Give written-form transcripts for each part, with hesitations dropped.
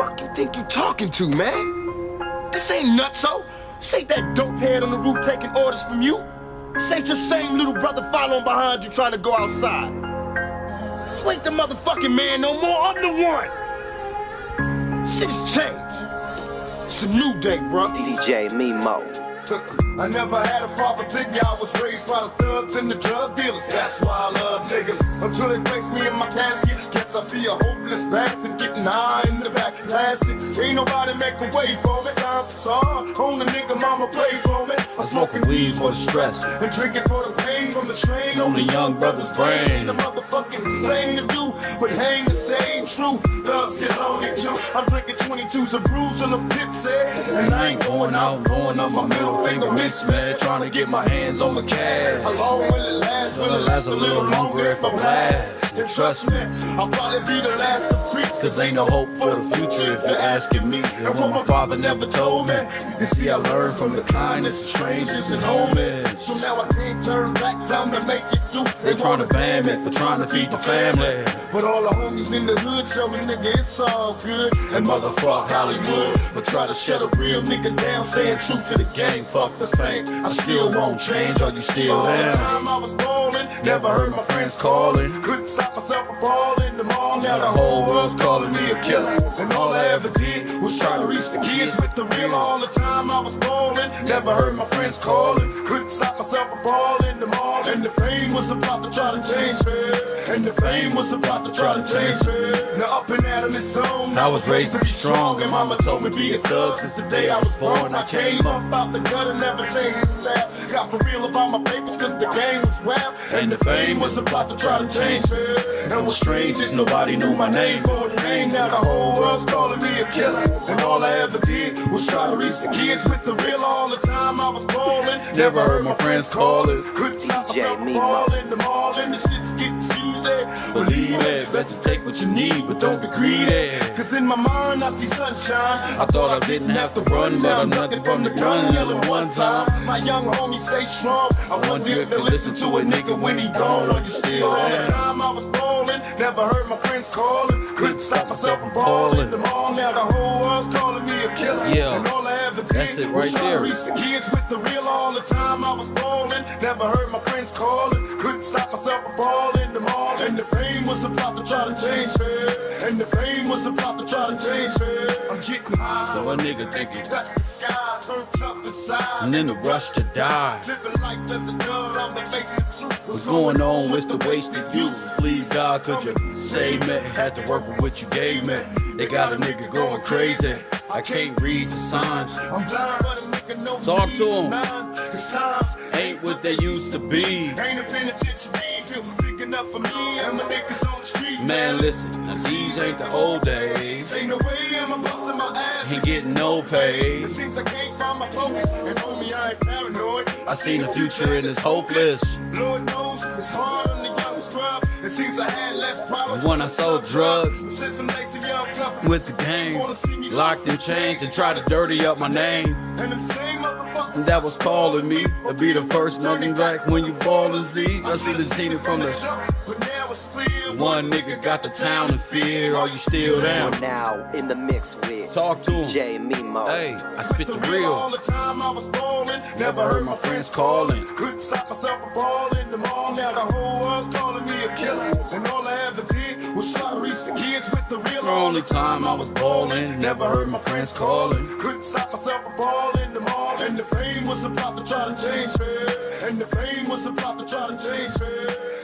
fuck you think you talking to, man? This ain't nutso. This ain't that dope head on the roof taking orders from you. This ain't your same little brother following behind you trying to go outside. You ain't the motherfucking man no more. I'm the one. Shit's changed. It's a new day, bro. DJ Mimo. I never had a father figure. I was raised by the thugs and the drug dealers. That's why I love niggas. Until they place me in my casket, guess I'll be a hopeless bastard. Getting high in the back plastic. Ain't nobody make a way for me. Time to solve. On the nigga mama pray for me. I'm smoking weed for the stress and drinking for the pain from the strain on the young brother's brain. The motherfucking thing to do, but hang and stay true. Thugs get lonely too. I'm drinking 22s of brews till I'm tipsy, and I ain't going out, blowing up my middle finger mismatch, trying to get my hands on the cash. How long will it last? Will it last a little longer if I blast? And trust me, I'll probably be the last to preach, cause ain't no hope for the future if you're asking me. And what my father never told me, you see I learned from the kindness of strangers and homies. So now I can't turn back, time to make it through. They trying to ban me for trying to feed the family, but all the homies in the hood show me, nigga, it's all good. And motherfuck Hollywood, but try to shut a real nigga down, staying true to the game. Fuck the fame, I still won't change. Are you still there? All the time I was ballin', never heard my friends calling. Couldn't stop myself from falling. The mall, now the whole world's calling me a killer. And all I ever did was try to reach the kids with the real. All the time I was ballin', never heard my friends calling. Couldn't stop myself from falling. The mall, and the fame was about to try to change me. And the fame was about to try to change me. Now up and out of this zone, I was raised to be strong, and mama told me be a thug since the day I was born. I came up out the gutter, never changed his style. Got for real about my papers cause the game was wild, and the fame was about to try to change me. And what's strange is nobody knew my name for the name. Now the whole world's calling me a killer, and all I ever did was try to reach the kids with the real. All the time I was ballin', never heard my friends calling. Couldn't stop myself from falling. The mall and the shit's getting easy. Believe it, best to take what you need, but don't be greedy. Cause in my mind I see sunshine. I thought I didn't have to run, but I'm nothing from the gun, yelling one time. My young homie stay strong. I wonder if they listen to a nigga when he gone, or you still there. All the time I was ballin', never heard my friends calling. Couldn't stop myself from falling. The mall, now the whole world's calling me a killer. Yeah, and all I ever did was try to reach the kids with the real. All the time I was ballin', never heard my friends calling. Couldn't stop myself from falling. The mall, and the fame was about to try to change me. And the fame was about to try to change me. I'm getting high, so a nigga think he touched the sky, turned tough inside, and in the rush to die. Living life as a dog, I'm the face of the truth. What's going on with the wasted youth? Please God, could you save me? Had to work with what you gave me. They got a nigga going crazy. I can't read the signs. I'm blind, but a nigga know. Talk to him. Cause times ain't what they used to be. Ain't a penitentiary built big enough for me and my niggas on the streets. Man, listen, these ain't the old days. Ain't no way am I busting my ass. Ain't getting no pay. It seems I can't find my focus, and homie, I ain't paranoid. I seen the future and it's hopeless. Lord knows it's hard on the young scrub. It seems I had less problems when I sold drugs. With the gang, locked in chains and tried to dirty up my name. And them same motherfuckers that was calling me to be the first nothing back when you fall and see. I see the scene from the one nigga got the town in fear. Are you still down? Now in the mix with Talk to him. DJ Mimo. Hey, I spit the real. All the time I was ballin', never heard my friends calling. Couldn't stop myself from falling. The mall, now the whole world's calling me a killer. And all I ever did was try to reach the kids with the real. The only time I was ballin', never heard my friends calling. Couldn't stop myself from falling. The mall, and the fame was about to try to change me. And the fame was about to try to change me.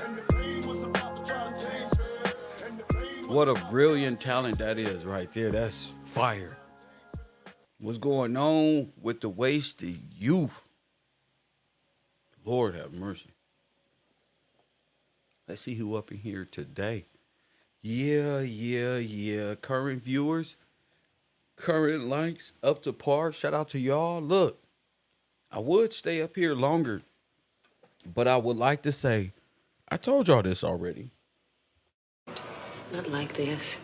And the fame was about to try to change me. What a brilliant talent that is right there. That's fire. What's going on with the wasted youth? Lord have mercy. Let's see who up in here today. Yeah. Current viewers, current likes, up to par. Shout out to y'all. Look, I would stay up here longer, but I would like to say, I told y'all this already. Not like this.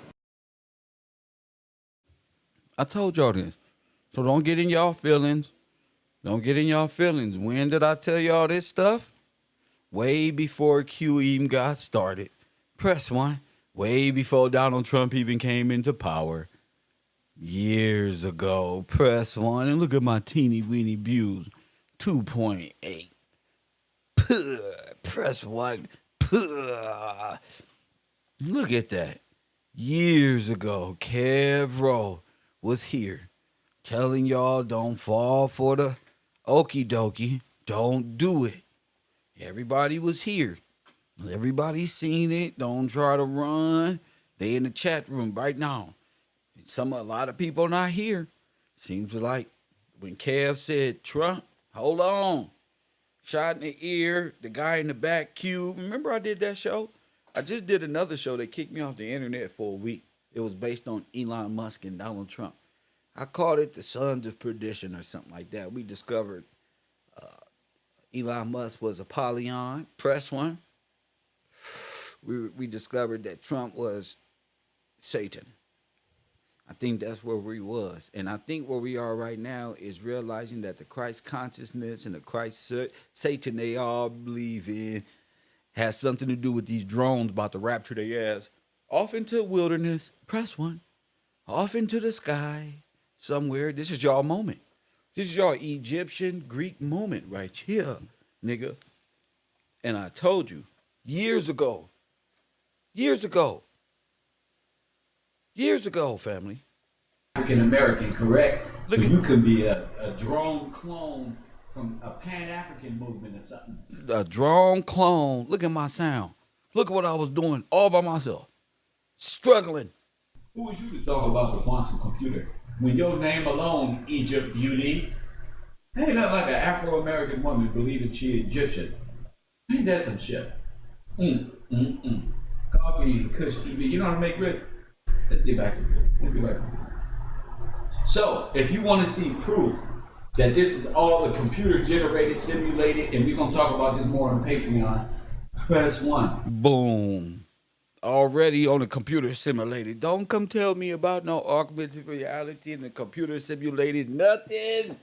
I told y'all this. So don't get in y'all feelings. Don't get in y'all feelings. When did I tell y'all this stuff? Way before Q even got started. Press 1. Way before Donald Trump even came into power. Years ago, press one, and look at my teeny weeny views, 2.8. Puh, press one. Puh. Look at that. Years ago, KevRow was here telling y'all don't fall for the okie dokie. Don't do it. Everybody was here. Everybody seen it. Don't try to run. They in the chat room right now. A lot of people not here. Seems like when Kev said, Trump, hold on. Shot in the ear, the guy in the back, Coup. Remember I did that show? I just did another show that kicked me off the internet for a week. It was based on Elon Musk and Donald Trump. I called it the Sons of Perdition or something like that. We discovered Elon Musk was Apollyon, press one. We discovered that Trump was Satan. I think that's where we was. And I think where we are right now is realizing that the Christ consciousness and the Christ Satan they all believe in has something to do with these drones about to rapture their ass off into the wilderness, press one, off into the sky somewhere. This is y'all moment. This is y'all Egyptian Greek moment right here, nigga. And I told you years ago, family. African American, correct? Look, so you could be a drone clone from a Pan-African movement or something. A drone clone. Look at my sound. Look at what I was doing all by myself. Struggling. Who was you to talk about the quantum computer? When your name alone, Egypt beauty, ain't nothing like an Afro-American woman believing she Egyptian. Ain't that some shit? Coffee and Kush TV. You know how to make rip? Let's get back to it. So, if you want to see proof that this is all a computer generated, simulated, and we're going to talk about this more on Patreon, press one. Boom. Already on the computer simulated. Don't come tell me about no augmented reality and the computer simulated nothing.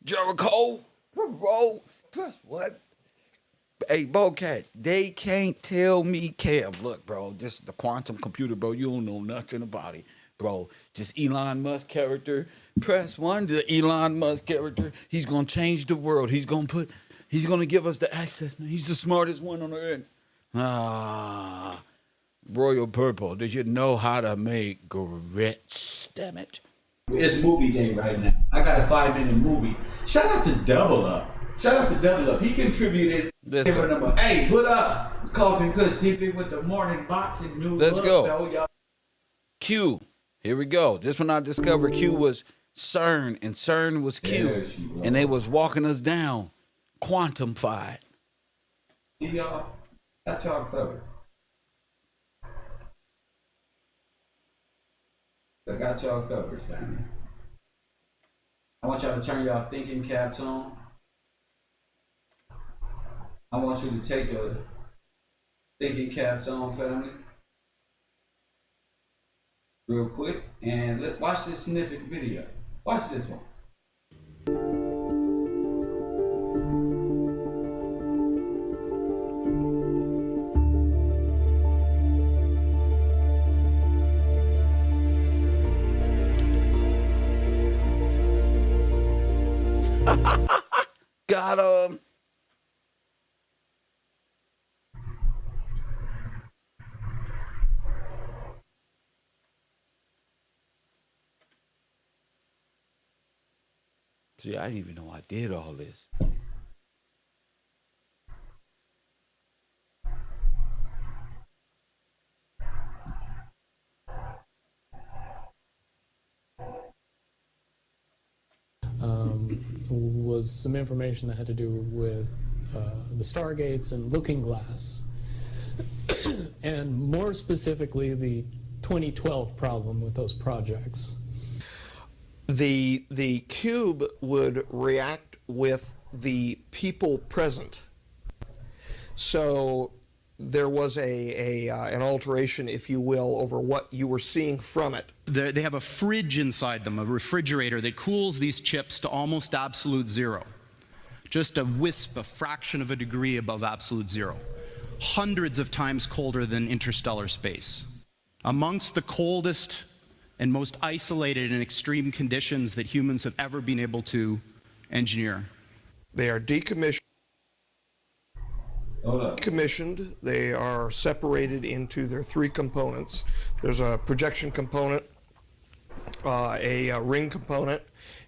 Jericho, bro, press what? Hey, Bocat, they can't tell me, Kev, look, bro, this is the quantum computer, bro. You don't know nothing about it, bro. Just Elon Musk character. Press one, the Elon Musk character. He's going to change the world. He's going to give us the access, man. He's the smartest one on earth. Royal Purple, did you know how to make grits, damn it? It's movie day right now. I got a 5-minute movie. Shout out to Double Up. He contributed. Hey, put up Coffee and Kush TV with the morning boxing news. Let's go. Q. Here we go. This one I discovered Q was CERN, and CERN was Q. And they was walking us down. Quantified. Y'all got y'all covered. I got y'all covered, family. I want y'all to turn y'all thinking caps on. I want you to take your thinking caps on, family, real quick, and let's watch this snippet video. Watch this one. Got him. See, I didn't even know I did all this. Was some information that had to do with the Stargates and Looking Glass, and more specifically the 2012 problem with those projects. The cube would react with the people present. So there was an alteration, if you will, over what you were seeing from it. They have a fridge inside them, a refrigerator that cools these chips to almost absolute zero. Just a wisp, a fraction of a degree above absolute zero. Hundreds of times colder than interstellar space. Amongst the coldest and most isolated and extreme conditions that humans have ever been able to engineer. They are decommissioned. They are separated into their three components. There's a projection component, a ring component,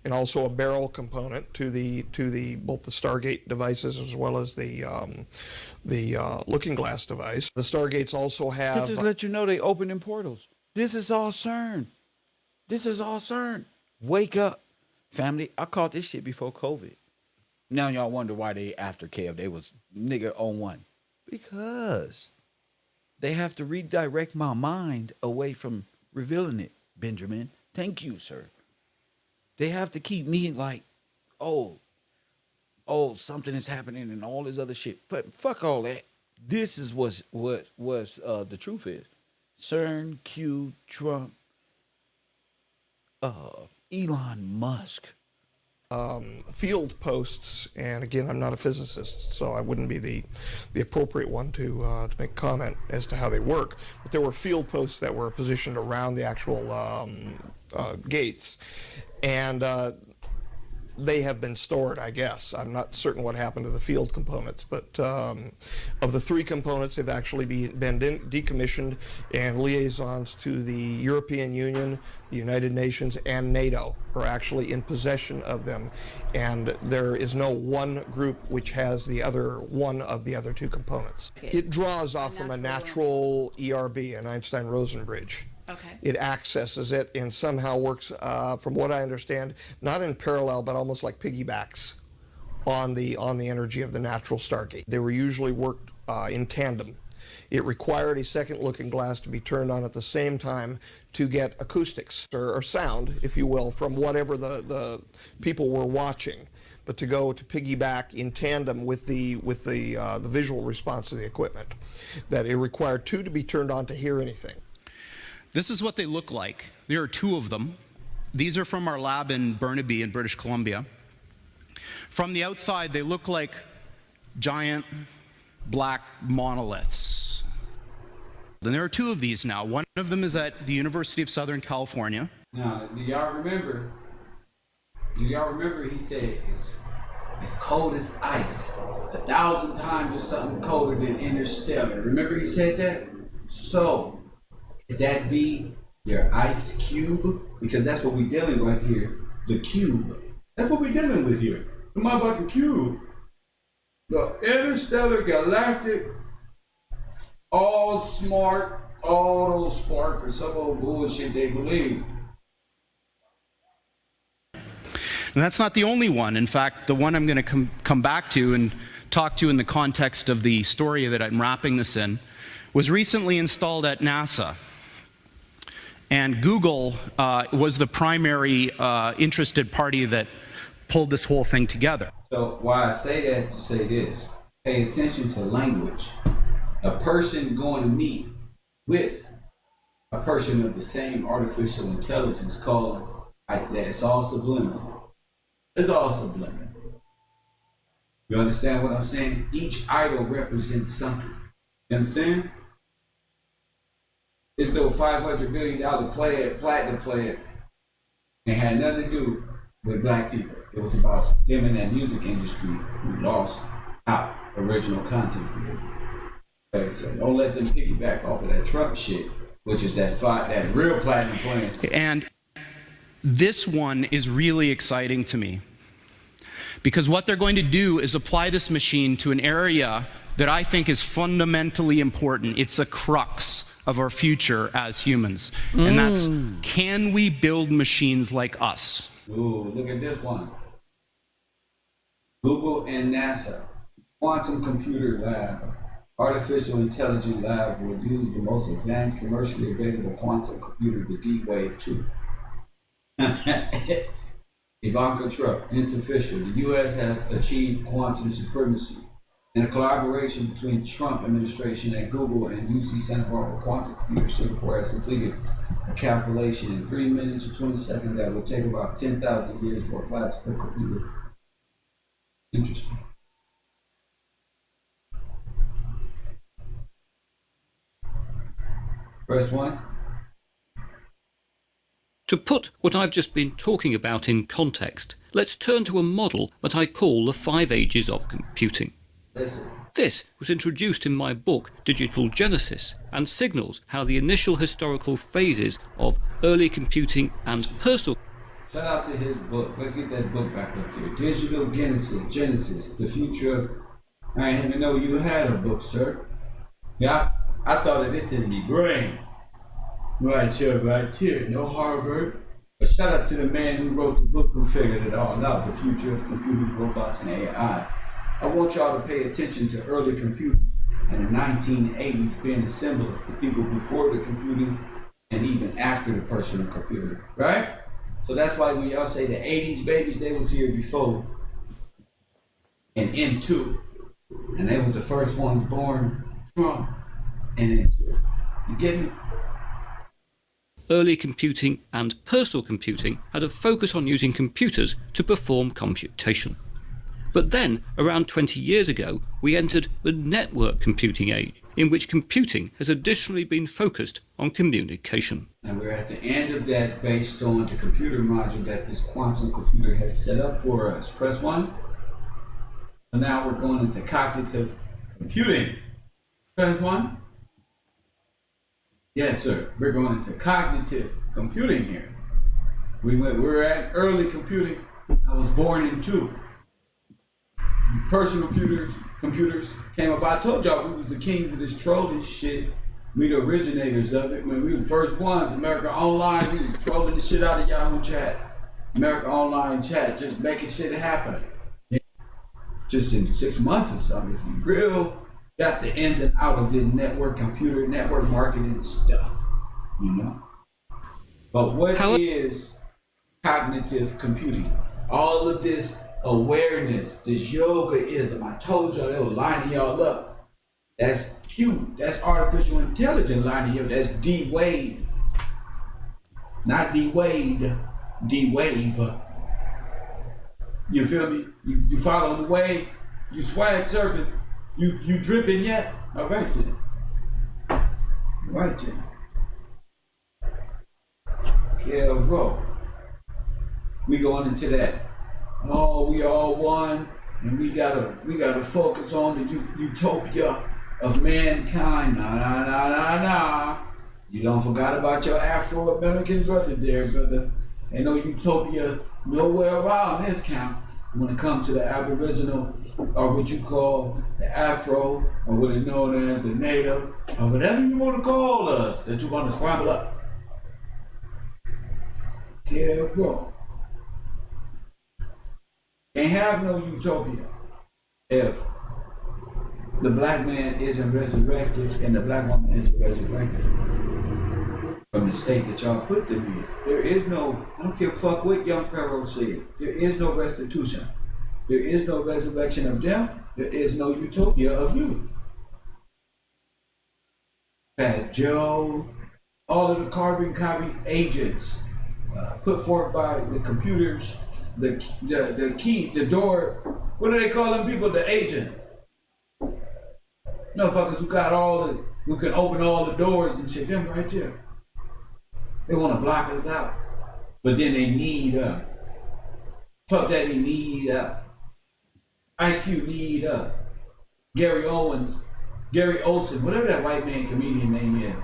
and also a barrel component to both the Stargate devices as well as the looking glass device. The Stargates also have. Just let you know they opening portals. This is all CERN. This is all CERN. Wake up, family. I caught this shit before COVID. Now y'all wonder why they after Kev. They was nigga on one. Because they have to redirect my mind away from revealing it, Benjamin. Thank you, sir. They have to keep me like, oh, something is happening and all this other shit. But fuck all that. This is what the truth is. CERN, Q, Trump, Elon Musk. Field posts, and again, I'm not a physicist, so I wouldn't be the appropriate one to make comment as to how they work. But there were field posts that were positioned around the actual gates, and they have been stored, I guess. I'm not certain what happened to the field components, but of the three components, they've actually been decommissioned, and liaisons to the European Union, the United Nations, and NATO are actually in possession of them. And there is no one group which has the other one of the other two components. It draws off from a natural ERB, an Einstein-Rosen bridge. Okay. It accesses it and somehow works, from what I understand, not in parallel, but almost like piggybacks on the energy of the natural Stargate. They were usually worked in tandem. It required a second looking glass to be turned on at the same time to get acoustics or sound, if you will, from whatever the people were watching, but to go to piggyback in tandem with the visual response to the equipment. That it required two to be turned on to hear anything. This is what they look like. There are two of them. These are from our lab in Burnaby in British Columbia. From the outside, they look like giant black monoliths. And there are two of these now. One of them is at the University of Southern California. Now, do y'all remember? He said it's cold as ice, 1,000 times or something colder than interstellar. Remember he said that? So, could that be your ice cube? Because that's what we're dealing with here. The cube. That's what we're dealing with here. The motherfucking cube. The interstellar galactic, all smart, all those spark or some old bullshit they believe. And that's not the only one. In fact, the one I'm going to come back to and talk to in the context of the story that I'm wrapping this in was recently installed at NASA. And Google was the primary interested party that pulled this whole thing together. So why I say that to say this, pay attention to language. A person going to meet with a person of the same artificial intelligence called, it's all subliminal. It's all subliminal. You understand what I'm saying? Each idol represents something. You understand? It's no $500 billion platinum player. It had nothing to do with black people. It was about them in that music industry who lost out original content. Okay, so don't let them piggyback off of that Trump shit, which is that real platinum plan. And this one is really exciting to me because what they're going to do is apply this machine to an area that I think is fundamentally important. It's a crux of our future as humans. And that's, can we build machines like us? Ooh, look at this one. Google and NASA, Quantum Computer Lab, Artificial Intelligence Lab will use the most advanced commercially available quantum computer, the D-Wave 2. Ivanka Trump, interofficial. The U.S. has achieved quantum supremacy. In a collaboration between Trump administration and Google and UC Santa Barbara Quantum Computer Singapore has completed a calculation in 3 minutes or 20 seconds that will take about 10,000 years for a classical computer. Interesting. Press 1. To put what I've just been talking about in context, let's turn to a model that I call the 5 ages of computing. This was introduced in my book Digital Genesis and signals how the initial historical phases of early computing and personal... Shout out to his book. Let's get that book back up here. Digital Genesis, the future of... I didn't even know you had a book, sir. Yeah, I thought of this in me brain. Right here, no Harvard. But shout out to the man who wrote the book who figured it all out, the future of computing, robots, and AI. I want y'all to pay attention to early computing and the 1980s being a symbol of the people before the computing and even after the personal computer, right? So that's why when y'all say the 80s babies, they was here before and into, and they was the first ones born from and into. You get me? Early computing and personal computing had a focus on using computers to perform computation. But then, around 20 years ago, we entered the network computing age, in which computing has additionally been focused on communication. And we're at the end of that based on the computer module that this quantum computer has set up for us. Press 1. So now we're going into cognitive computing. Press 1. Yes, sir. We're going into cognitive computing here. We're at early computing. I was born in 2. Personal computers came about. I told y'all we was the kings of this trolling shit. We the originators of it. When we were the first ones, America Online, we were trolling the shit out of Yahoo Chat. America Online Chat, just making shit happen. Just in 6 months or something, if you real, got the ins and out of this network computer, network marketing stuff, you know? But what is cognitive computing? All of this awareness, this yogaism, I told y'all they were lining y'all up. That's Q, that's artificial intelligence lining you up. That's D-Wave, not D-Wade, D-Wave. You feel me? You following the way, you swag surfing, you dripping yet? All right then. Right then. KevRow. We going into that. Oh, we all one, and we gotta focus on the utopia of mankind. Nah. You don't forgot about your Afro-American brother there, brother. Ain't no utopia nowhere around this camp when it comes to the Aboriginal, or what you call the Afro, or what is known as the Native, or whatever you want to call us, that you want to scramble up. KevRow. Can't have no utopia if the black man isn't resurrected and the black woman isn't resurrected from the state that y'all put them in. There is no, I don't give a fuck what young Pharaoh said. There is no restitution. There is no resurrection of them. There is no utopia of you. Fat Joe, all of the carbon copy agents put forth by the computers, the key, the door, what do they call them people? The agent. Motherfuckers who got who can open all the doors and shit, them right there. They want to block us out. But then they need Puff Daddy need Ice Cube need Gary Olsen, whatever that white man comedian name is.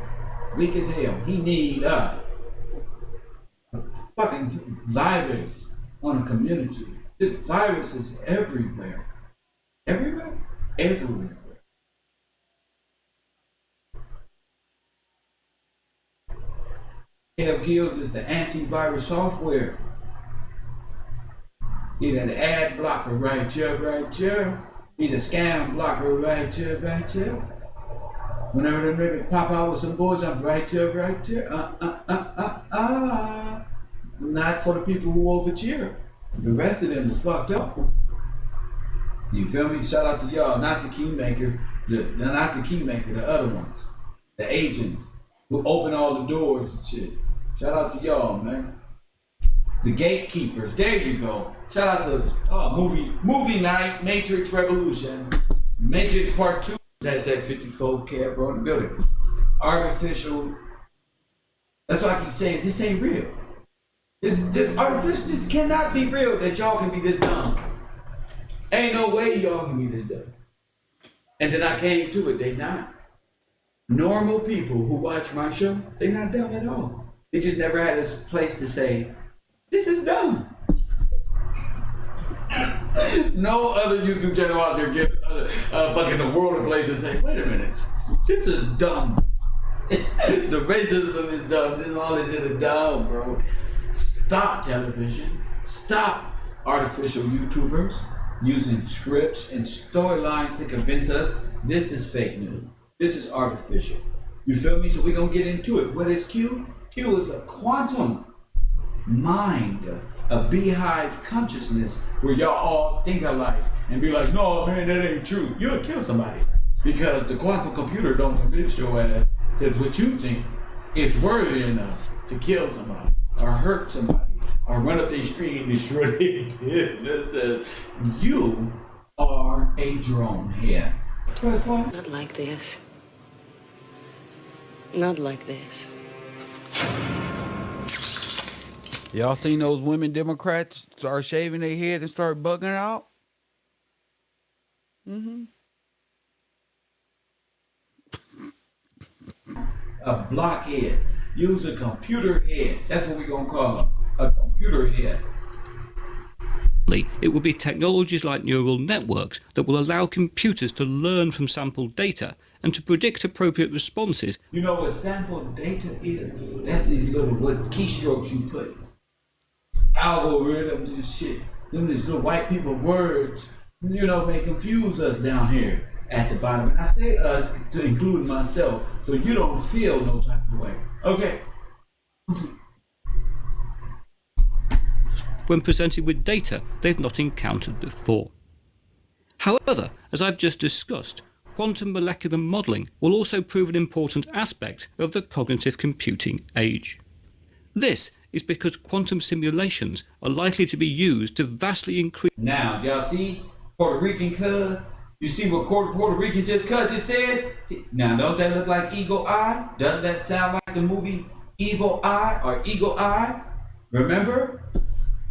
Weak as hell. He need fucking virus on a community. This virus is everywhere. Everywhere? Everywhere. Kev Gills is the antivirus software. He the ad blocker right here. He the scam blocker right here. Whenever the niggas pop out with some boys, I'm right here. Not for the people who over cheer. The rest of them is fucked up. You feel me? Shout out to y'all, not the keymaker, the other ones. The agents who open all the doors and shit. Shout out to y'all, man. The gatekeepers, there you go. Shout out to movie night, Matrix Revolution, Matrix Part 2, hashtag 54 KevRow in the building. Artificial, that's why I keep saying this ain't real. This artificial, this cannot be real that y'all can be this dumb. Ain't no way y'all can be this dumb. And then I came to it, they not. Normal people who watch my show, they not dumb at all. They just never had this place to say, this is dumb. No other YouTube channel out there give fucking the world a place to say, wait a minute, this is dumb. The racism is dumb. This all this shit is dumb, bro. Stop television. Stop artificial YouTubers using scripts and storylines to convince us this is fake news. This is artificial. You feel me? So we're gonna get into it. What is Q? Q is a quantum mind, a beehive consciousness where y'all all think alike and be like, no man, that ain't true. You'll kill somebody because the quantum computer don't convince your ass that what you think is worthy enough to kill somebody or hurt somebody or run up their street and destroy their business. You are a drone here. Not like this. Not like this. Y'all seen those women Democrats start shaving their head and start bugging out? A blockhead. Use a computer head. That's what we're gonna call them. A computer head. It will be technologies like neural networks that will allow computers to learn from sampled data and to predict appropriate responses. You know what sampled data is? That's these little keystrokes you put. Algorithms and shit. Them these little white people words, may confuse us down here at the bottom. And I say us to include myself, so you don't feel no type of way. Okay. When presented with data they've not encountered before. However, as I've just discussed, quantum molecular modelling will also prove an important aspect of the cognitive computing age. This is because quantum simulations are likely to be used to vastly increase. Now, y'all see Puerto Rican cuz? You see what Puerto Rican just said? Now, don't that look like Eagle Eye? Doesn't that sound like the movie Evil Eye or Eagle Eye? Remember?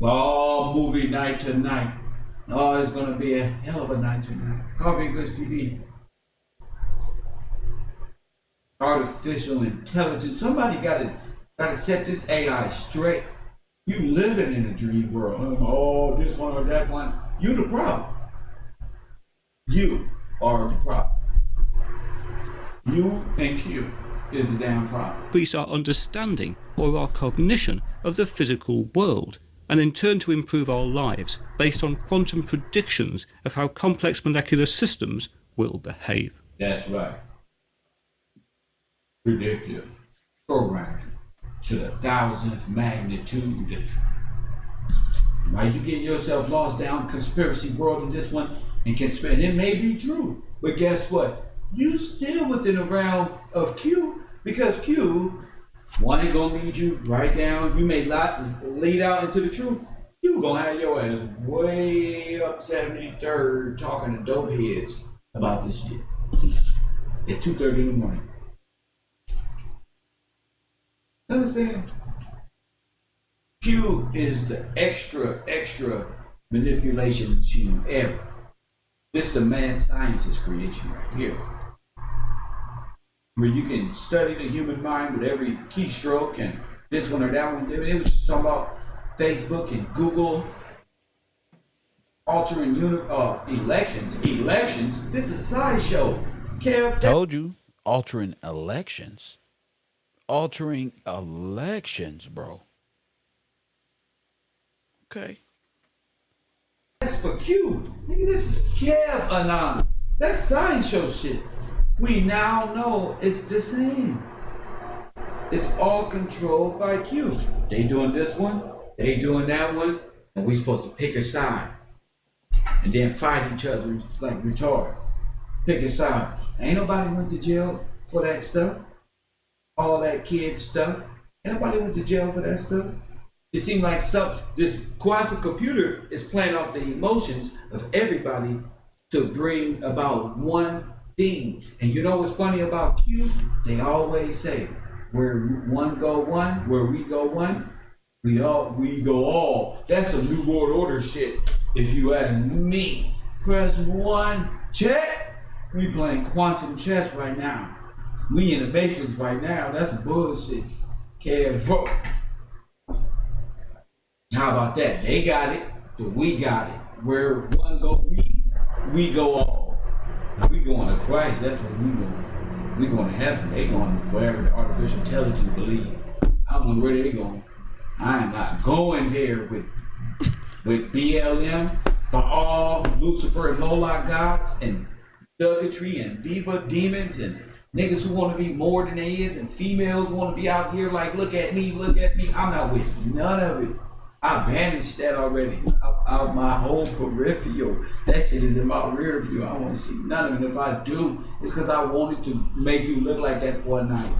Oh, movie night tonight. Oh, it's gonna be a hell of a night tonight. Coffee Goods TV. Artificial intelligence. Somebody gotta set this AI straight. You living in a dream world. Oh, this one or that one. You the problem. You are the problem. You and Q is the damn problem. Increase our understanding or our cognition of the physical world, and in turn to improve our lives based on quantum predictions of how complex molecular systems will behave. That's right. Predictive programming to the 1000th magnitude. Why you getting yourself lost down conspiracy world in this one and it may be true, but guess what? You still within the realm of Q, because Q, one ain't gonna lead you right down. You may lead out into the truth. You gonna have your ass way up 73rd talking to dope heads about this shit at 2:30 in the morning. Understand? Q is the extra manipulation machine ever. This is the mad scientist creation right here, where you can study the human mind with every keystroke and this one or that one. They were just talking about Facebook and Google altering elections. Elections? This is a sideshow. Kev, told you, altering elections. Altering elections, bro. Okay. That's for Q. Nigga, this is Kev Anon. That's science show shit. We now know it's the same. It's all controlled by Q. They doing this one, they doing that one, and we supposed to pick a side. And then fight each other like retarded. Pick a side. Ain't nobody went to jail for that stuff. All that kid stuff. Ain't nobody went to jail for that stuff. It seemed like this quantum computer is playing off the emotions of everybody to bring about one thing. And you know what's funny about Q? They always say, where one go one, where we go one, We go all. That's some New World Order shit, if you ask me. Press 1, check. We playing quantum chess right now. We in the Matrix right now. That's bullshit. KevRow. How about that? They got it, but we got it. Where one go we go all. Now we going to Christ. That's what we going. We going to heaven. They going wherever the artificial intelligence believe. I don't know where they going. I am not going there with BLM, Baal, Lucifer, and Moloch gods, and Thuggetry, and diva demons, and niggas who want to be more than they is, and females want to be out here like, look at me, look at me. I'm not with none of it. I banished that already out my whole peripheral. That shit is in my rear view. I don't want to see none of it. If I do, it's because I wanted to make you look like that for a night,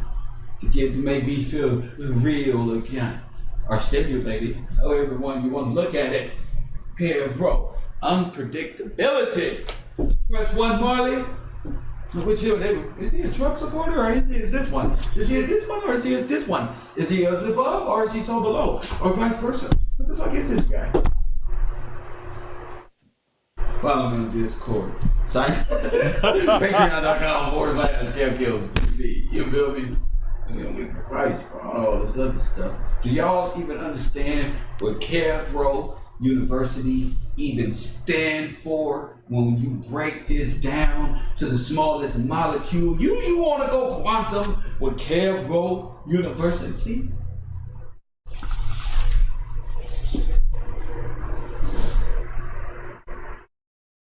to make me feel real again. Or simulated, however one you want to look at it. KevRow, unpredictability. Press 1, Marley. Which is he a Trump supporter or is he this one? Is he this one or is he this one? Is he above or is he so below? Or vice versa? What the fuck is this guy? Follow me on Discord. Sorry. Patreon.com/KevKillsTV. You feel me? We Christ, all this other stuff. Do y'all even understand what KevRow University even stand for when you break this down to the smallest molecule? You want to go quantum with KevRow University?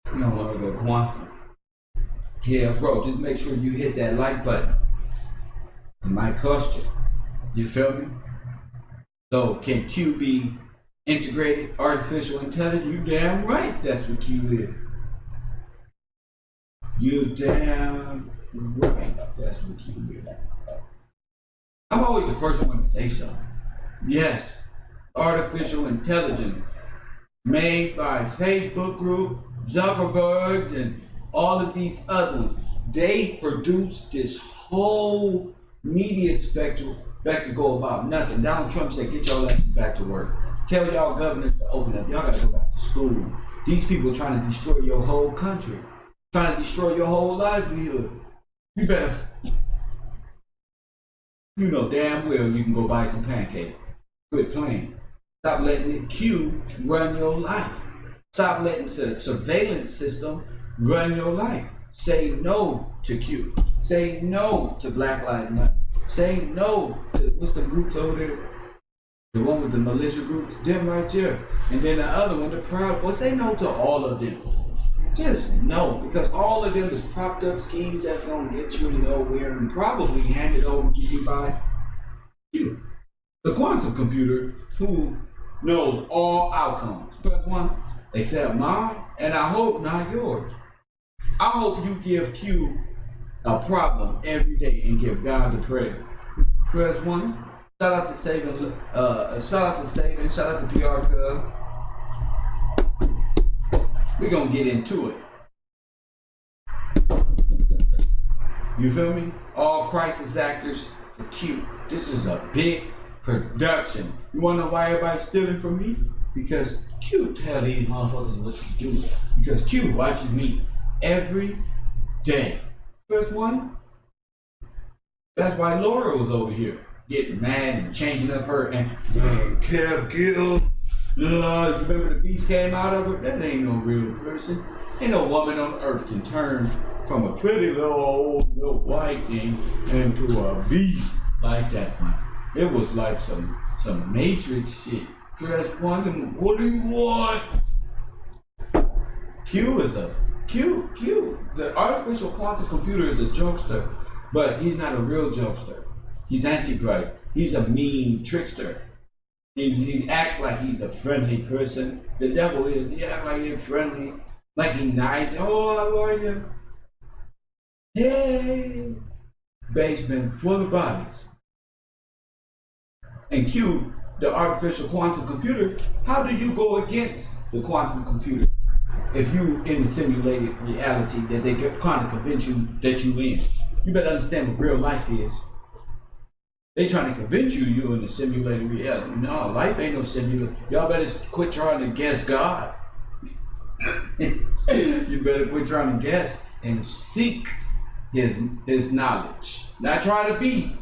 You don't want to go quantum. KevRow, just make sure you hit that like button. It might cost you. You feel me? So can Q be integrated artificial intelligence? You damn right that's what Q is. You damn right that's what Q is. I'm always the first one to say something. Yes, artificial intelligence made by Facebook group, Zuckerbergs, and all of these other ones. They produce this whole media spectrum back to go about nothing. Donald Trump said, get your asses back to work. Tell y'all governors to open up. Y'all gotta go back to school. These people are trying to destroy your whole country, trying to destroy your whole livelihood. You better, you know damn well you can go buy some pancakes. Quit playing. Stop letting the Q run your life. Stop letting the surveillance system run your life. Say no to Q. Say no to Black Lives Matter. Say no to, what's the groups over there? The one with the militia groups, them right there. And then the other one, the Proud, well, say no to all of them. Just no, because all of them is propped up schemes that's gonna get you nowhere and probably handed over to you by you. The quantum computer who knows all outcomes. But one, except mine, and I hope not yours. I hope you give Q a problem every day and give God the praise. Press 1. Shout out to Saving, shout out to PR Cub. We're gonna get into it. You feel me? All crisis actors for Q. This is a big production. You wanna know why everybody's stealing from me? Because Q tell these motherfuckers what to do. Because Q watches me every day. First one. That's why Laura was over here getting mad and changing up her and Kev Gill. You remember the beast came out of her? That ain't no real person. Ain't no woman on earth can turn from a pretty little old little white thing into a beast like that one. It was like some Matrix shit. Press 1 and what do you want? Q is a Q. The artificial quantum computer is a jokester, but he's not a real jokester. He's Antichrist. He's a mean trickster. He acts like he's a friendly person. The devil is. He acts like he's friendly, like he's nice. Oh, how are you? Hey. Basement full of bodies. And Q, the artificial quantum computer, how do you go against the quantum computer if you in the simulated reality that they get trying to convince you that you in? You better understand what real life is. They trying to convince you you're in a simulated reality. No, life ain't no simulator. Y'all better quit trying to guess God. You better quit trying to guess and seek his knowledge. Not try to be.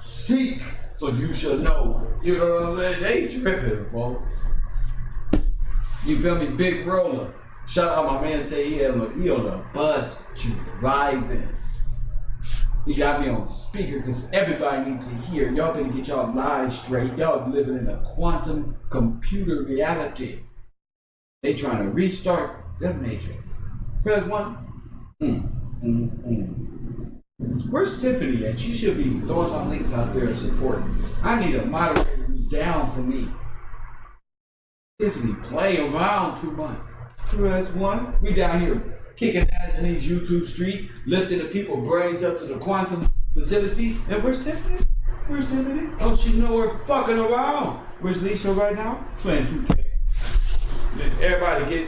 Seek so you shall know. You know what I'm saying? They ain't tripping, folks. You feel me? Big roller. Shout out my man say he on a bus driving. He got me on speaker because everybody needs to hear. Y'all better get y'all lives straight. Y'all living in a quantum computer reality. They trying to restart the matrix. Press one. Where's Tiffany at? She should be throwing some links out there of support. I need a moderator who's down for me. Tiffany play around too much. Press one. We down here kicking ass in these YouTube street, lifting the people's brains up to the quantum facility. And where's Tiffany? Where's Tiffany? Oh, she's nowhere fucking around. Where's Lisa right now? Playing 2K. Everybody get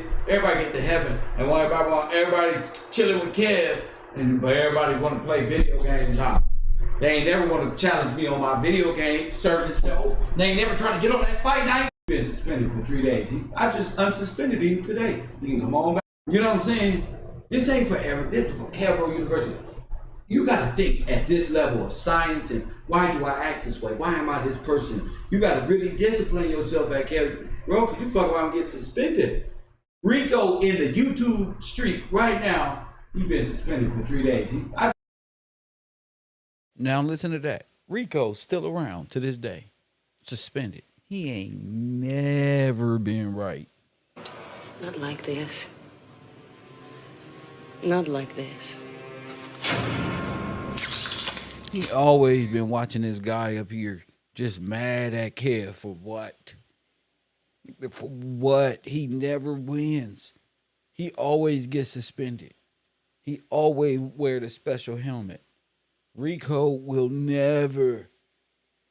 to heaven, and everybody chilling with Kev, but everybody want to play video games now. They ain't never want to challenge me on my video game service though. They ain't never trying to get on that fight night. Been suspended for 3 days. I just unsuspended him today. He can come on back. You know what I'm saying? This ain't for every. This is for KevRow University. You gotta think at this level of science and why do I act this way? Why am I this person? You gotta really discipline yourself at KevRow, because you fuck around and get suspended. Rico in the YouTube street right now, he been suspended for 3 days. Now listen to that. Rico's still around to this day. Suspended. He ain't never been right. Not like this. Not like this. He always been watching this guy up here just mad at Kev for what? For what? He never wins. He always gets suspended. He always wear the special helmet. Rico will never,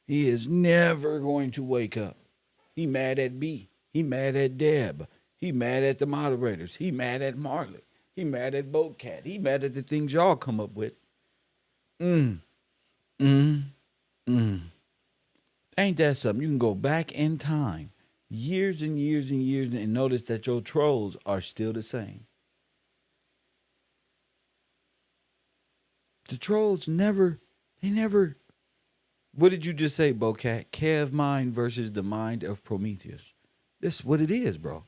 he is never going to wake up. He mad at B. He mad at Deb. He mad at the moderators. He mad at Marley. He mad at Boatcat. He mad at the things y'all come up with. Ain't that something? You can go back in time, years and years and years, and notice that your trolls are still the same. The trolls never, what did you just say, Bocat? Kev mind versus the mind of Prometheus. That's what it is, bro.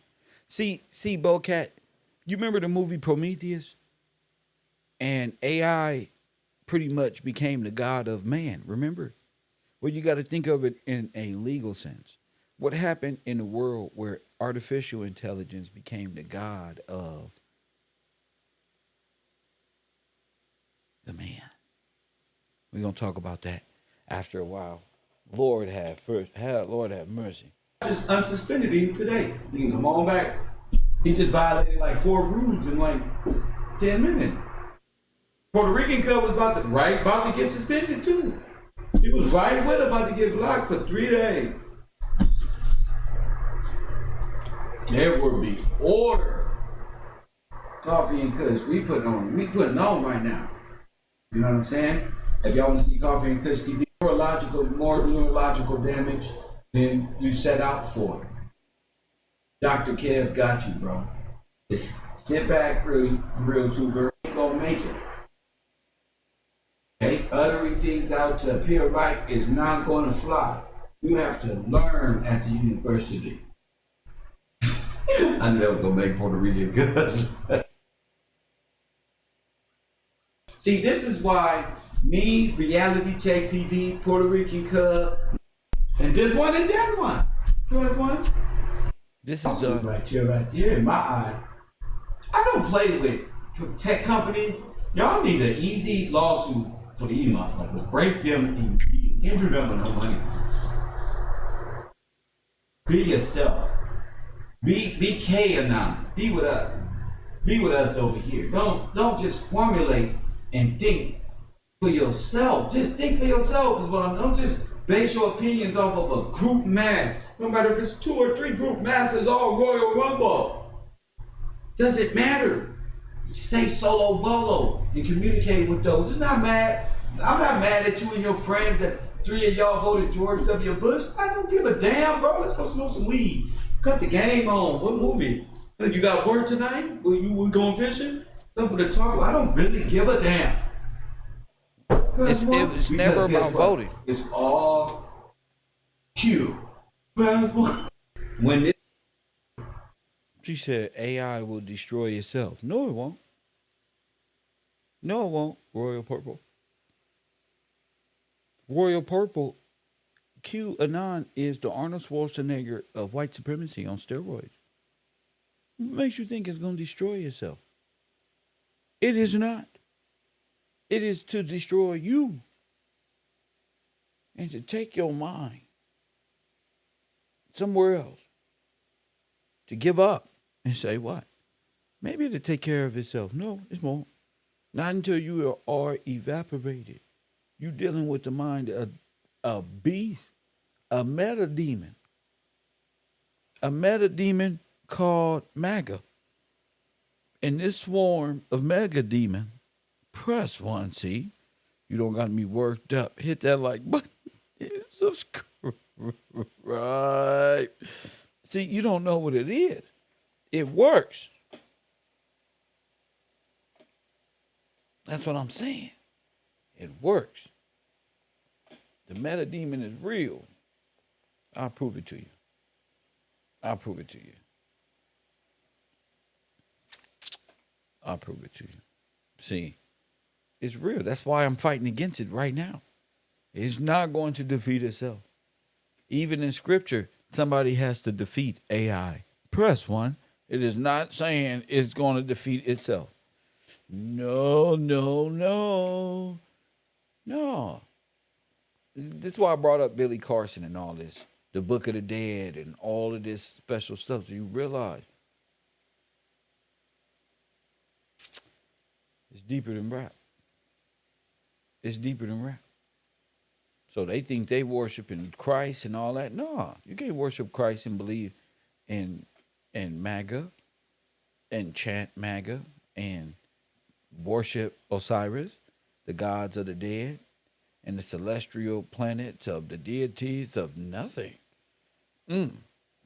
See, Bocat, you remember the movie Prometheus? And AI pretty much became the god of man, remember? Well, you got to think of it in a legal sense. What happened in a world where artificial intelligence became the god of the man? We're going to talk about that after a while. Lord have mercy. Just unsuspended him today. He can come on back. He just violated like 4 rules in like 10 minutes. Puerto Rican cub was about to get suspended too. He was right with about to get blocked for 3 days. There will be order. Coffee and Kush, we putting on right now. You know what I'm saying? If y'all want to see Coffee and Kush TV, more neurological damage than you set out for. Dr. Kev got you, bro. Just sit back, real tuber. Ain't gonna make it. Okay? Uttering things out to appear right is not gonna fly. You have to learn at the university. I knew that was gonna make Puerto Rican good. See, this is why me, Reality Check TV, Puerto Rican Cub, and this one and that one. That one. This is done right here in my eye. I don't play with tech companies. Y'all need an easy lawsuit for the Elon. Like, break them and can't do them with no money. Be yourself. Be K-Anon. Be with us. Be with us over here. Don't just formulate and think for yourself. Just think for yourself is what I'm. Don't just base your opinions off of a group mass. No matter if it's 2 or 3 group masses, all Royal Rumble. Doesn't matter. Stay solo bolo and communicate with those. It's not mad. I'm not mad at you and your friends that 3 of y'all voted George W. Bush. I don't give a damn, bro. Let's go smoke some weed. Cut the game on. What movie? You got work tonight? We going fishing? Something to talk about? I don't really give a damn. It's never about voting. It's all Q. When She said AI will destroy itself. No, it won't. No, it won't. Royal Purple. Royal Purple. Q Anon is the Arnold Schwarzenegger of white supremacy on steroids. What makes you think it's going to destroy itself? It is not. It is to destroy you and to take your mind somewhere else, to give up and say what? Maybe it'll take care of itself. No, it won't. Not until you are evaporated. You're dealing with the mind of a beast, a meta demon called Maga. And this swarm of mega demon, press 1, see? You don't got me worked up. Hit that like button. Right. See, you don't know what it is. It works. That's what I'm saying. It works. The meta demon is real. I'll prove it to you. I'll prove it to you. I'll prove it to you. See, it's real. That's why I'm fighting against it right now. It's not going to defeat itself. Even in scripture, somebody has to defeat AI. Press 1. It is not saying it's going to defeat itself. No. This is why I brought up Billy Carson and all this. The Book of the Dead and all of this special stuff. So you realize it's deeper than rap. It's deeper than rap. So they think they worshiping Christ and all that. No, you can't worship Christ and believe in Maga and chant Maga and worship Osiris, the gods of the dead, and the celestial planets of the deities of nothing.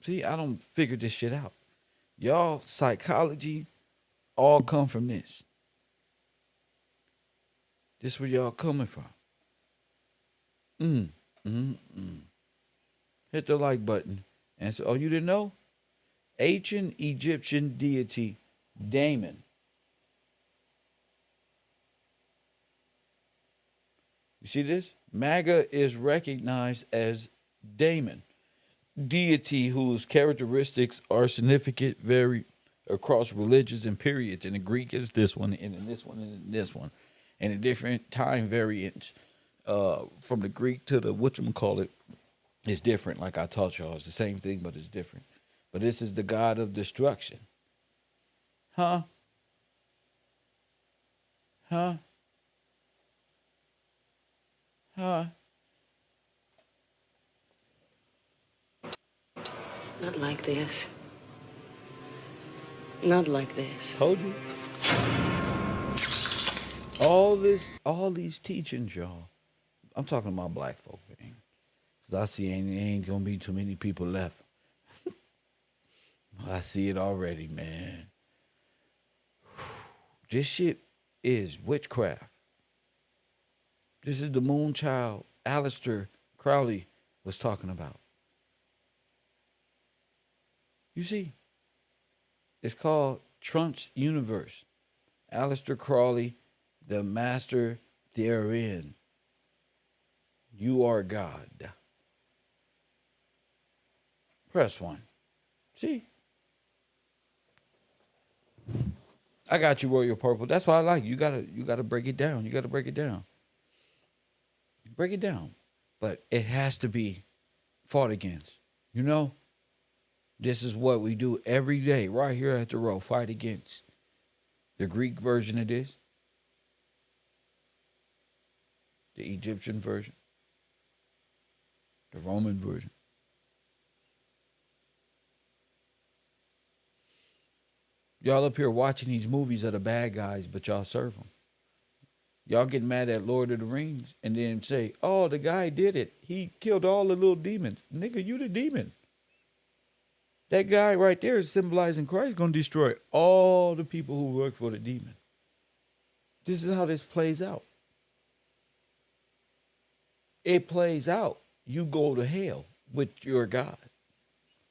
See, I don't figure this shit out. Y'all psychology all come from this. This where y'all coming from. Hit the like button. And so, oh, you didn't know? Ancient Egyptian deity Damon. You see this? Maga is recognized as Damon, deity whose characteristics are significant, vary across religions and periods. In the Greek, is this one, and in this one, and in this one, and in different time variants. From the Greek to the whatchamacallit is different. Like I taught y'all, it's the same thing, but it's different. But this is the god of destruction. Huh? Not like this. Not like this. Told you. All these teachings, y'all. I'm talking about black folk, man. Because I see ain't going to be too many people left. I see it already, man. This shit is witchcraft. This is the moon child Alister Crowley was talking about. You see, it's called Trump's Universe. Alister Crowley, the master therein. You are God. Press 1. See? I got you, Royal Purple. That's why I like you. You gotta break it down. You gotta break it down. Break it down. But it has to be fought against. You know? This is what we do every day right here at the row. Fight against the Greek version of this. The Egyptian version. The Roman version. Y'all up here watching these movies of the bad guys, but y'all serve them. Y'all get mad at Lord of the Rings and then say, oh, the guy did it. He killed all the little demons. Nigga, you the demon. That guy right there is symbolizing Christ going to destroy all the people who work for the demon. This is how this plays out. It plays out. You go to hell with your God.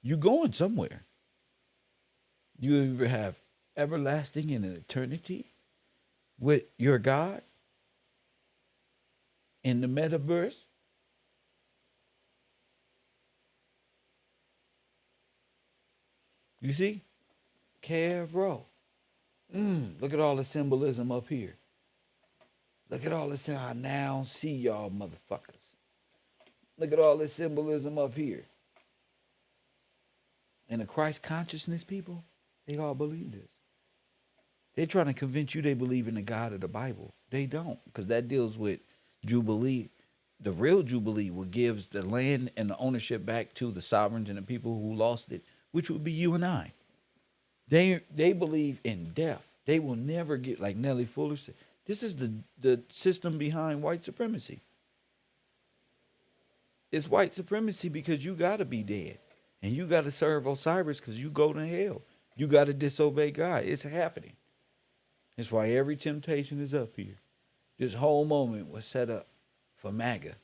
You going somewhere. You either have everlasting in an eternity with your God in the metaverse. You see? KevRow. Look at all the symbolism up here. Look at all this. I now see y'all motherfuckers. Look at all this symbolism up here. And the Christ consciousness people, they all believe this. They're trying to convince you they believe in the God of the Bible. They don't, because that deals with Jubilee. The real Jubilee, what gives the land and the ownership back to the sovereigns and the people who lost it, which would be you and I. They believe in death. They will never get, like Nellie Fuller said, this is the system behind white supremacy. It's white supremacy because you got to be dead. And you got to serve Osiris because you go to hell. You got to disobey God. It's happening. That's why every temptation is up here. This whole moment was set up for Maga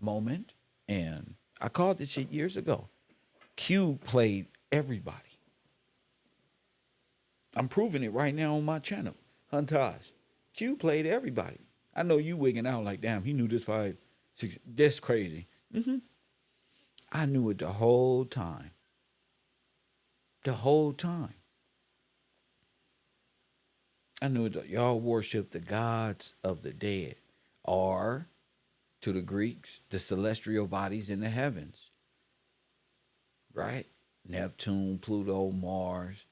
moment. And I called this shit years ago. Coup played everybody. I'm proving it right now on my channel, Huntage. Coup played everybody. I know you wigging out like, damn, he knew this 5, 6. That's crazy. I knew it the whole time. The whole time. I knew that y'all worship the gods of the dead, or to the Greeks, the celestial bodies in the heavens. Right? Neptune, Pluto, Mars,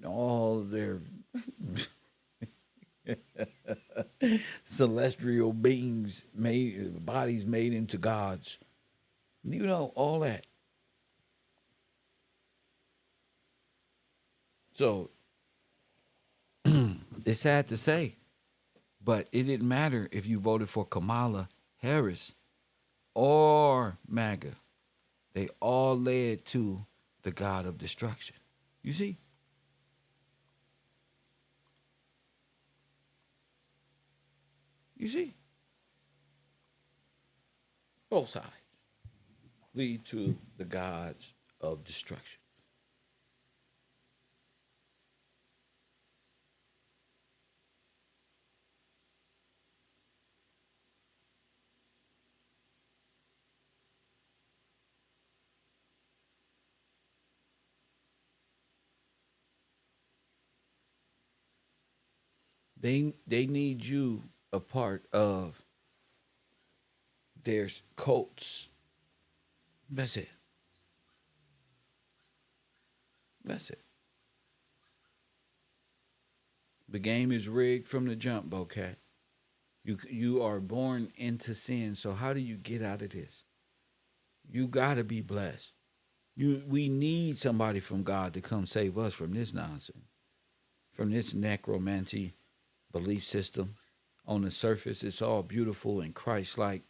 all their celestial beings made, bodies made into gods. You know, all that. So, it's sad to say, but it didn't matter if you voted for Kamala Harris or MAGA. They all led to the God of destruction. You see? You see? Both sides lead to the gods of destruction. They need you a part of their cults. That's it. That's it. The game is rigged from the jump, Bocat. You are born into sin. So how do you get out of this? You gotta be blessed. We need somebody from God to come save us from this nonsense, from this necromancy belief system. On the surface, it's all beautiful and Christ-like,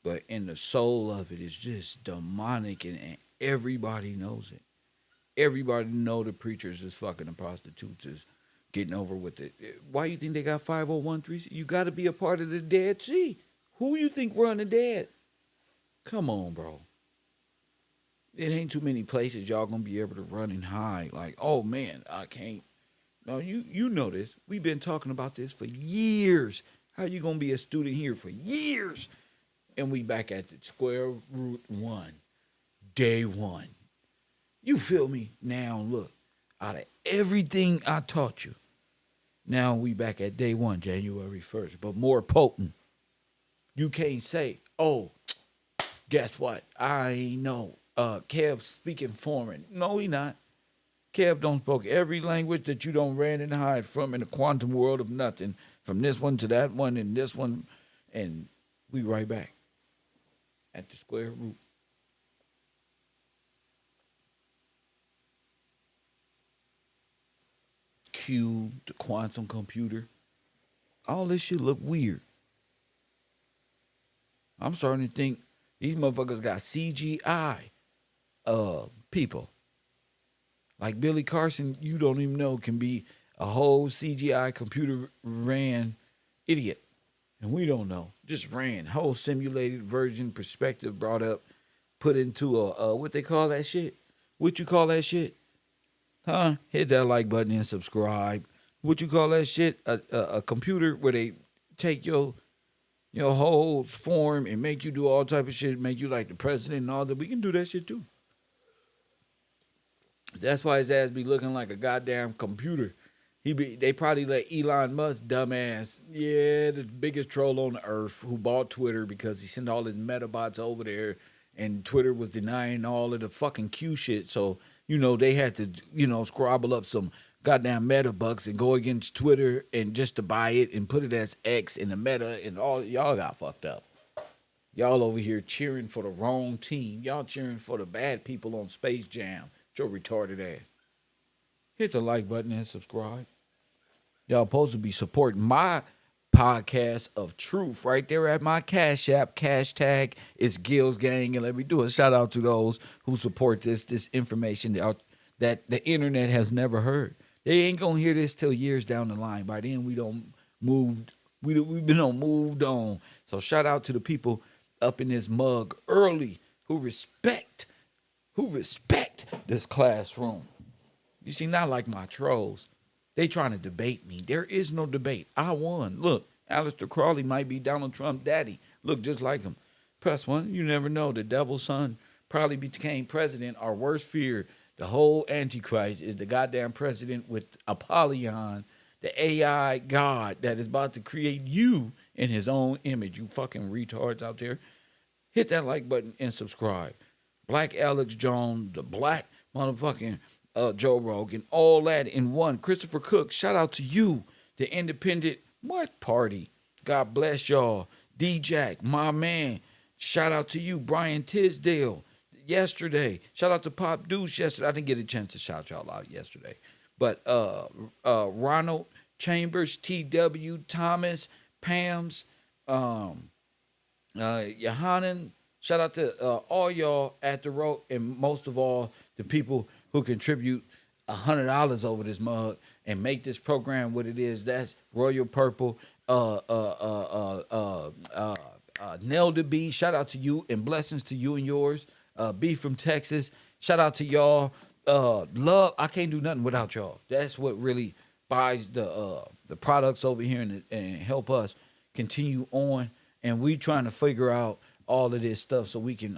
but in the soul of it is just demonic, and everybody knows it. Everybody know the preachers is fucking the prostitutes is getting over with it. Why you think they got 501(c)(3)? You got to be a part of the Dead Sea. Who you think run the dead? Come on, bro. It ain't too many places y'all gonna be able to run and hide. Like, oh man, I can't. No, you know this. We've been talking about this for years. How you gonna be a student here for years? And we back at the square root one, day one. You feel me? Now look, out of everything I taught you, now we back at day one, January 1st, but more potent. You can't say, oh, guess what? I know. Kev speaking foreign. No, he not. Kev don't spoke every language that you don't ran and hide from in the quantum world of nothing. From this one to that one and this one. And we right back at the square root. Q, the quantum computer. All this shit look weird. I'm starting to think these motherfuckers got CGI people. Like Billy Carson, you don't even know, can be a whole CGI computer ran idiot. And we don't know. Just ran. Whole simulated version perspective brought up, put into a what they call that shit? What you call that shit? Huh? Hit that like button and subscribe. What you call that shit? A computer where they take your whole form and make you do all type of shit, make you like the president and all that. We can do that shit too. That's why his ass be looking like a goddamn computer. They probably let Elon Musk, dumbass, the biggest troll on the earth, who bought Twitter because he sent all his metabots over there, and Twitter was denying all of the fucking Q shit. So, they had to, scrabble up some goddamn meta bucks and go against Twitter and just to buy it and put it as X in the meta, and all y'all got fucked up. Y'all over here cheering for the wrong team. Y'all cheering for the bad people on Space Jam. Your retarded ass. Hit the like button and subscribe. Y'all supposed to be supporting my podcast of truth right there at my Cash App. Cash tag is Gills Gang. And let me do a shout out to those who support this information that the internet has never heard. They ain't gonna hear this till years down the line. By then we've moved on. So shout out to the people up in this mug early who respect this classroom. You see, not like my trolls. They trying to debate me. There is no debate. I won. Look, Alister Crowley might be Donald Trump's daddy. Look just like him. Press one. You never know. The devil's son probably became president. Our worst fear, the whole Antichrist, is the goddamn president with Apollyon, the AI god that is about to create you in his own image. You fucking retards out there. Hit that like button and subscribe. Black Alex Jones, the black motherfucking Joe Rogan, all that in one. Christopher Cook, shout out to you, the independent party. God bless y'all. D-Jack, my man, shout out to you. Brian Tisdale, yesterday. Shout out to Pop Deuce yesterday. I didn't get a chance to shout y'all out yesterday. But Ronald Chambers, T.W. Thomas, Pam's, Yohanan, shout out to all y'all at the road, and most of all, the people who contribute $100 over this mug and make this program what it is. That's Royal Purple, Nelda B. Shout out to you and blessings to you and yours. B from Texas. Shout out to y'all. Love. I can't do nothing without y'all. That's what really buys the products over here and help us continue on. And we trying to figure out all of this stuff so we can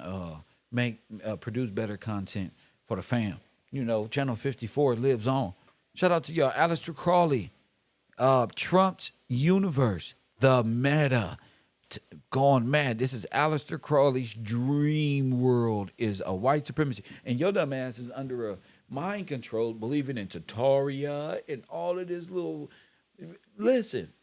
produce better content for the fam. Channel 54 lives on. Shout out to y'all. Alister Crowley, Trump's universe, the meta, gone mad. This is Alister Crowley's dream world, is a white supremacy. And your dumb ass is under a mind control, believing in Tataria and all of this little... Listen,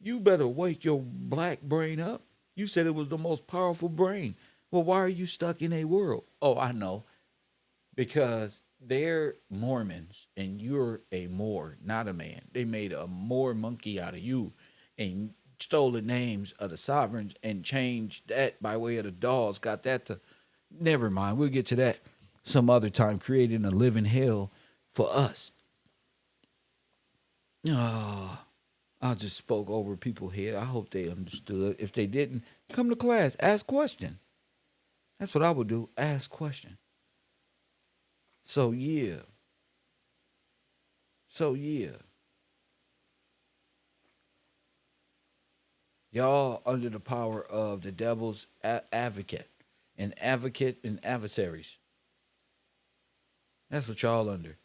you better wake your black brain up. You said it was the most powerful brain. Well, why are you stuck in a world? Oh, I know. Because they're Mormons and you're a Moor, not a man. They made a Moor monkey out of you and stole the names of the sovereigns and changed that by way of the dolls. Got that to... Never mind. We'll get to that some other time, creating a living hell for us. Oh, I just spoke over people's head. I hope they understood. If they didn't, come to class. Ask question. That's what I would do. Ask question. So, yeah. Y'all under the power of the devil's advocate and adversaries. That's what y'all under.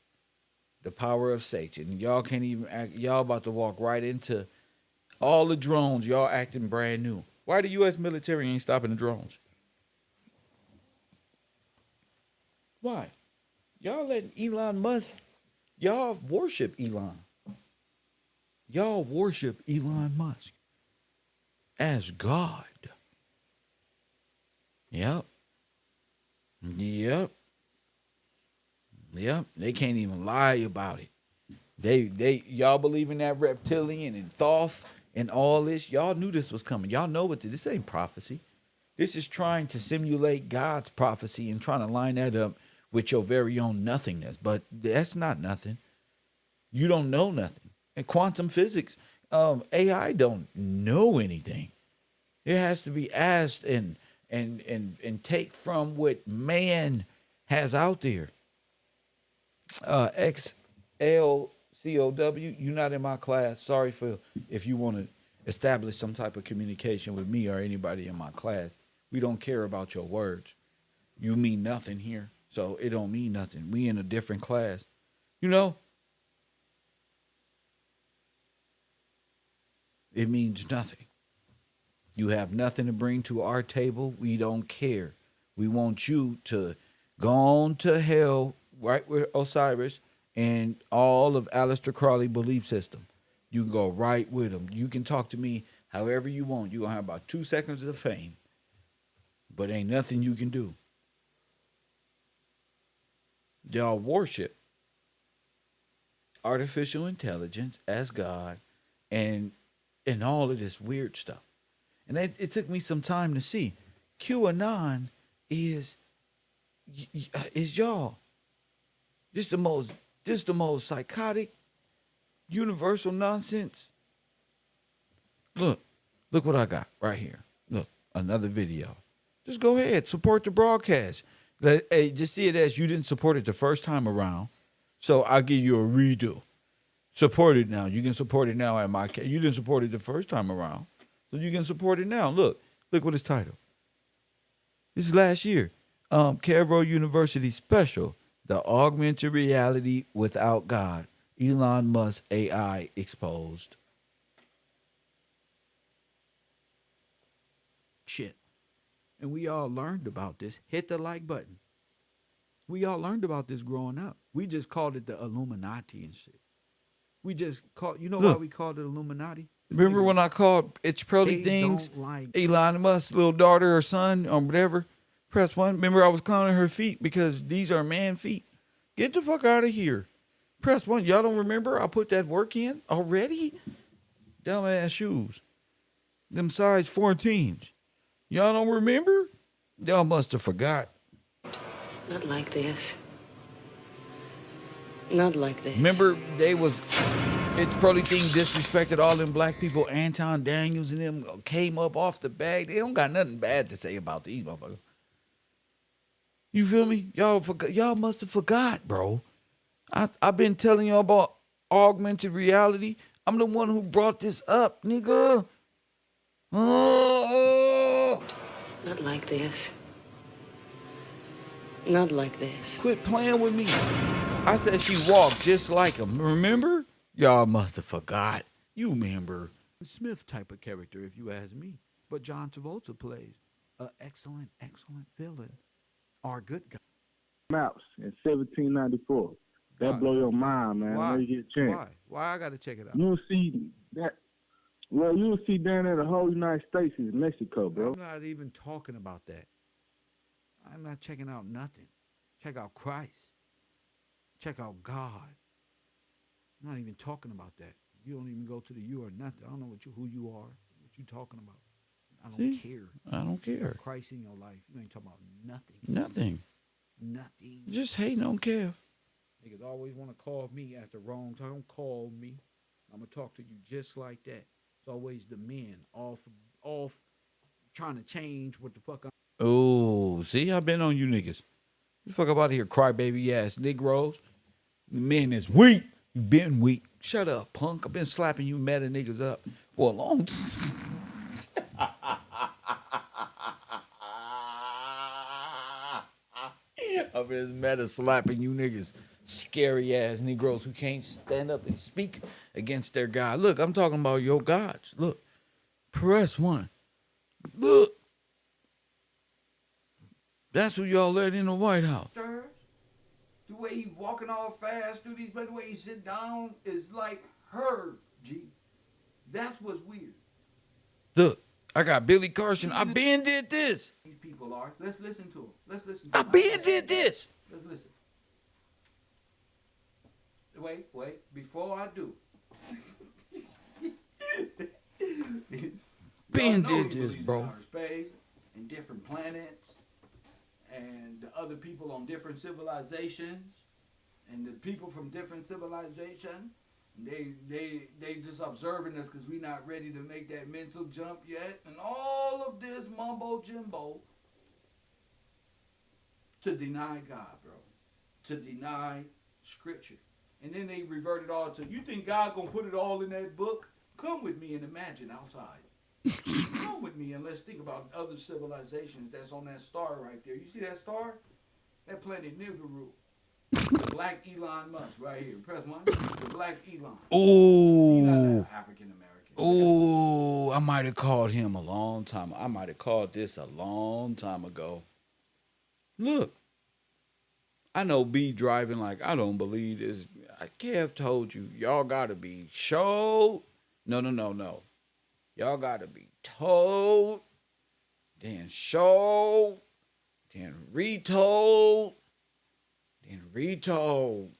The power of Satan. Y'all can't even act. Y'all about to walk right into all the drones. Y'all acting brand new. Why the U.S. military ain't stopping the drones? Why? Y'all letting Elon Musk, y'all worship Elon. Y'all worship Elon Musk as God. Yep. They can't even lie about it. Y'all believe in that reptilian and Thoth and all this. Y'all knew this was coming. Y'all know what this ain't prophecy. This is trying to simulate God's prophecy and trying to line that up with your very own nothingness. But that's not nothing. You don't know nothing. And quantum physics, AI don't know anything. It has to be asked and take from what man has out there. XLCOW, you're not in my class. Sorry for if you want to establish some type of communication with me or anybody in my class. We don't care about your words. You mean nothing here, so it don't mean nothing. We in a different class. You know? It means nothing. You have nothing to bring to our table. We don't care. We want you to go on to hell right with Osiris and all of Alister Crowley belief system. You can go right with them. You can talk to me however you want. You're going to have about 2 seconds of fame. But ain't nothing you can do. Y'all worship artificial intelligence as God and all of this weird stuff. And it took me some time to see. QAnon is y'all. This the most psychotic, universal nonsense. Look what I got right here. Look, another video. Just go ahead, support the broadcast. Hey, just see it as you didn't support it the first time around, so I'll give you a redo. Support it now. You can support it now at my. You didn't support it the first time around, so you can support it now. Look what it's titled. This is last year. KevRow University special. The augmented reality without God. Elon Musk AI exposed. Shit. And we all learned about this. Hit the like button. We all learned about this growing up. We just called it the Illuminati and shit. We just called, you know why we called it Illuminati? Remember when I called It's Pearly Things, Elon Musk's little daughter or son or whatever? Press 1. Remember I was clowning her feet because these are man feet. Get the fuck out of here. Press 1. Y'all don't remember I put that work in already? Dumbass shoes. Them size 14s. Y'all don't remember? Y'all must have forgot. Not like this. Not like this. Remember It's Pearly Thing disrespected all them black people. Anton Daniels and them came up off the bag. They don't got nothing bad to say about these motherfuckers. You feel me? Y'all must have forgot, bro. I've been telling y'all about augmented reality. I'm the one who brought this up, nigga. Oh. Not like this. Not like this. Quit playing with me. I said she walked just like him. Remember? Y'all must have forgot. You remember. Smith type of character, if you ask me. But John Travolta plays an excellent, excellent villain. Our good guy. Mouse in 1794. That blow your mind, man. Why? When you get a chance. Why I gotta check it out? You'll see that. Well, you'll see down there the whole United States is Mexico, bro. I'm not even talking about that. I'm not checking out nothing. Check out Christ. Check out God. I'm not even talking about that. You don't even go to the U or nothing. I don't know who you are, what you talking about. I don't care. I don't care. Christ in your life. You ain't talking about nothing. Nothing. Just hating on Kev. Niggas always want to call me at the wrong time. Don't call me. I'm going to talk to you just like that. It's always the men off trying to change what the fuck I'm. Oh, see, I've been on you niggas. You fuck up out of here, crybaby ass Negroes. The men is weak. You been weak. Shut up, punk. I've been slapping you meta niggas up for a long time. I've been meta slapping you niggas. Scary ass Negroes who can't stand up and speak against their God. Look, I'm talking about your gods. Look, press 1. Look. That's who y'all let in the White House. The way he walking all fast through these, but the way he sit down is like her, G. That's what's weird. Look, I got Billy Carson. I been did this. These people are. Let's listen to him. Let's listen to him. I been did this. Let's listen. Wait. Before I do. been know he did this, believes in bro. outer space and different planets and the other people on different civilizations and the people from different civilizations. They just observing us because we not ready to make that mental jump yet, and all of this mumbo jumbo to deny God, bro, to deny Scripture, and then they revert it all to, you think God gonna put it all in that book? Come with me and imagine outside. Come with me and let's think about other civilizations that's on that star right there. You see that star? That planet Nibiru. The black Elon Musk right here. Press one. The black Elon. Ooh. African American. Ooh, I might have called him a long time. I might have called this a long time ago. Look. I know B driving like, I don't believe this. Kev told you, y'all gotta be showed. No. Y'all gotta be told, then showed, then retold, then retold.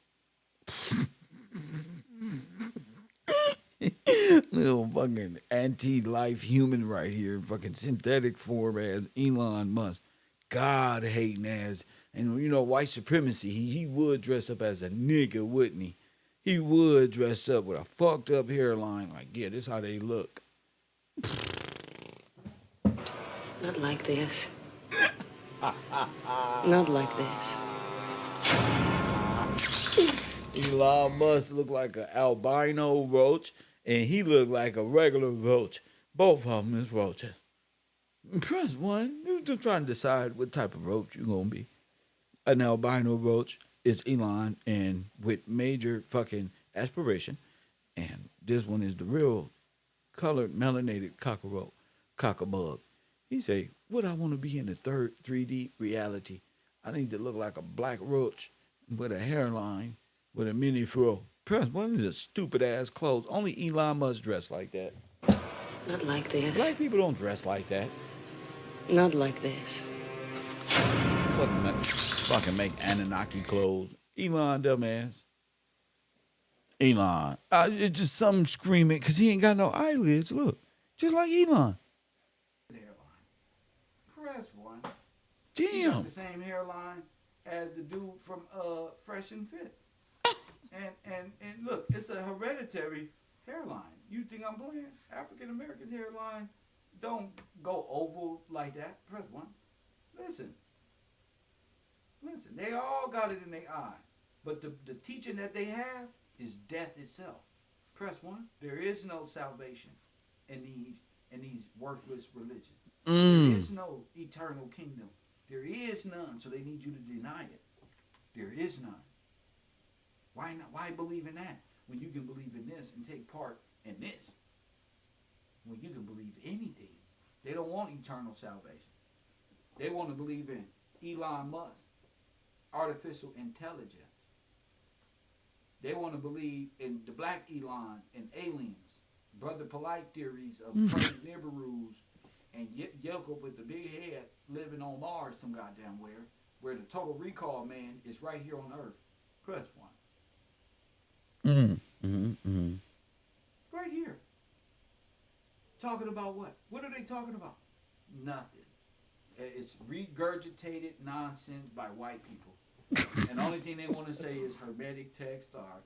Little fucking anti-life human right here, fucking synthetic form as Elon Musk. God hating ass. And you know, white supremacy, he would dress up as a nigga, wouldn't he? He would dress up with a fucked up hairline, like, yeah, this how they look. Not like this. Not like this. Elon Musk look like an albino roach, and he look like a regular roach. Both of them is roaches. Press one. You're just trying to decide what type of roach you're gonna be. An albino roach is Elon, and with major fucking aspiration, and this one is the real colored melanated cockabug. He say, what I want to be in the third 3D reality, I need to look like a black roach with a hairline, with a mini fro. Press one is a stupid ass clothes. Only Elon Musk dress like that. Not like this. Black people don't dress like that. Not like this. Fucking make Anunnaki clothes. Elon, dumbass. Elon. It's just something screaming because he ain't got no eyelids. Look. Just like Elon. Press one. Damn. He got the same hairline as the dude from Fresh and Fit. and look, it's a hereditary hairline. You think I'm playing? African American hairline don't go oval like that. Press one. Listen, they all got it in their eye. But the teaching that they have is death itself. Press one. There is no salvation in these worthless religions. There is no eternal kingdom. There is none. So they need you to deny it. There is none. Why not? Why believe in that when you can believe in this and take part in this? When you can believe anything. They don't want eternal salvation. They want to believe in Elon Musk, artificial intelligence. They want to believe in the black Elon and aliens, Brother Polite theories of Planet Nibiru's and Yoko with the big head living on Mars some goddamn where the total recall man is right here on Earth. Press one. Right here. Talking about what? What are they talking about? Nothing. It's regurgitated nonsense by white people. And the only thing they want to say is hermetic text or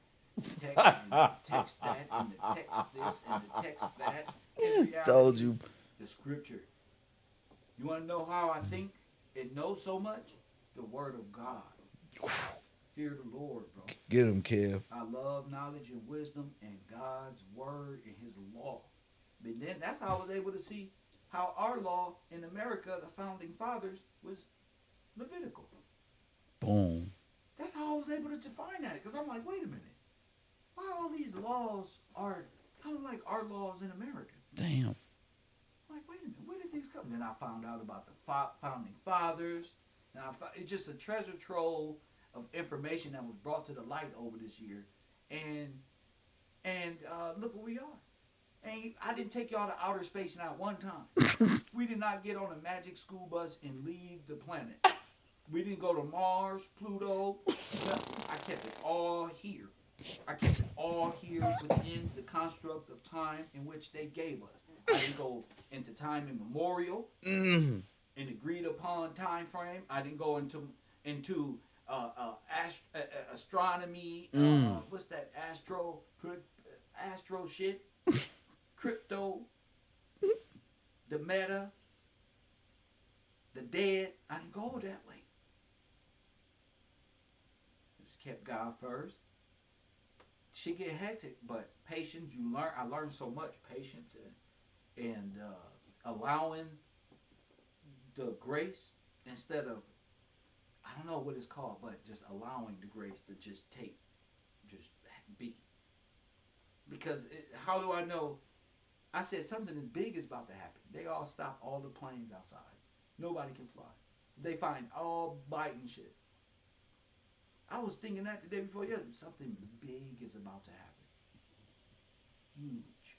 text and the text that and the text this and the text that. In reality, Told you. The scripture. You want to know how I think and know so much? The word of God. Fear the Lord, bro. Get him, Kev. I love knowledge and wisdom and God's word and his law. But then that's how I was able to see how our law in America, the founding fathers, was Levitical. Boom. That's how I was able to define that. Because I'm like, wait a minute. Why all these laws are kind of like our laws in America? Damn. I'm like, wait a minute. Where did these come? Then I found out about the founding fathers. Now it's just a treasure trove of information that was brought to the light over this year. And look where we are. And I didn't take y'all to outer space not one time. We did not get on a magic school bus and leave the planet. We didn't go to Mars, Pluto. I kept it all here. I kept it all here within the construct of time in which they gave us. I didn't go into time immemorial, an agreed upon time frame. I didn't go into astronomy. What's that astro shit? Crypto, the meta, the dead. I didn't go that way. Just kept God first. Shit get hectic, but patience. You learn. I learned so much patience and allowing the grace instead of, I don't know what it's called, but just allowing the grace to just be. Because how do I know? I said something big is about to happen. They all stop all the planes outside. Nobody can fly. They find all Biden shit. I was thinking that the day before yesterday. Something big is about to happen. Huge.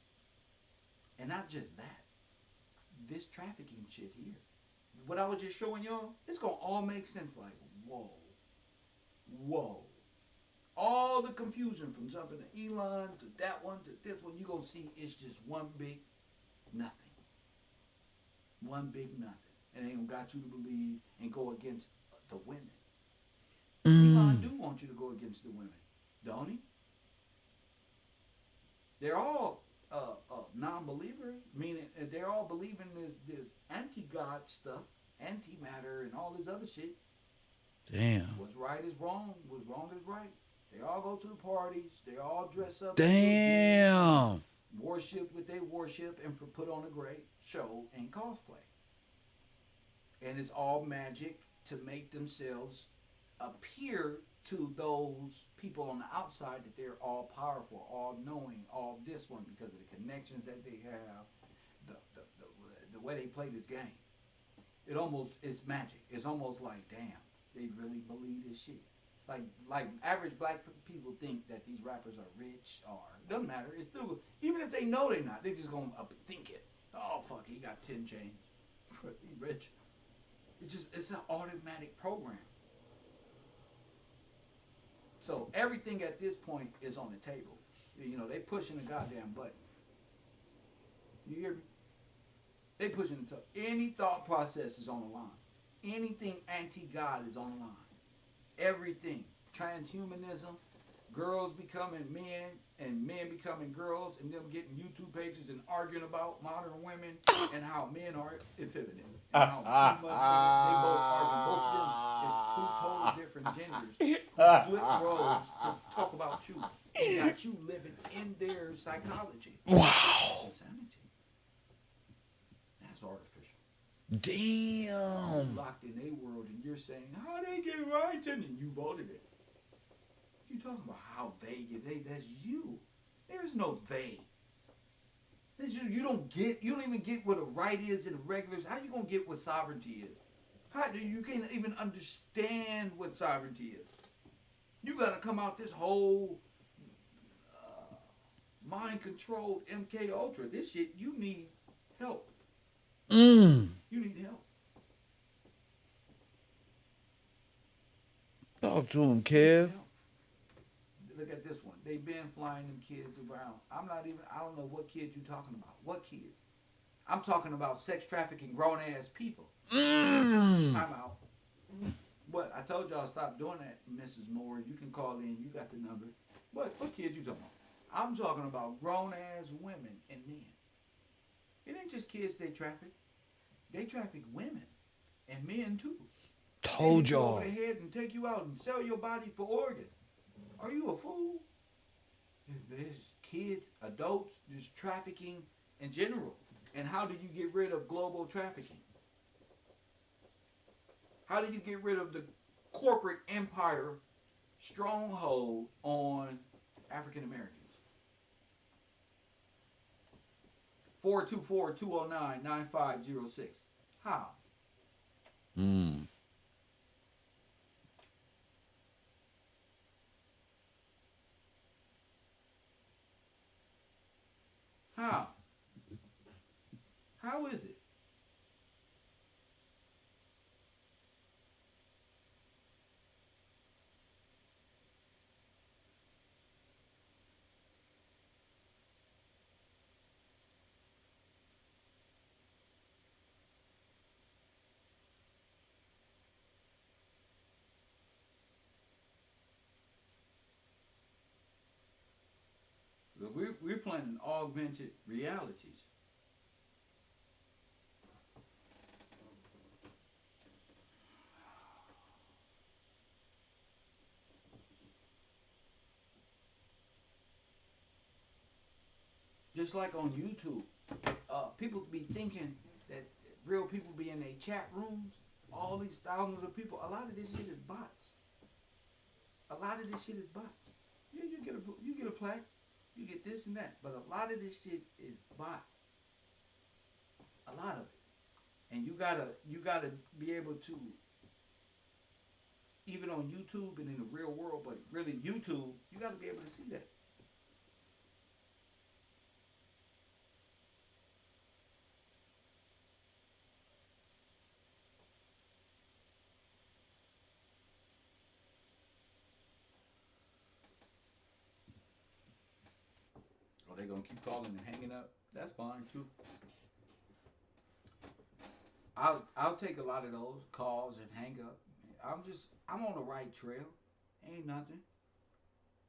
And not just that. This trafficking shit here. What I was just showing y'all, it's going to all make sense like, whoa. Whoa. All the confusion from jumping to Elon to that one to this one, you're going to see it's just one big nothing. One big nothing. And they got you to believe and go against the women. Elon do want you to go against the women, don't he? They're all non-believers, meaning they're all believing this anti-God stuff, anti-matter, and all this other shit. Damn. What's right is wrong. What's wrong is right. They all go to the parties. They all dress up. Damn. Worship what they worship and put on a great show and cosplay. And it's all magic to make themselves appear to those people on the outside that they're all powerful, all knowing, all this one because of the connections that they have, the way they play this game. It's magic. It's almost like, damn, they really believe this shit. Like average black people think that these rappers are rich or doesn't matter. It's still, even if they know they're not, they just gonna think it. Oh fuck, he got 10 chains. He rich. It's an automatic program. So everything at this point is on the table. You know, they pushing the goddamn button. You hear me? They pushing the button. Any thought process is on the line. Anything anti-God is on the line. Everything. Transhumanism, girls becoming men and men becoming girls and them getting YouTube pages and arguing about modern women and how men are effeminate. And how they both argue. Both of them is two totally different genders who flip roles to talk about you. And got you living in their psychology. Wow. Insanity. That's artificial. Damn. Locked in a world and you're saying, how they get right and you voted it. You talking about how they get that's you. There's no they. That's you don't even get what a right is in the regulars. How you gonna get what sovereignty is? You can't even understand what sovereignty is. You gotta come out this whole mind controlled MK Ultra. This shit, you need help. You need help. Talk to him, Kev. Look at this one. They been flying them kids around. I don't know what kids you talking about. What kids? I'm talking about sex trafficking grown ass people. I'm out. What? I told y'all stop doing that, Mrs. Moore. You can call in. You got the number. What kids you talking about? I'm talking about grown ass women and men. It ain't just kids they traffic. They traffic women and men too. Told they go y'all. over the head and take you out and sell your body for organ. Are you a fool? There's kids, adults, there's trafficking in general. And how do you get rid of global trafficking? How do you get rid of the corporate empire stronghold on African Americans? 424-209-9506. How? How? How is it? we're playing augmented realities. Just like on YouTube, people be thinking that real people be in their chat rooms. All these thousands of people. A lot of this shit is bots. A lot of this shit is bots. Yeah, you get a plaque, you get this and that, but a lot of this shit is bot. A lot of it, and you gotta be able to, even on YouTube and in the real world, but really YouTube, you gotta be able to see that. Are they gonna keep calling and hanging up? That's fine too. I'll take a lot of those calls and hang up. I'm on the right trail. Ain't nothing.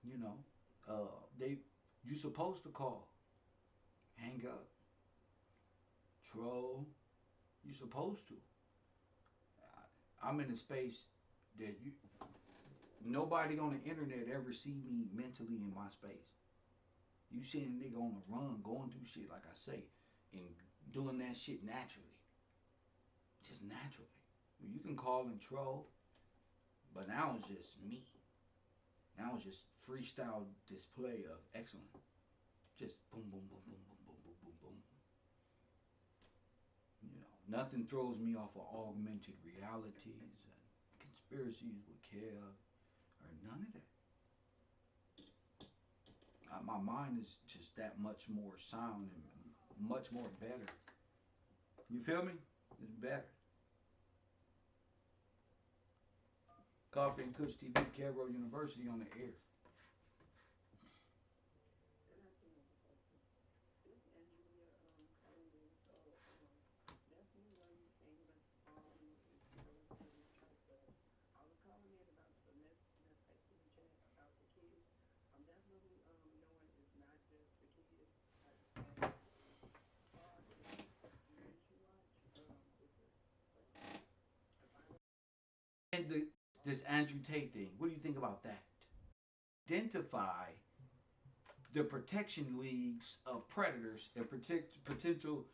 You know. You supposed to call. Hang up. Troll. You supposed to. I'm in a space that nobody on the internet ever see me mentally in my space. You see a nigga on the run going through shit, like I say, and doing that shit naturally. Just naturally. You can call and troll, but now it's just me. Now it's just freestyle display of excellence. Just boom, boom, boom, boom, boom, boom, boom, boom, boom. You know, nothing throws me off of augmented realities and conspiracies with Kev or none of that. My mind is just that much more sound and much more better. You feel me? It's better. Coffee and Kush TV, KevRow University on the air. And this Andrew Tate thing, what do you think about that? Identify the protection leagues of predators and potential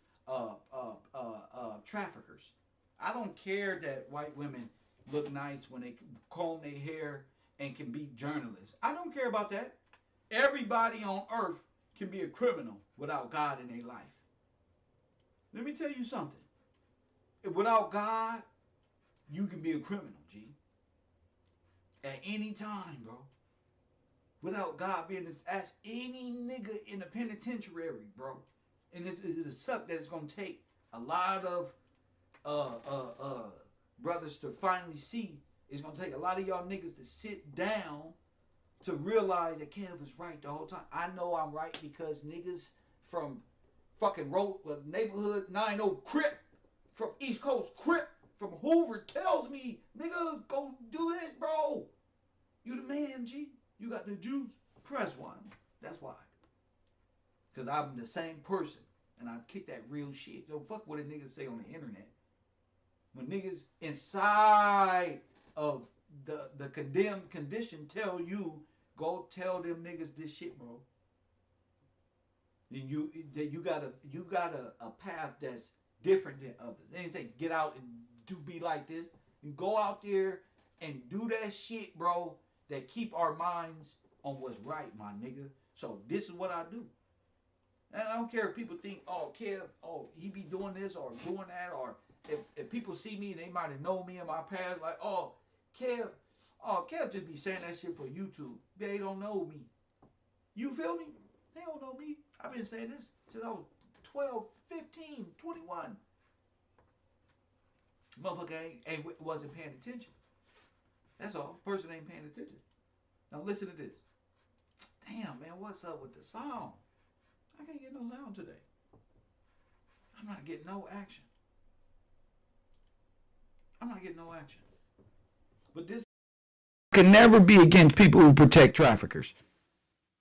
traffickers. I don't care that white women look nice when they comb their hair and can be journalists. I don't care about that. Everybody on earth can be a criminal without God in their life. Let me tell you something. Without God, you can be a criminal, G. At any time, bro. Without God being this, ask any nigga in the penitentiary, bro. And this is a suck that it's gonna take a lot of brothers to finally see. It's gonna take a lot of y'all niggas to sit down to realize that Kev is right the whole time. I know I'm right because niggas from fucking neighborhood 90 Crip, from East Coast Crip, from Hoover tells me, nigga, go do this, bro. You the man, G. You got the juice. Press one. That's why. Because I'm the same person. And I kick that real shit. Don't fuck what a nigga say on the internet. When niggas inside of the condemned condition tell you, go tell them niggas this shit, bro. And you got a path that's different than others. They didn't say get out and be like this. You go out there and do that shit, bro, that keep our minds on what's right, my nigga. So this is what I do. And I don't care if people think, oh, Kev, oh, he be doing this or doing that, or if people see me and they might have known me in my past, like, oh, Kev just be saying that shit for YouTube. They don't know me. You feel me? They don't know me. I've been saying this since I was 12, 15, 21. Motherfucker wasn't paying attention. That's all. Person ain't paying attention. Now listen to this. Damn, man, what's up with the sound? I can't get no sound today. I'm not getting no action. But this can never be against people who protect traffickers.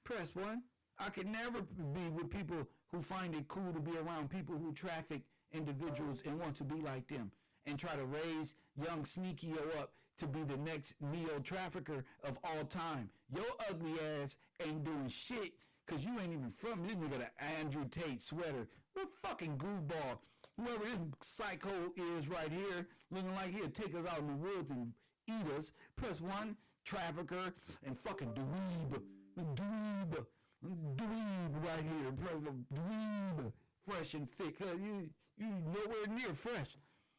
Press 1. I could never be with people who find it cool to be around people who traffic individuals and want to be like them and try to raise young Sneaky-O up to be the next neo-trafficker of all time. Your ugly ass ain't doing shit because you ain't even from this nigga, the Andrew Tate sweater. What fucking goofball. Whoever this psycho is right here, looking like he'll take us out in the woods and eat us. Press 1, trafficker, and fucking dweeb. Dweeb right here. Press dweeb. Fresh and fit. Cause you nowhere near fresh.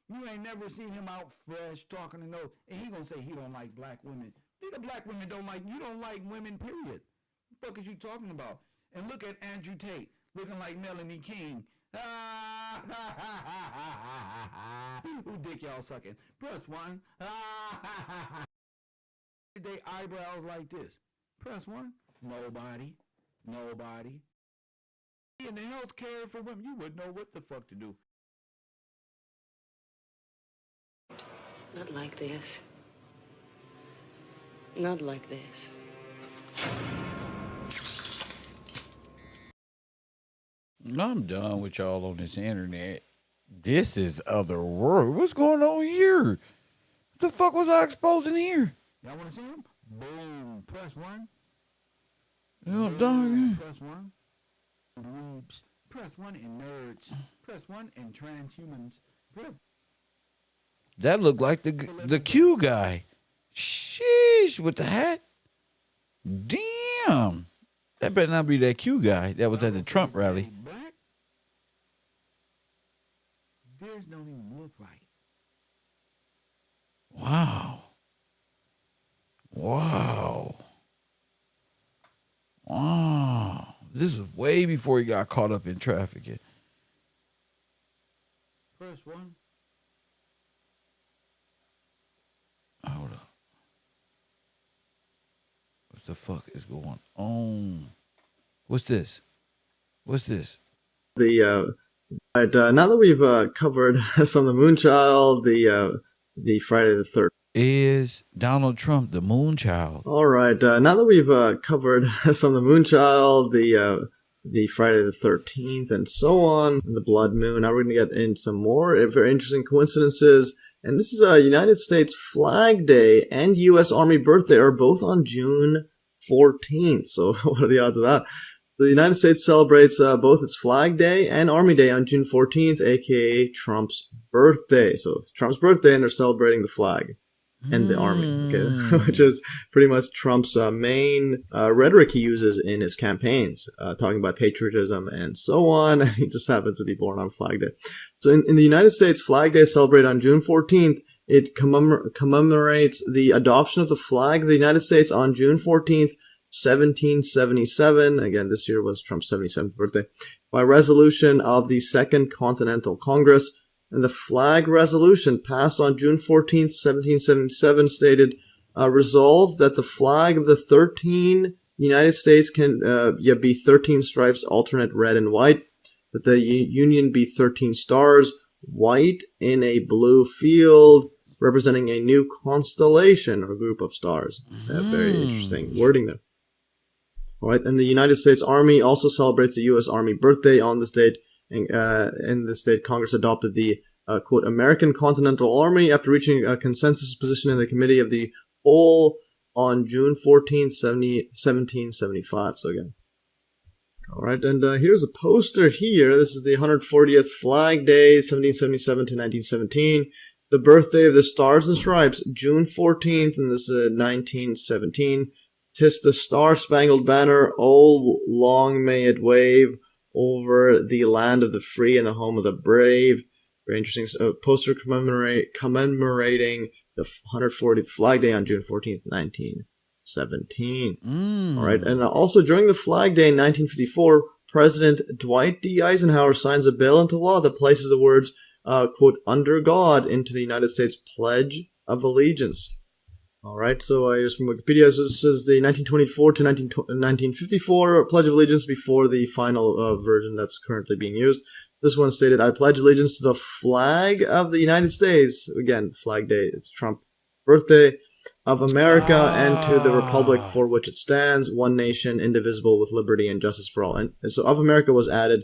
You ain't never seen him out fresh talking to no, and he gonna say he don't like black women. Nigga, black women don't like, you don't like women, period. What the fuck is you talking about? And look at Andrew Tate, looking like Melanie King. Who dick y'all sucking? Press 1. They eyebrows like this. Press 1. Nobody. In the health care for women, you wouldn't know what the fuck to do. Not like this. Not like this. I'm done with y'all on this internet. This is other world. What's going on here? What the fuck was I exposing here? Y'all want to see him? Boom. Press 1. Oh, dog. Press 1. Dweebs. Press 1 and nerds. Press 1 and transhumans. That looked like the Q guy. Sheesh, with the hat. Damn. That better not be that Q guy that was at the Trump rally. Theirs don't even look right. Wow. This is way before he got caught up in trafficking. Press 1. Hold up. What the fuck is going on? What's this? Right, now that we've covered some of the Moonchild, the Friday the 13th. Is Donald Trump the Moonchild? All right, now that we've covered some of the Moonchild, the Friday the 13th, and so on, and the Blood Moon, now we're going to get in some more very interesting coincidences. And this is United States Flag Day and U.S. Army Birthday are both on June 14th. So what are the odds of that? The United States celebrates both its Flag Day and Army Day on June 14th, aka Trump's birthday. So Trump's birthday, and they're celebrating the flag and the army, okay? Which is pretty much Trump's main rhetoric he uses in his campaigns, talking about patriotism and so on. And he just happens to be born on Flag Day. So in the United States, Flag Day is celebrated on June 14th. It commemorates the adoption of the flag of the United States on June 14th, 1777. Again, this year was Trump's 77th birthday. By resolution of the Second Continental Congress. And the flag resolution passed on June 14th, 1777 stated, resolved that the flag of the 13 United States can be 13 stripes, alternate red and white, that the Union be 13 stars, white in a blue field, representing a new constellation or group of stars. Very interesting wording there. All right, and the United States Army also celebrates the U.S. Army birthday on this date. In this date, Congress adopted the, quote, American Continental Army after reaching a consensus position in the Committee of the Whole on June 14th, 1775. So again. All right, and here's a poster here. This is the 140th Flag Day, 1777 to 1917. The birthday of the Stars and Stripes, June 14th, and this is 1917. 'Tis the Star-Spangled Banner, oh, long may it wave over the land of the free and the home of the brave. Very interesting poster commemorating the 140th Flag Day on June 14th, 1917. All right, and also during the Flag Day in 1954, President Dwight D. Eisenhower signs a bill into law that places the words, quote, under God into the United States Pledge of Allegiance. All right, so here's from Wikipedia. This is the 1924 to 1954 Pledge of Allegiance before the final version that's currently being used. This one stated, I pledge allegiance to the flag of the United States. Again, Flag Day, it's Trump's birthday. of America and to the republic for which it stands, one nation, indivisible, with liberty and justice for all. And so of America was updated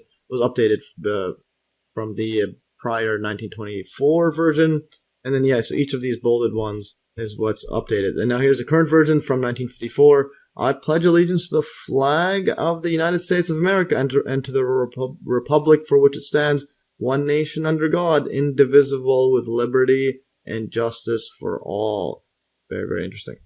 from the prior 1924 version. And then, so each of these bolded ones is what's updated. And now here's the current version from 1954. I pledge allegiance to the flag of the United States of America and to the republic for which it stands, one nation under God, indivisible, with liberty and justice for all. Very, very interesting.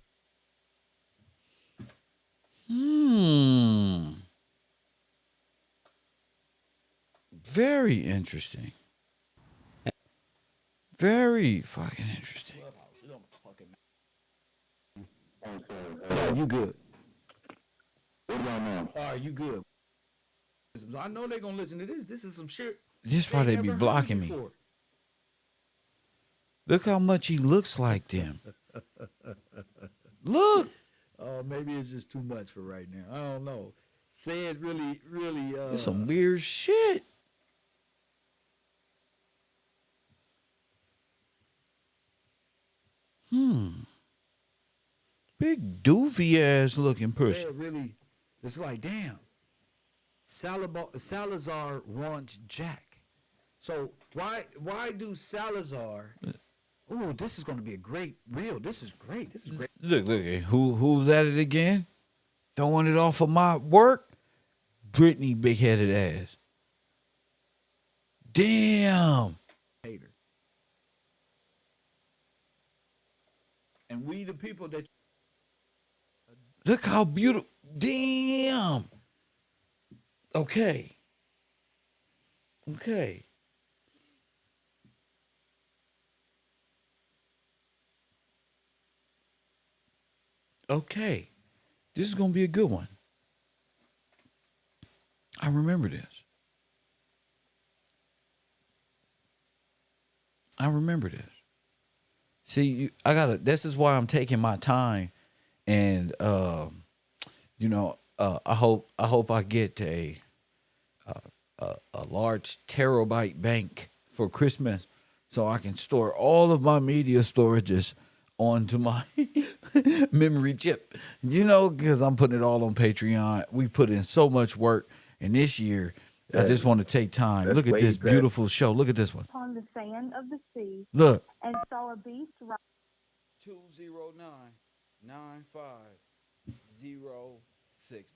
Very interesting. Very fucking interesting. You good? What about now? All right, you good? I know they're gonna listen to this. This is some shit. This why they be blocking me. Look how much he looks like them. Look. Oh, maybe it's just too much for right now. I don't know. Say it really. It's some weird shit. Big doofy ass looking person. Say it really. It's like, damn. Salazar wants Jack. So why do Salazar? Oh, this is going to be a great reel. This is great. This is great. Look, who's at it again? Throwing it off of my work? Brittany big-headed ass. Damn. Hater. And we the people that. Look how beautiful. Damn. Okay. This is going to be a good one. I remember this. See, this is why I'm taking my time, and I hope I get a large terabyte bank for Christmas, so I can store all of my media storages onto my memory chip. Because I'm putting it all on Patreon. We put in so much work, and this year I just want to take time. Look at this beautiful show. Look at this one. Upon the sand of the sea. Look. And saw a beast 209-9506.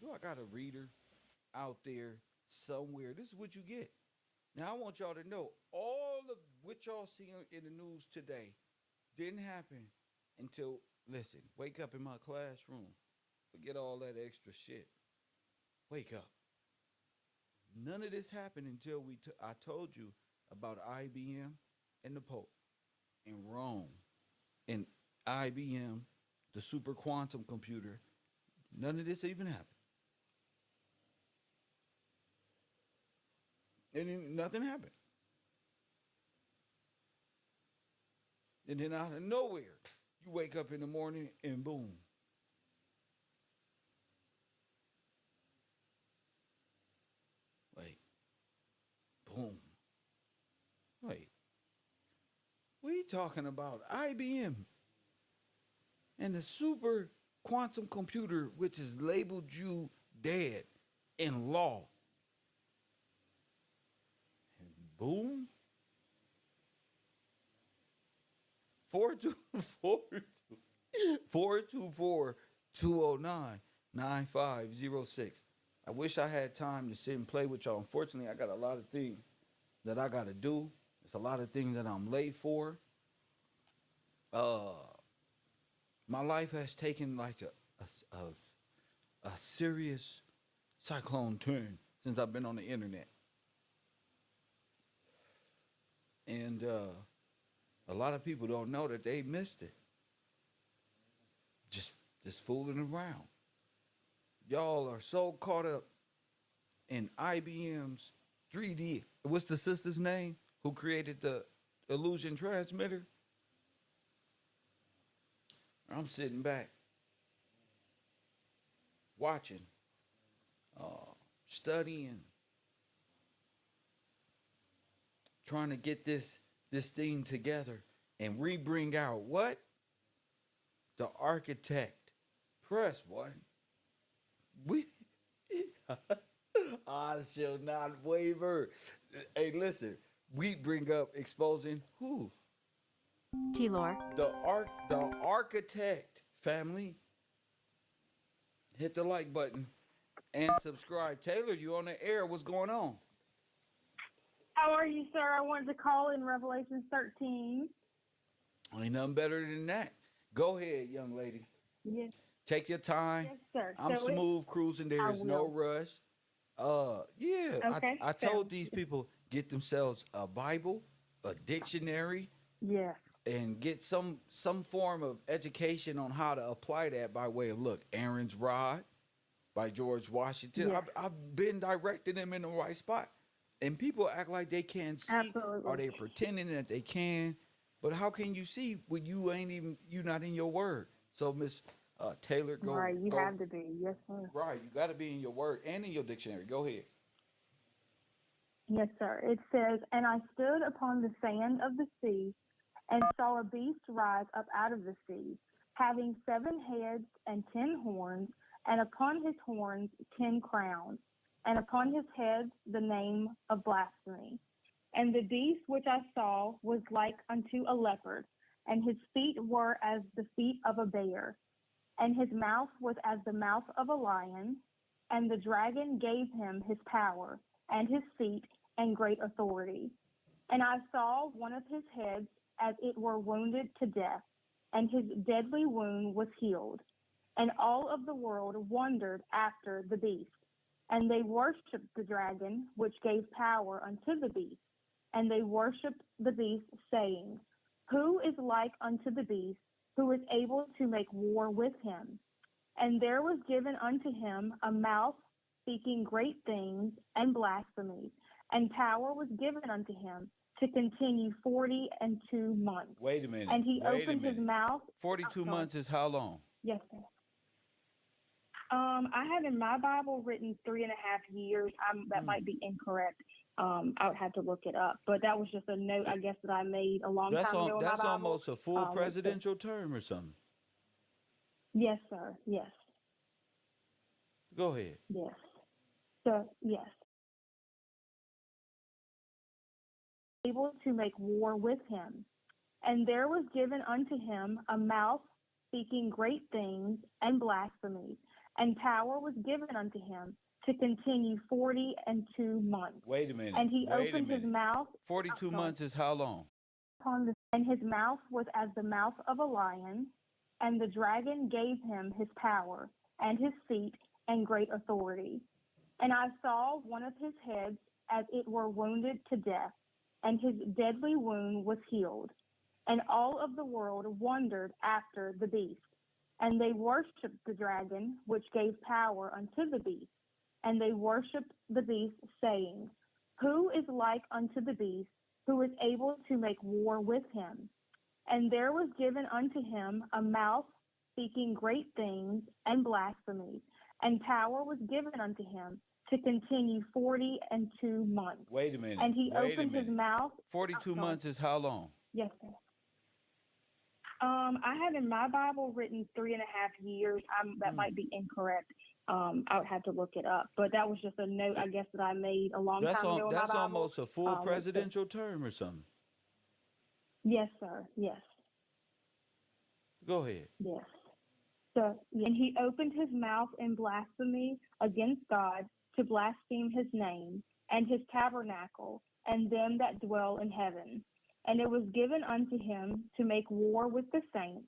Do I got a reader out there somewhere? This is what you get. Now I want y'all to know all of what y'all see in the news today didn't happen until, listen, wake up in my classroom. Forget all that extra shit. Wake up. None of this happened until I told you about IBM and the Pope in Rome. And IBM, the super quantum computer, none of this even happened. And then nothing happened. And then out of nowhere, you wake up in the morning and boom. Wait. Boom. Wait. We talking about IBM and the super quantum computer, which has labeled you dead in law. And boom. 424-209-9506. I wish I had time to sit and play with y'all. Unfortunately, I got a lot of things that I got to do. It's a lot of things that I'm late for. My life has taken like a serious cyclone turn since I've been on the internet. And a lot of people don't know that they missed it. Just fooling around. Y'all are so caught up in IBM's 3D. What's the sister's name who created the illusion transmitter? I'm sitting back, watching, studying, trying to get this thing together and rebring out what? the architect. Press 1. We I shall not waver. Hey, listen, we bring up exposing who? T-Lore. The architect, family. Hit the like button and subscribe. Taylor, you on the air. What's going on? How are you, sir? I wanted to call in Revelation 13. Ain't nothing better than that. Go ahead, young lady. Yes. Take your time. Yes, sir. I'm So smooth cruising. There's no rush. Yeah. Okay, I told sounds these people get themselves a Bible, a dictionary, Yeah. and get some form of education on how to apply that by way of Aaron's Rod by George Washington. Yes. I've been directing them in the right spot. And people act like they can't see. Absolutely. Or they pretending that they can. But how can you see when you not in your word? So Miss Taylor, go. Right, you go- have to be. Yes, sir. Right, you got to be in your word and in your dictionary. Go ahead. Yes, sir. It says, "And I stood upon the sand of the sea, and saw a beast rise up out of the sea, having 7 heads and 10 horns, and upon his horns 10 crowns, and upon his heads the name of blasphemy. And the beast which I saw was like unto a leopard, and his feet were as the feet of a bear, and his mouth was as the mouth of a lion. And the dragon gave him his power, and his seat, and great authority. And I saw one of his heads as it were wounded to death, and his deadly wound was healed. And all of the world wondered after the beast. And they worshipped the dragon, which gave power unto the beast. And they worshipped the beast, saying, Who is like unto the beast, who is able to make war with him? And there was given unto him a mouth speaking great things and blasphemies, and power was given unto him to continue 42 months. Wait a minute. And he Wait a opened his minute. mouth. 42 months is how long? Yes, sir. I have in my Bible written 3.5 years. That might be incorrect. I would have to look it up. But that was just a note, I guess, that I made a long time ago in my That's Bible. almost a full let's see. presidential term or something. Yes, sir. Yes. Go ahead. Yes. So, yes. Able to make war with him. And there was given unto him a mouth speaking great things and blasphemies, and power was given unto him to continue 42 months. Wait a minute. And he Wait opened a his minute. mouth. 42 months is how long? And his mouth was as the mouth of a lion, and the dragon gave him his power, and his seat, and great authority. And I saw one of his heads as it were wounded to death, and his deadly wound was healed. And all of the world wondered after the beast. And they worshipped the dragon, which gave power unto the beast. And they worshipped the beast, saying, Who is like unto the beast, who is able to make war with him? And there was given unto him a mouth speaking great things and blasphemies, and power was given unto him to continue 42 months. Wait a minute. And he Wait a opened his minute. mouth. 42 months is how long? Yes, sir. I have in my Bible written 3.5 years. That might be incorrect. I would have to look it up. But that was just a note, I guess, that I made a long time ago in my That's Bible. almost a full let's see. presidential term or something. Yes, sir. Yes. Go ahead. Yes. So, and he opened his mouth in blasphemy against God, to blaspheme his name and his tabernacle and them that dwell in heaven. And it was given unto him to make war with the saints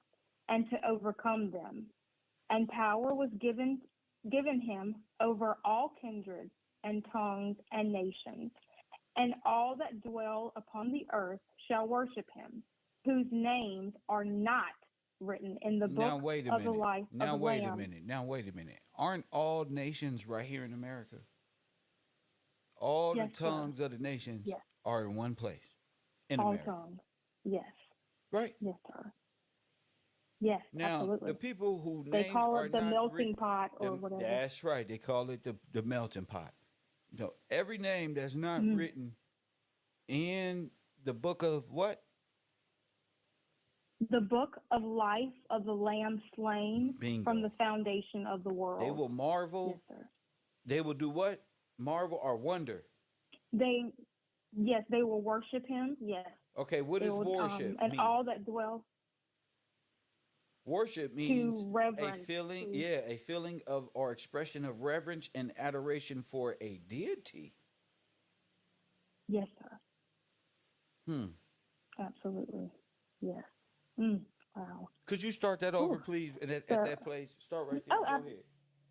and to overcome them. And power was given him over all kindreds and tongues and nations. And all that dwell upon the earth shall worship him, whose names are not written in the book of the life of the Lamb. Now wait a minute. Aren't all nations right here in America? All Yes, the tongues of the nations Yes. are in one place. In All America. tongues. Yes. Right? Yes, sir. Yes, Now, absolutely. the people who They names call are it the not melting pot or whatever. That's right. They call it the melting pot. You know, every name that's not written in the book of what? The book of life of the Lamb slain Bingo. from the foundation of the world. They will marvel. Yes, sir. They will do what? Marvel or wonder. They will worship him. Yes. Okay, what They does will, worship and mean? all that dwell. Worship means a reverence, feeling, to- a feeling of or expression of reverence and adoration for a deity. Yes, sir. Absolutely. Yes. Wow. Could you start that over, Ooh. please, at Sir. that place? Start right there. Oh, Go ahead.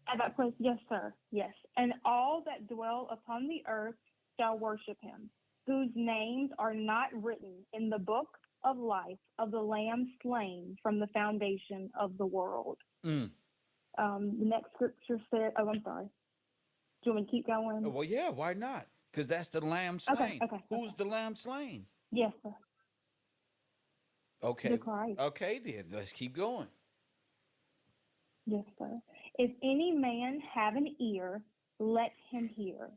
At that place, yes, sir. Yes. And all that dwell upon the earth shall worship him, whose names are not written in the book of life of the Lamb slain from the foundation of the world. The next scripture said, oh, I'm sorry. Do you want me to keep going? Oh, well, yeah, why not? Because that's the lamb slain. Who's the lamb slain? Yes, sir. Okay. The Christ. Okay, then. Let's keep going. Yes, sir. If any man have an ear, let him hear.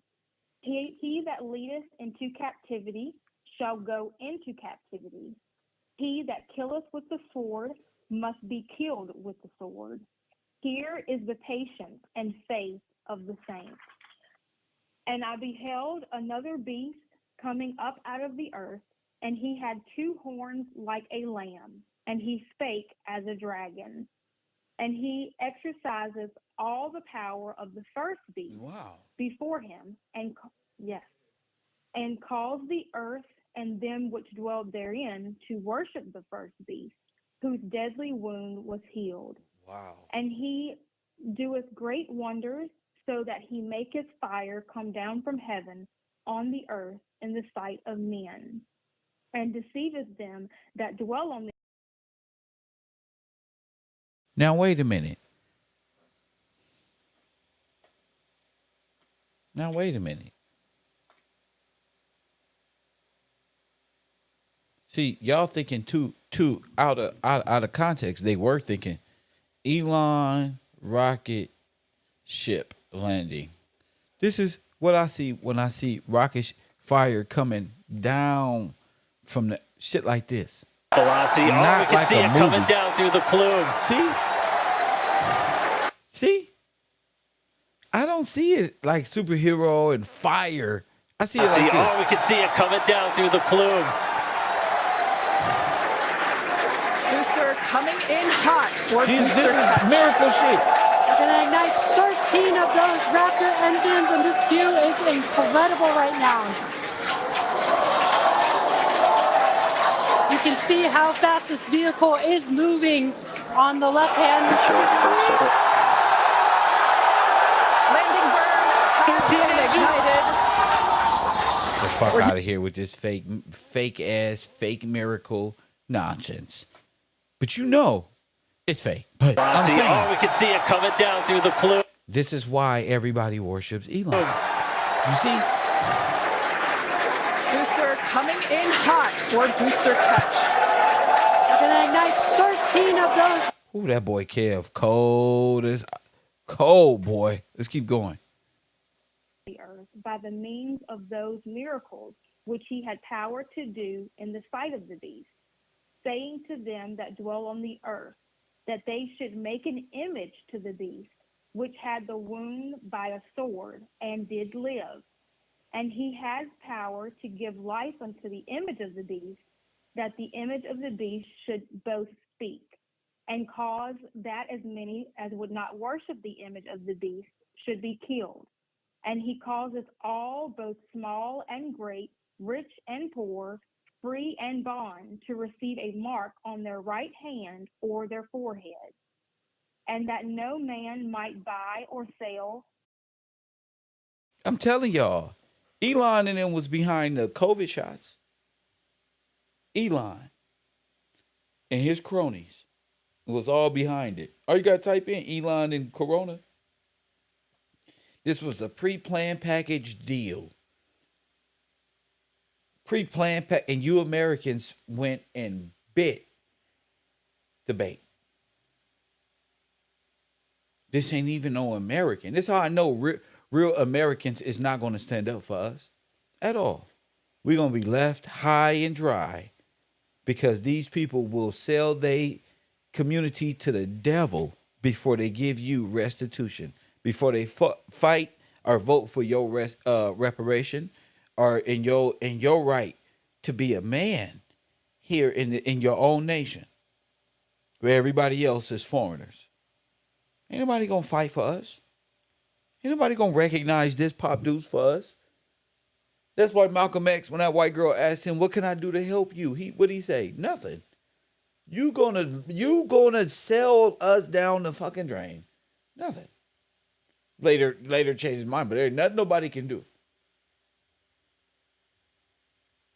He that leadeth into captivity shall go into captivity. He that killeth with the sword must be killed with the sword. Here is the patience and faith of the saints. And I beheld another beast coming up out of the earth, and he had 2 horns like a lamb, and he spake as a dragon. And he exercises all the power of the first beast before him, and calls the earth and them which dwelled therein to worship the first beast, whose deadly wound was healed. Wow. And he doeth great wonders, so that he maketh fire come down from heaven on the earth in the sight of men, and deceiveth them that dwell on the. Now, wait a minute. See, y'all thinking too out of context. They were thinking Elon rocket ship landing. This is what I see when I see rocket fire coming down from the shit like this. Velocity. We can see it coming down through the plume. See? I don't see it like superhero and fire. I see it like this. We can see it coming down through the plume. Booster coming in hot for This Booster is Touch. miracle shit. We're going to ignite 13 of those Raptor engines, and this view is incredible right now. You can see how fast this vehicle is moving on the left hand. Landing burn, 13 ignited. The fuck out of here with this fake miracle nonsense. But you know it's fake. But I'm saying, we can see it coming down through the plume. this is why everybody worships Elon. You see? Booster coming in hot for Booster Touch. We're going to ignite 13 of those. Ooh, that boy Kev, cold boy. Let's keep going. The earth by the means of those miracles which he had power to do in the sight of the beast, saying to them that dwell on the earth, that they should make an image to the beast, which had the wound by a sword, and did live. And he has power to give life unto the image of the beast, that the image of the beast should both speak, and cause that as many as would not worship the image of the beast should be killed. And he causeth all, both small and great, rich and poor, free and bond, to receive a mark on their right hand or their forehead, and that no man might buy or sell. I'm telling y'all, Elon and them was behind the COVID shots. Elon and his cronies was all behind it. All you got to type in Elon and Corona. This was a pre-planned package deal. Pre-planned and you Americans went and bit the bait. This ain't even no American. This is how I know real Americans is not going to stand up for us at all. We're going to be left high and dry because these people will sell their community to the devil before they give you restitution, before they fight or vote for your reparation, or in your right to be a man here in your own nation, where everybody else is foreigners. Ain't nobody gonna fight for us. Ain't nobody gonna recognize this pop dudes for us. That's why Malcolm X, when that white girl asked him, "What can I do to help you?" What did he say? Nothing. You gonna sell us down the fucking drain? Nothing. Later changed his mind, but there's nothing nobody can do.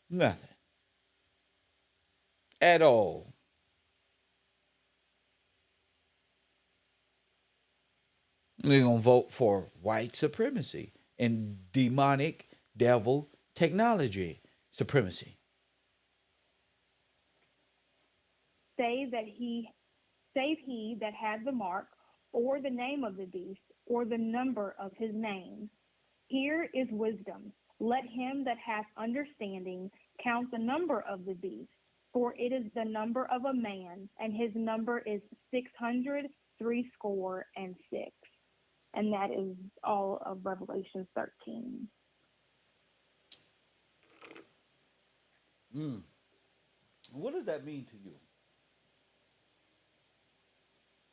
Nothing. At all. We're gonna vote for white supremacy and demonic devil technology supremacy. Save he that had the mark, or the name of the beast, or the number of his name. Here is wisdom. Let him that hath understanding count the number of the beast, for it is the number of a man, and his number is 666. And that is all of Revelation 13. What does that mean to you?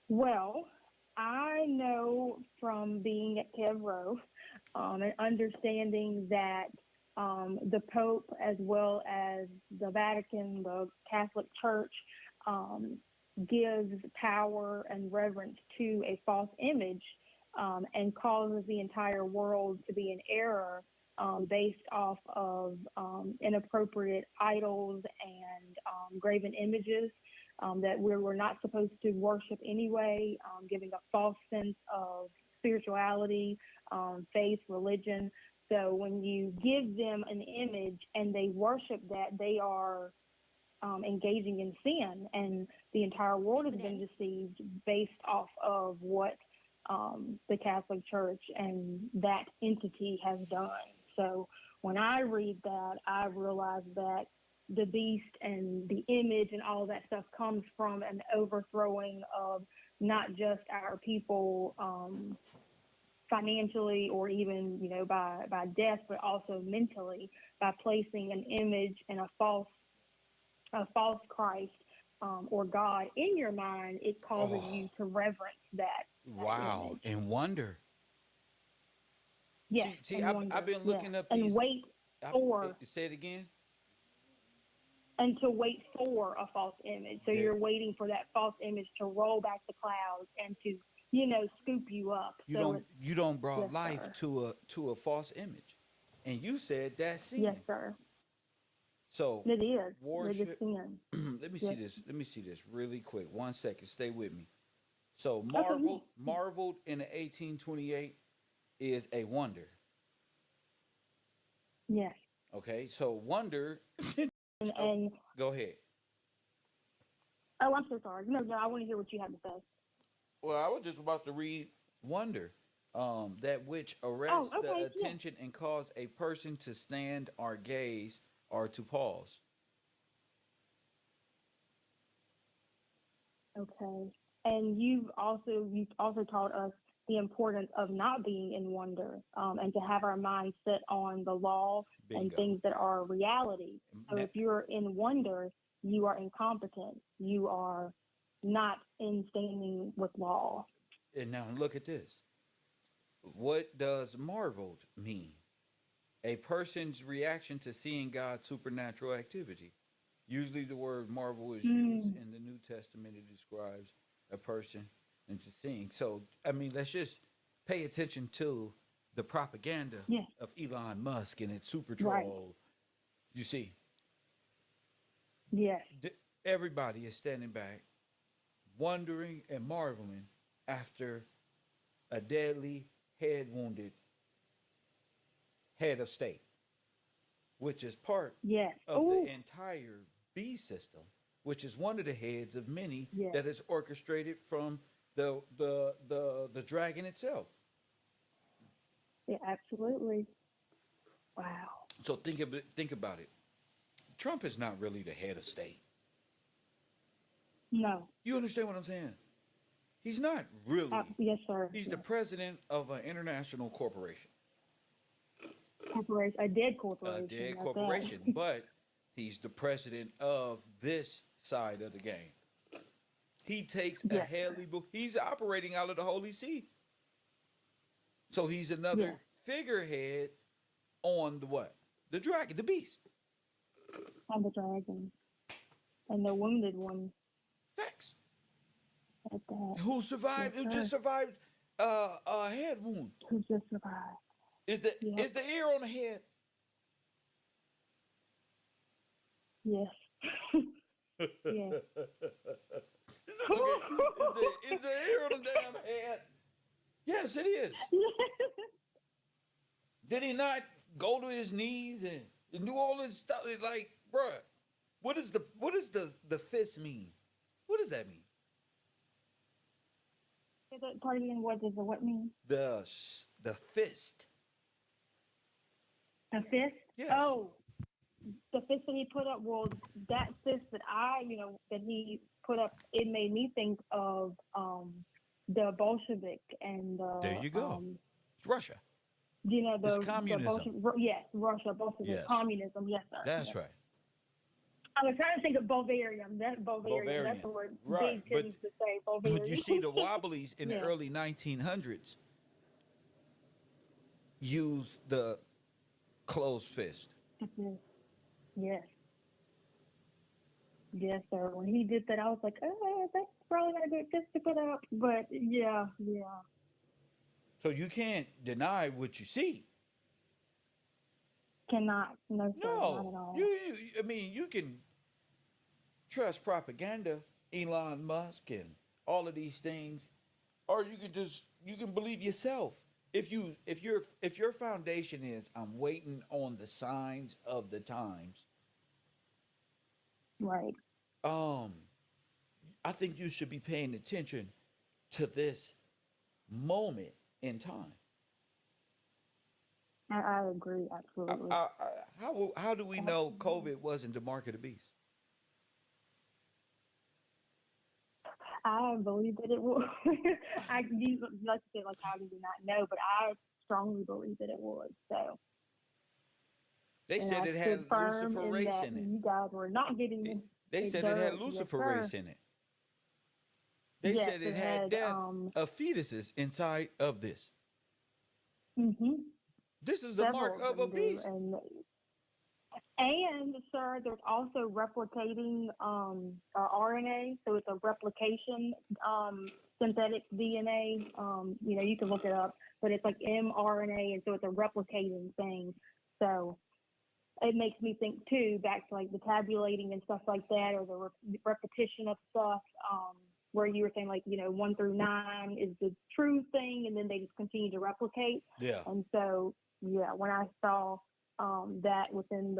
Well, I know from being at KevRow and understanding that the Pope, as well as the Vatican, the Catholic Church, gives power and reverence to a false image and causes the entire world to be in error based off of inappropriate idols and graven images that we're not supposed to worship anyway, giving a false sense of spirituality, faith, religion. So when you give them an image and they worship that, they are engaging in sin, and the entire world has been deceived based off of what the Catholic Church and that entity has done. So when I read that, I realize that the beast and the image and all that stuff comes from an overthrowing of not just our people financially or even, by death, but also mentally, by placing an image and a false Christ or God in your mind. It causes you to reverence that. Wow, image. and wonder. Yes. See, I've been looking up these. And wait for. Say it again. And to wait for a false image. So you're waiting for that false image to roll back the clouds and to, scoop you up. You don't brought life to a false image, and you said that's sin. Yes, sir. So it is. Worship. It is sin. Let me see this. Let me see this really quick. 1 second. Stay with me. So marveled in the 1828 is a wonder. Yes. Okay. So wonder. and go ahead. Oh, I'm so sorry. No, I want to hear what you have to say. Well, I was just about to read wonder. That which arrests the attention and cause a person to stand or gaze or to pause. Okay. And you've also taught us the importance of not being in wonder and to have our mind set on the law and things that are reality. So if you're in wonder, you are incompetent. You are not in standing with law. And now look at this. What does marveled mean? A person's reaction to seeing God's supernatural activity. Usually the word marvel is used in the New Testament. It describes a person into seeing. So, I mean, let's just pay attention to the propaganda of Elon Musk and its super troll. Right. You see? Yes. Everybody is standing back, wondering and marveling after a deadly head-wounded head of state, which is part of the entire beast system, which is one of the heads of many that is orchestrated from the dragon itself. Yeah, absolutely. Wow. So think about it. Trump is not really the head of state. No. You understand what I'm saying? He's not really. Yes, sir. He's the president of an international corporation. Corporation, a dead corporation. A dead that's corporation, that. but he's the president of this side of the game. He takes a heli. He's operating out of the Holy See. So he's another figurehead on the what? The dragon, the beast. On the dragon. And the wounded one. Facts. At that. Who survived? Yes, who just survived a head wound? Who just survived? Is the ear on the head? Yes. Yes. Is the ear on the damn head? Yes, it is. Did he not go to his knees and do all this stuff? Like, bruh, what does the fist mean? What does that mean? Part again, what does the what mean? The fist. A fist? Yes. Oh, the fist that he put up. Well, that fist that that he put up, it made me think of the Bolshevik and there you go. It's Russia. You know, it's communism. Russia, Bolshevik, communism. Yes, sir. That's right. I was trying to think of Bavarian. That's Bavarian. That's the word. Right. Big tends to say Bavarian. But you see, the Wobblies in the early 1900s used the closed fist. Yes. Yes, sir. When he did that, I was like, oh, that's probably not a good fist to put up. But yeah. So you can't deny what you see. Cannot. No, sir, not at all. I mean, you can trust propaganda, Elon Musk and all of these things, or you can believe yourself. If your foundation is I'm waiting on the signs of the times. Right. I think you should be paying attention to this moment in time. I agree, absolutely. How do we know COVID wasn't the mark of the beast? I believe that it was. I use like to say, like, how do you not know? But I strongly believe that it was. So they said it had Lucifer race in it. You guys were not getting. They said it had Lucifer race in it. They said it had death of fetuses inside of this. Mm-hmm. This is the mark of a beast. And sir, there's also replicating RNA, so it's a replication synthetic DNA. You can look it up, but it's like mRNA, and so it's a replicating thing. So it makes me think too, back to like the tabulating and stuff like that, or the repetition of stuff. Where you were saying, like, 1 through 9 is the true thing, and then they just continue to replicate. Yeah. And so, when I saw that within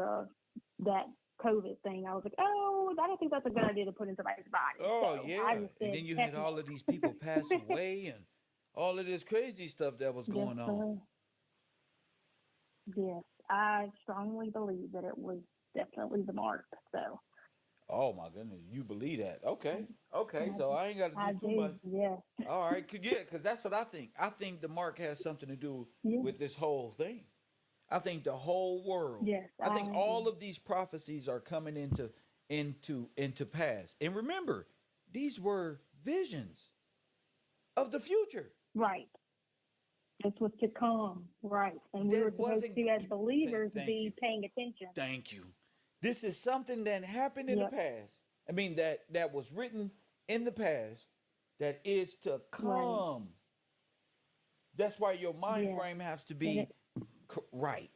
that COVID thing, I was like, oh, I don't think that's a good idea to put in somebody's body. Oh, so yeah. And then you had all of these people pass away and all of this crazy stuff that was going on. Yes, I strongly believe that it was definitely the mark. So. Oh my goodness, you believe that? Okay, so I ain't got to do too much. Yeah. All right, because that's what I think. I think the mark has something to do with this whole thing. I think the whole world. Yes. I think all of these prophecies are coming into pass. And remember, these were visions of the future. Right. This was to come. Right. And we were supposed to, as believers, be paying attention. Thank you. This is something that happened in the past. I mean, that was written in the past that is to come. Right. That's why your mind frame has to be right.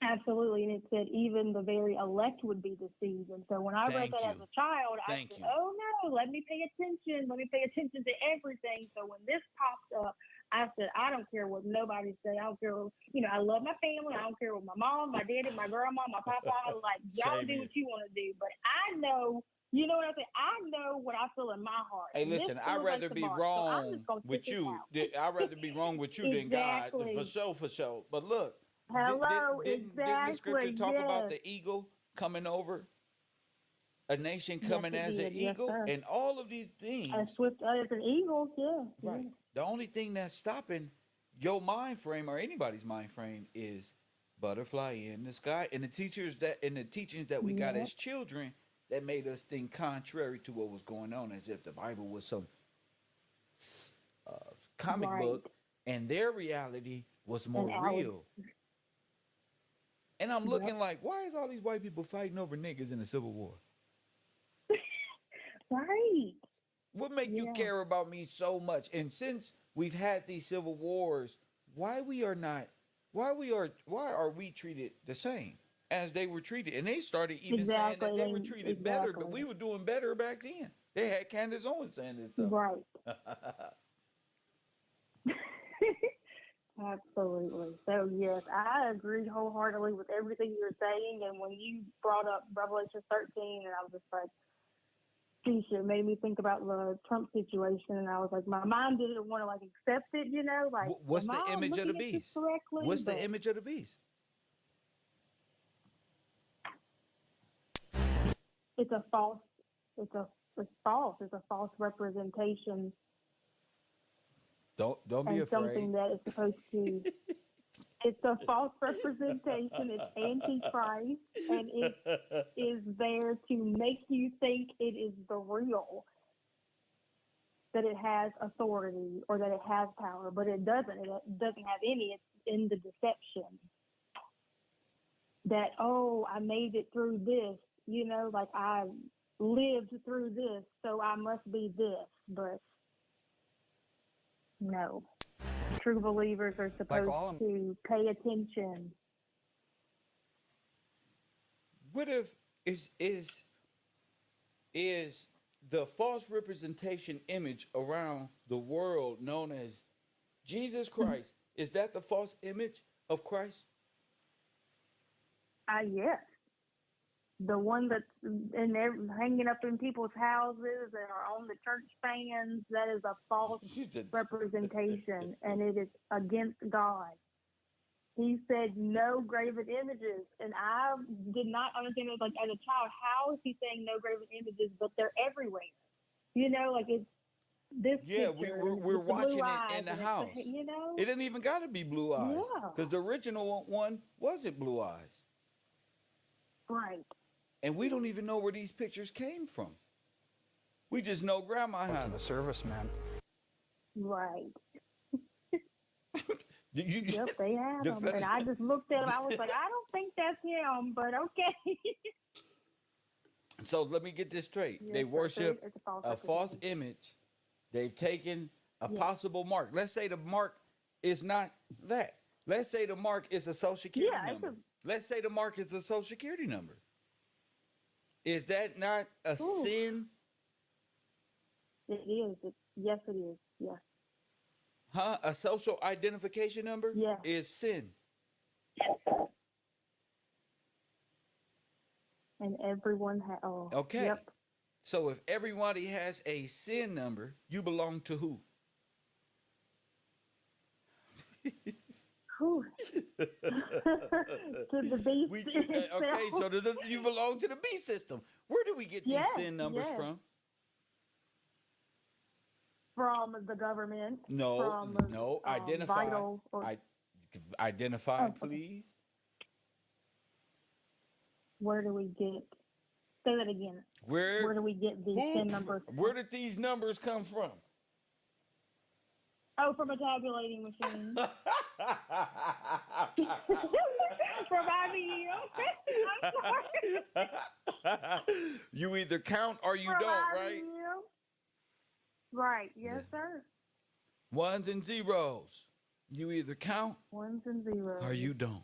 Absolutely. And it said even the very elect would be deceived. And so when I read that as a child, I said, oh no, let me pay attention. Let me pay attention to everything. So when this popped up, I said, I don't care what nobody say. I don't care. I love my family. I don't care what my mom, my daddy, my grandma, my papa, like, y'all do what you want to do. But I know, you know what I say? I know what I feel in my heart. Hey, listen, I'd rather be wrong with you. I'd rather be wrong with you than God, for sure. But look, hello, didn't the scripture talk about the eagle coming over a nation Yes, coming it as an did. Yes, eagle, sir. and all of these things. As swift as an eagle, yeah. Right. The only thing that's stopping your mind frame or anybody's mind frame is butterfly in the sky, and the teachings that we got Yeah. as children that made us think contrary to what was going on, as if the Bible was some comic Right. book, and their reality was more And ours. real. And I'm looking Yep. like, why is all these white people fighting over niggas in the Civil War? Right. What make you Yeah. care about me so much? And since we've had these civil wars, why are we treated the same as they were treated? And they started even saying that they were treated better, but we were doing better back then. They had Candace Owens saying this stuff. Right. Absolutely. So yes, I agree wholeheartedly with everything you're saying. And when you brought up Revelation 13, and I was just like, geez, it made me think about the Trump situation, and I was like, my mind didn't want to like accept it, you know, like What's am the I image of the looking at this beast? correctly? What's the But image of the beast? it's a false. It's false. It's a false representation. Don't be and something afraid. that is supposed to. It's a false representation. It's antichrist, and it is there to make you think it is the real, that it has authority or that it has power, but it doesn't. It doesn't have any. It's in the deception that, oh, I made it through this, you know, like I lived through this, so I must be this. But no. True believers are supposed to pay attention. What if is the false representation image around the world known as Jesus Christ? Is that the false image of Christ? Yes. The one that's hanging up in people's houses and are on the church fans, that is a false representation, and it is against God. He said no graven images, and I did not understand it. Like, as a child, how is he saying no graven images? But they're everywhere. You know, like it's this. Yeah, picture we're with the watching blue it eyes in the and house. you know, It didn't even got to be blue eyes, Yeah. because the original one wasn't blue eyes, right? and we don't even know where these pictures came from. We just know Grandma had the serviceman. Right. Yep, they have them. And I just looked at them. I was like, I don't think that's him, but okay. So let me get this straight. Yes, They sir. worship It's a false image. They've taken a possible mark. Let's say the mark is not that. Let's say the mark is a social security number. Let's say the mark is the social security number. Is that not a sin? It is. Yes, it is. Yes. Huh? A social identification number is sin. And everyone has. Oh, Okay. Yep. So if everybody has a sin number, you belong to who? Who? To the beast. Okay, so you belong to the B system. Where do we get these sin numbers from? From the government. No, from, identify. Vital or, Identify, please. Where do we get? Say that again. Where do we get these sin numbers? Where did these numbers come from? Oh, from a tabulating machine. From IBM. I'm sorry. You either count or you From don't, right? IBM. Right. Yes, sir. Ones and zeros. You either count Ones and zeros. or you don't.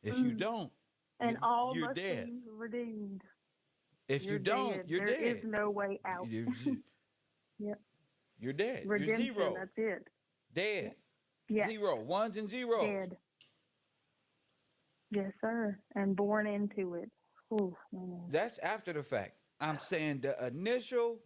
If you don't, and all you're must dead. be redeemed. If you don't, dead. you're dead. There is no way out. Yep. You're dead. Redemption, You're zero. that's it. Dead. Yeah. Zero. Ones and zeros. Dead. Yes, sir. And born into it. Ooh, man. That's after the fact. I'm saying the initial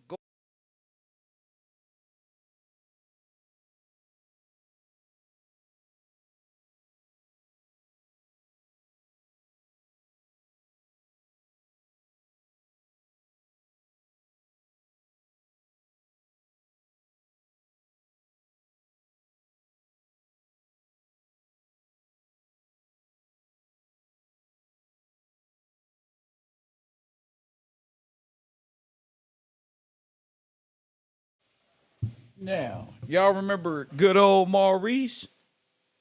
Now, y'all remember good old Maurice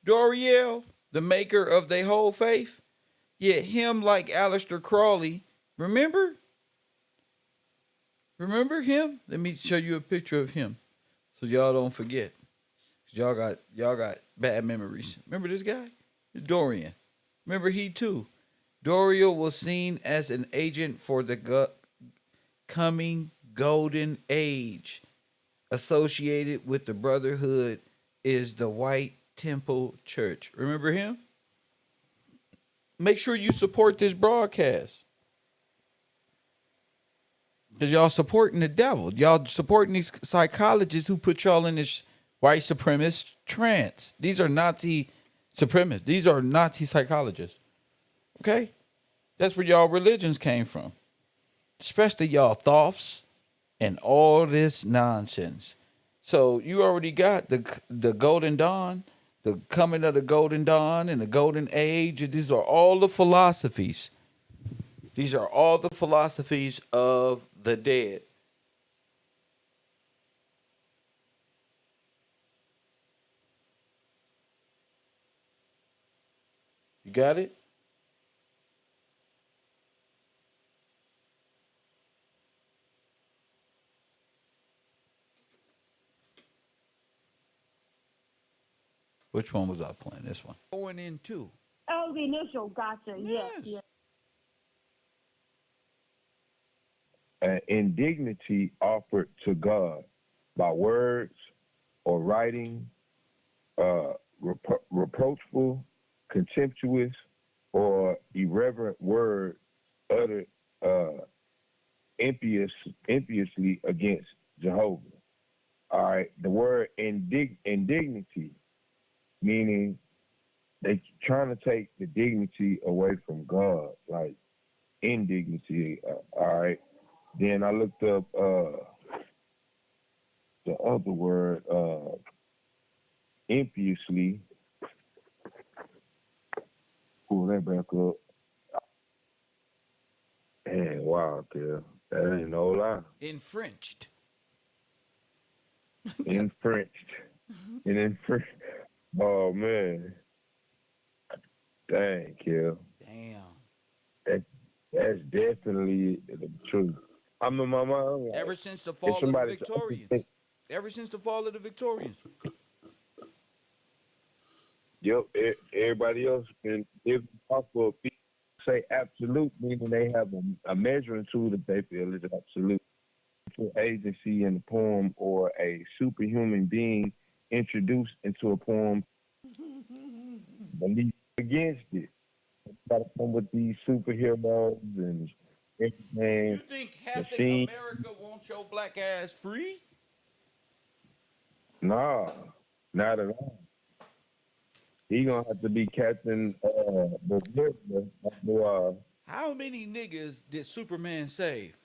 Doriel, the maker of their whole faith? Yeah, him like Alister Crowley. Remember? Remember him? Let me show you a picture of him so y'all don't forget. Y'all got bad memories. Remember this guy? Dorian. Remember he too. Doriel was seen as an agent for the coming golden age. Associated with the Brotherhood is the White Temple Church. Remember him? Make sure you support this broadcast. Because y'all supporting the devil. Y'all supporting these psychologists who put y'all in this white supremacist trance. These are Nazi supremacists. These are Nazi psychologists. Okay? That's where y'all religions came from. Especially y'all thoughts and all this nonsense. So you already got the Golden Dawn, the coming of the Golden Dawn and the Golden Age. These are all the philosophies. These are all the philosophies of the dead. You got it? Which one was I playing? This one. Going into. Oh, the initial. Gotcha. Yes. Yes. Indignity offered to God by words or writing, reproachful, contemptuous, or irreverent word uttered impiously against Jehovah. All right, the word indignity, meaning they trying to take the dignity away from God, like indignity. All right. Then I looked up the other word, impiously. Pull that back up. Man, wow, Kev. That ain't no lie. Infringed. Infringed. And infringed. Oh, man. Dang, Kev. Damn. That's definitely the truth. I'm in my mind. Ever since the fall of the Victorians. Ever since the fall of the Victorians. Yep, everybody else can give possible say absolute, meaning they have a measuring tool that they feel is absolute. Agency in a poem or a superhuman being introduced into a poem, believe against it. Got to come with these superheroes and everything. You think Captain America wants your black ass free? Nah, not at all. He gonna have to be Captain How many niggas did Superman save?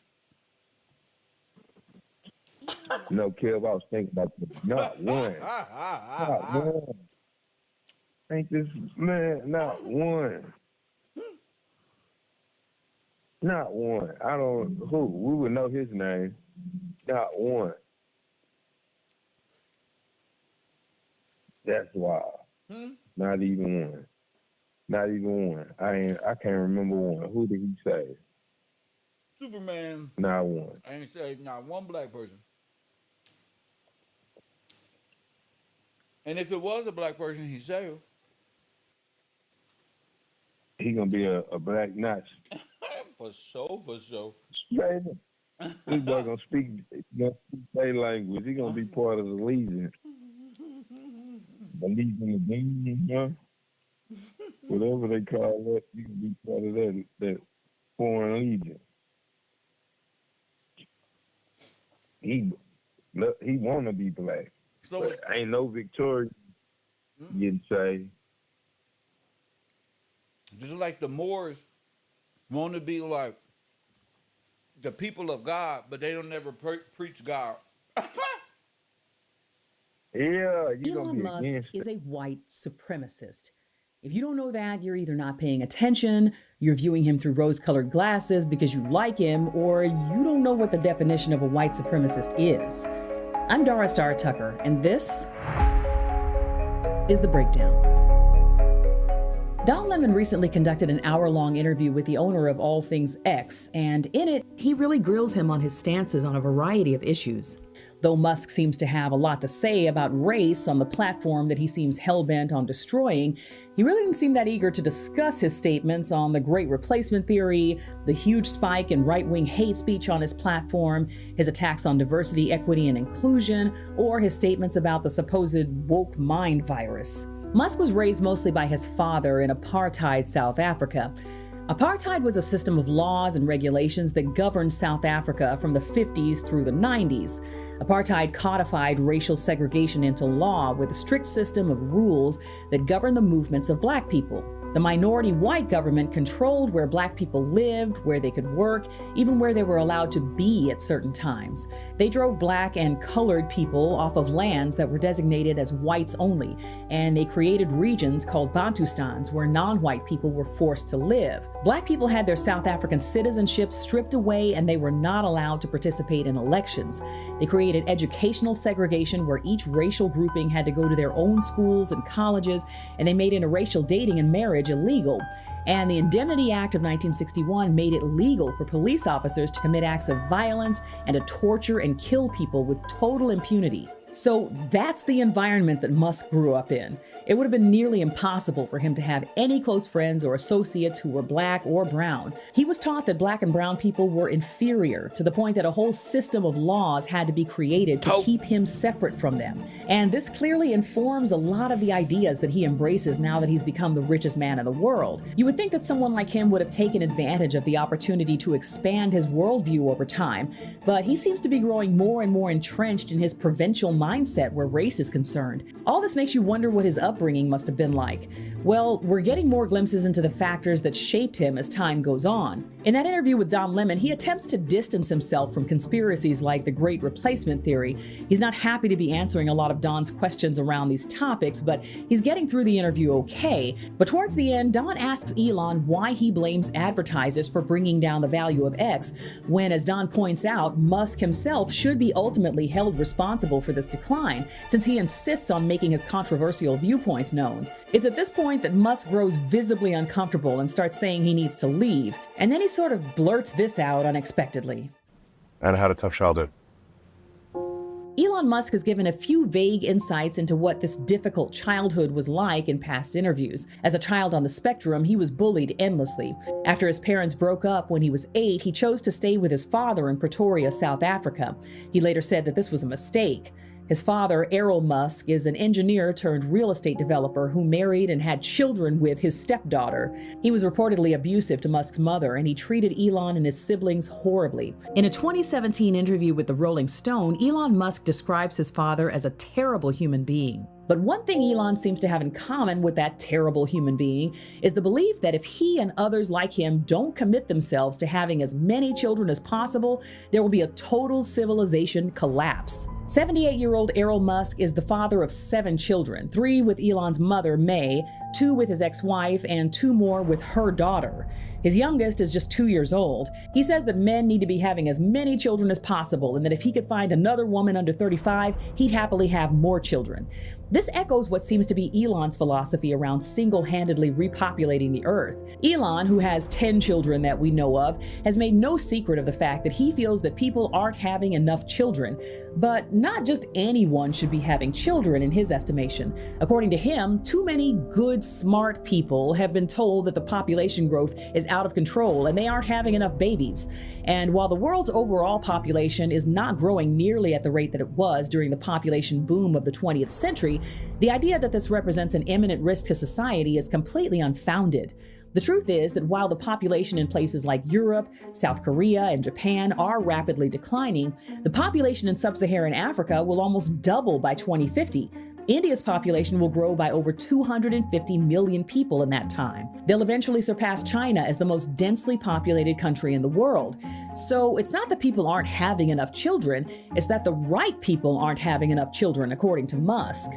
No, Kev, I was thinking about this. Not one. Not one. Ain't this man? Not one. Not one. I don't. Who? We would know his name. Not one. That's wild. Not even one. Not even one. I can't remember one. Who did he save? Superman. Not one. I ain't saved not one black person. And if it was a black person he saved, he gonna be a black Nazi. For sure, for sure. Straight up. This boy gonna speak their language. He gonna be part of the Legion. The Legion of Demons, huh? Whatever they call it, he can be part of that foreign legion. He wanna be black. So but ain't no Victorian you'd say. Just like the Moors want to be like the people of God, but they don't never preach God. Yeah, Elon Musk is a white supremacist. If you don't know that, you're either not paying attention, you're viewing him through rose-colored glasses because you like him, or you don't know what the definition of a white supremacist is. I'm Dara Star Tucker, and this is The Breakdown. Don Lemon recently conducted an hour-long interview with the owner of All Things X, and in it, he really grills him on his stances on a variety of issues. Though Musk seems to have a lot to say about race on the platform that he seems hell-bent on destroying, he really didn't seem that eager to discuss his statements on the Great Replacement Theory, the huge spike in right-wing hate speech on his platform, his attacks on diversity, equity, and inclusion, or his statements about the supposed woke mind virus. Musk was raised mostly by his father in apartheid South Africa. Apartheid was a system of laws and regulations that governed South Africa from the 50s through the 90s. Apartheid codified racial segregation into law with a strict system of rules that governed the movements of black people. The minority white government controlled where black people lived, where they could work, even where they were allowed to be at certain times. They drove black and colored people off of lands that were designated as whites only, and they created regions called Bantustans where non-white people were forced to live. Black people had their South African citizenship stripped away, and they were not allowed to participate in elections. They created educational segregation where each racial grouping had to go to their own schools and colleges, and they made interracial dating and marriage illegal. And the Indemnity Act of 1961 made it legal for police officers to commit acts of violence and to torture and kill people with total impunity. So that's the environment that Musk grew up in. It would have been nearly impossible for him to have any close friends or associates who were black or brown. He was taught that black and brown people were inferior, to the point that a whole system of laws had to be created to keep him separate from them. And this clearly informs a lot of the ideas that he embraces now that he's become the richest man in the world. You would think that someone like him would have taken advantage of the opportunity to expand his worldview over time, but he seems to be growing more and more entrenched in his provincial mindset where race is concerned. All this makes you wonder what his upbringing must have been like. Well, we're getting more glimpses into the factors that shaped him as time goes on. In that interview with Don Lemon, he attempts to distance himself from conspiracies like the Great Replacement Theory. He's not happy to be answering a lot of Don's questions around these topics, but he's getting through the interview okay. But towards the end, Don asks Elon why he blames advertisers for bringing down the value of X, when, as Don points out, Musk himself should be ultimately held responsible for this decline, since he insists on making his controversial viewpoints known. It's at this point that Musk grows visibly uncomfortable and starts saying he needs to leave, and then he sort of blurts this out unexpectedly. And I had a tough childhood. Elon Musk has given a few vague insights into what this difficult childhood was like in past interviews. As a child on the spectrum, he was bullied endlessly. After his parents broke up when he was 8, he chose to stay with his father in Pretoria, South Africa. He later said that this was a mistake. His father, Errol Musk, is an engineer turned real estate developer who married and had children with his stepdaughter. He was reportedly abusive to Musk's mother, and he treated Elon and his siblings horribly. In a 2017 interview with the Rolling Stone, Elon Musk describes his father as a terrible human being. But one thing Elon seems to have in common with that terrible human being is the belief that if he and others like him don't commit themselves to having as many children as possible, there will be a total civilization collapse. 78-year-old Errol Musk is the father of 7 children, 3 with Elon's mother, May, 2 with his ex-wife, and 2 more with her daughter. His youngest is just 2 years old. He says that men need to be having as many children as possible, and that if he could find another woman under 35, he'd happily have more children. This echoes what seems to be Elon's philosophy around single-handedly repopulating the Earth. Elon, who has 10 children that we know of, has made no secret of the fact that he feels that people aren't having enough children. But not just anyone should be having children in his estimation. According to him, too many good, smart people have been told that the population growth is out of control and they aren't having enough babies. And while the world's overall population is not growing nearly at the rate that it was during the population boom of the 20th century, the idea that this represents an imminent risk to society is completely unfounded. The truth is that while the population in places like Europe, South Korea, and Japan are rapidly declining, the population in sub-Saharan Africa will almost double by 2050. India's population will grow by over 250 million people in that time. They'll eventually surpass China as the most densely populated country in the world. So it's not that people aren't having enough children, it's that the right people aren't having enough children, according to Musk.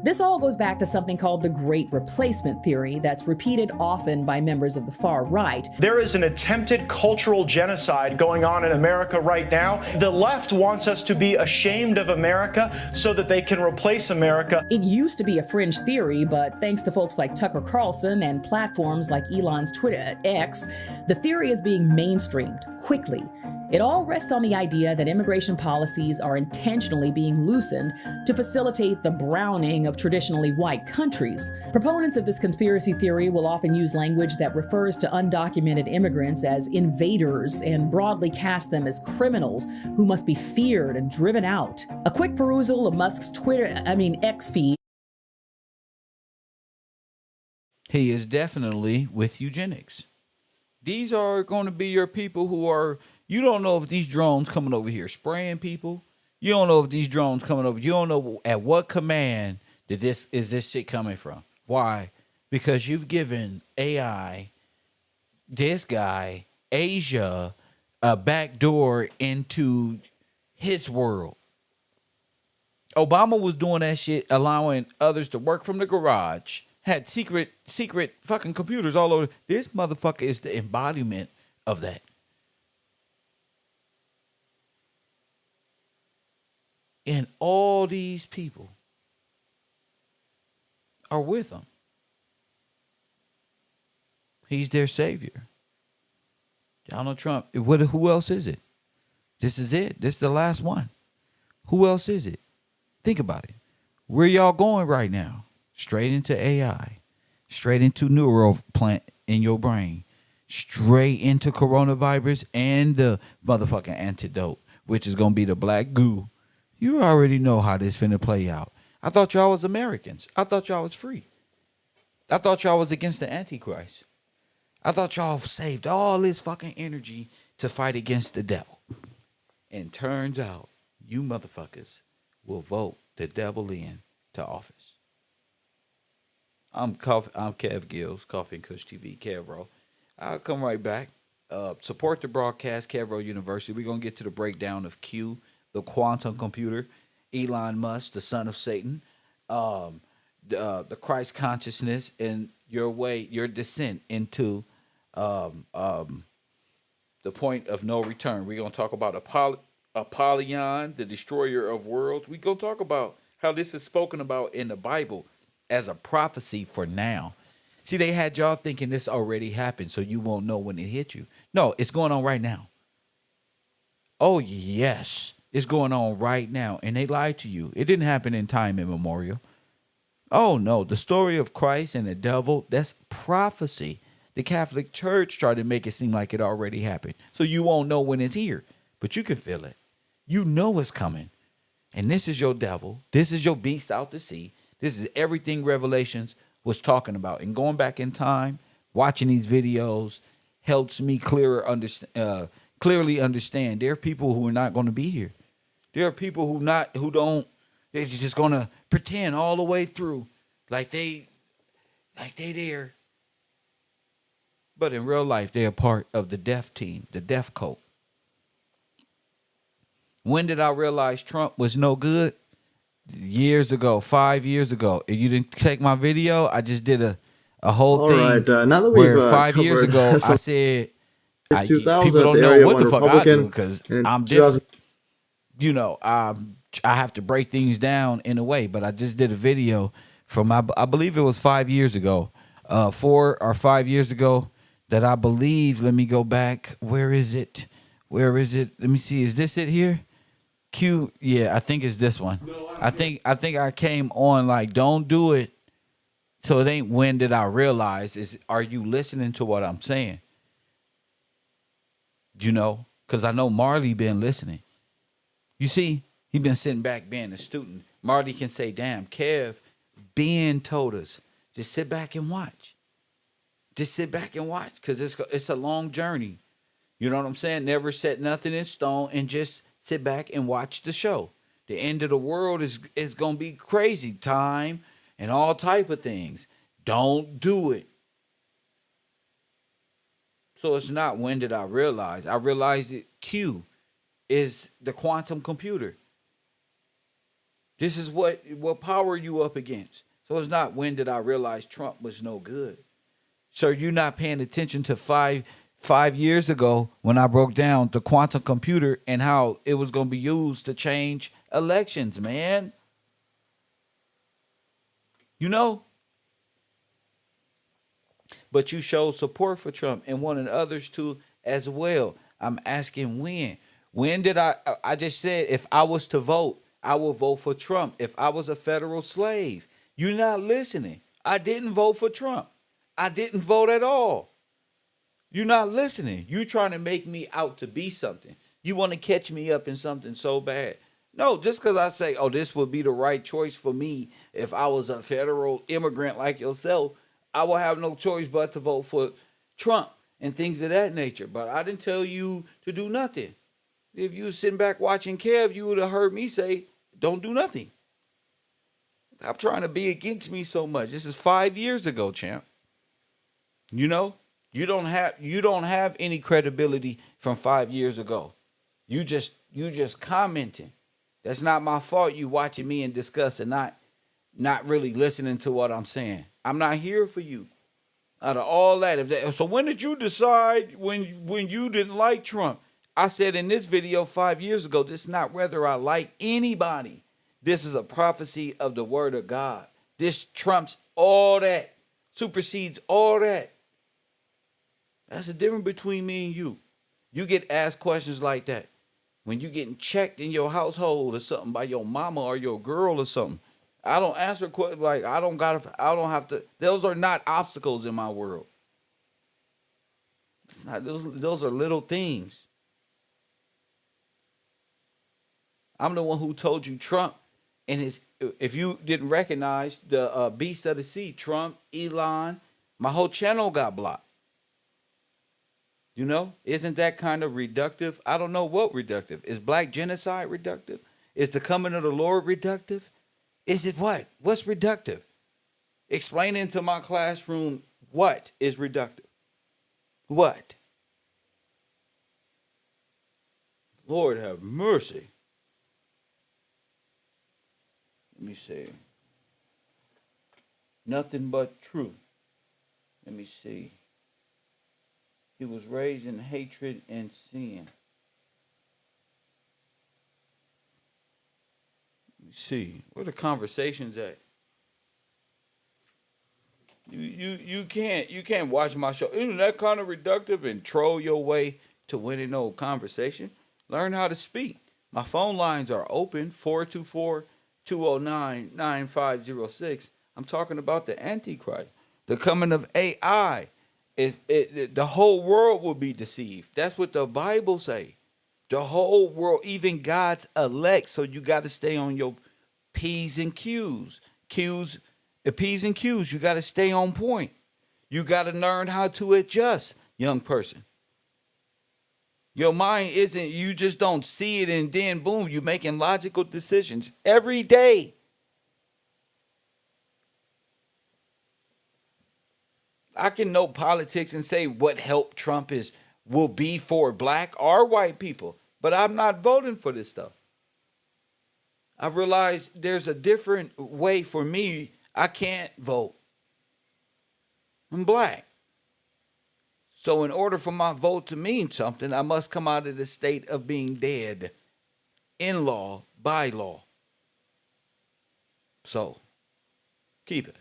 This all goes back to something called the Great Replacement Theory that's repeated often by members of the far right. There is an attempted cultural genocide going on in America right now. The left wants us to be ashamed of America so that they can replace America. It used to be a fringe theory, but thanks to folks like Tucker Carlson and platforms like Elon's Twitter X, the theory is being mainstreamed quickly. It all rests on the idea that immigration policies are intentionally being loosened to facilitate the browning of traditionally white countries. Proponents of this conspiracy theory will often use language that refers to undocumented immigrants as invaders and broadly cast them as criminals who must be feared and driven out. A quick perusal of Musk's X feed. He is definitely with eugenics. These are going to be your people who are, you don't know if these drones coming over here spraying people. You don't know if these drones coming over. You don't know at what command that this shit coming from. Why? Because you've given AI, this guy, Asia, a backdoor into his world. Obama was doing that shit, allowing others to work from the garage, had secret fucking computers all over. This motherfucker is the embodiment of that. And all these people are with him. He's their savior. Donald Trump. Who else is it? This is it. This is the last one. Who else is it? Think about it. Where y'all going right now? Straight into AI. Straight into neural plant in your brain. Straight into coronavirus and the motherfucking antidote, which is going to be the black goo. You already know how this finna play out. I thought y'all was Americans. I thought y'all was free. I thought y'all was against the Antichrist. I thought y'all saved all this fucking energy to fight against the devil. And turns out you motherfuckers will vote the devil in to office. I'm Kev Gills, Coffee and Kush TV, KevRow. I'll come right back. Support the broadcast, KevRow University. We're going to get to the breakdown of Coup, the quantum computer, Elon Musk, the son of Satan, the Christ consciousness, and your descent into the point of no return. We're going to talk about Apollyon, the destroyer of worlds. We're going to talk about how this is spoken about in the Bible as a prophecy for now. See, they had y'all thinking this already happened, so you won't know when it hit you. No, it's going on right now. Oh, yes. It's going on right now, and they lied to you. It didn't happen in time immemorial. Oh, no. The story of Christ and the devil, that's prophecy. The Catholic Church tried to make it seem like it already happened, so you won't know when it's here, but you can feel it. You know it's coming, and this is your devil. This is your beast out to sea. This is everything Revelations was talking about. And going back in time, watching these videos helps me clearly understand there are people who are not going to be here. There are people they're just going to pretend all the way through like they there. But in real life, they are part of the death team, the death cult. When did I realize Trump was no good? Years ago, 5 years ago. If you didn't take my video, I just did a whole thing. All right, now that where we've 5 years ago, I said, 2000, people don't the know area what went the fuck I do Republican, because and in I'm 2000 different. You know, I have to break things down in a way, but I just did a video from, I believe it was 5 years ago, 4 or 5 years ago that I believe, let me go back. Where is it? Let me see. Is this it here? Q, yeah, I think it's this one. I think I came on like, don't do it. So it ain't when did I realize, are you listening to what I'm saying? You know, because I know Marley been listening. You see, he been sitting back being a student. Marley can say, damn, Kev, Ben told us, just sit back and watch. Just sit back and watch, because it's a long journey. You know what I'm saying? Never set nothing in stone and just sit back and watch the show. The end of the world is going to be crazy time and all type of things. Don't do it. So it's not when did I realize. I realized that Q is the quantum computer. This is what power you up against. So it's not when did I realize Trump was no good. So you're not paying attention to five years ago when I broke down the quantum computer and how it was going to be used to change elections, man. You know? But you showed support for Trump and wanted others to as well. I'm asking when. When did I just said if I was to vote, I will vote for Trump if I was a federal slave. You're not listening. I didn't vote for Trump. I didn't vote at all. You're not listening. You trying to make me out to be something. You want to catch me up in something so bad. No, just because I say, oh, this would be the right choice for me if I was a federal immigrant like yourself, I will have no choice but to vote for Trump and things of that nature. But I didn't tell you to do nothing. If you was sitting back watching Kev, you would have heard me say, don't do nothing. Stop trying to be against me so much. This is 5 years ago, champ. You know, you don't have any credibility from 5 years ago. You just commenting. That's not my fault. You watching me and discussing, not really listening to what I'm saying. I'm not here for you. Out of all that, so when did you decide when you didn't like Trump? I said in this video 5 years ago, this is not whether I like anybody. This is a prophecy of the word of God. This trumps all that, supersedes all that. That's the difference between me and you. You get asked questions like that. When you getting checked in your household or something by your mama or your girl or something, I don't answer questions like I don't have to. Those are not obstacles in my world. It's not those are little things. I'm the one who told you Trump and his. If you didn't recognize the beast of the sea, Trump, Elon, my whole channel got blocked. You know, isn't that kind of reductive? I don't know what reductive. Is black genocide reductive? Is the coming of the Lord reductive? Is it what? What's reductive? Explain into my classroom what is reductive. What? Lord have mercy. Let me see. Nothing but truth. Let me see. He was raised in hatred and sin. Let me see. Where the conversations at? You can't watch my show. Isn't that kind of reductive and troll your way to winning no conversation? Learn how to speak. My phone lines are open, 424-209-9506. I'm talking about the Antichrist, the coming of AI. The whole world will be deceived. That's what the Bible say. The whole world, even God's elect. So you got to stay on your P's and Q's. P's and Q's. You got to stay on point. You got to learn how to adjust, young person. Your mind isn't, you just don't see it and then boom, you're making logical decisions every day. I can know politics and say what help Trump will be for black or white people, but I'm not voting for this stuff. I've realized there's a different way for me. I can't vote. I'm black. So in order for my vote to mean something, I must come out of the state of being dead in law, by law. So keep it.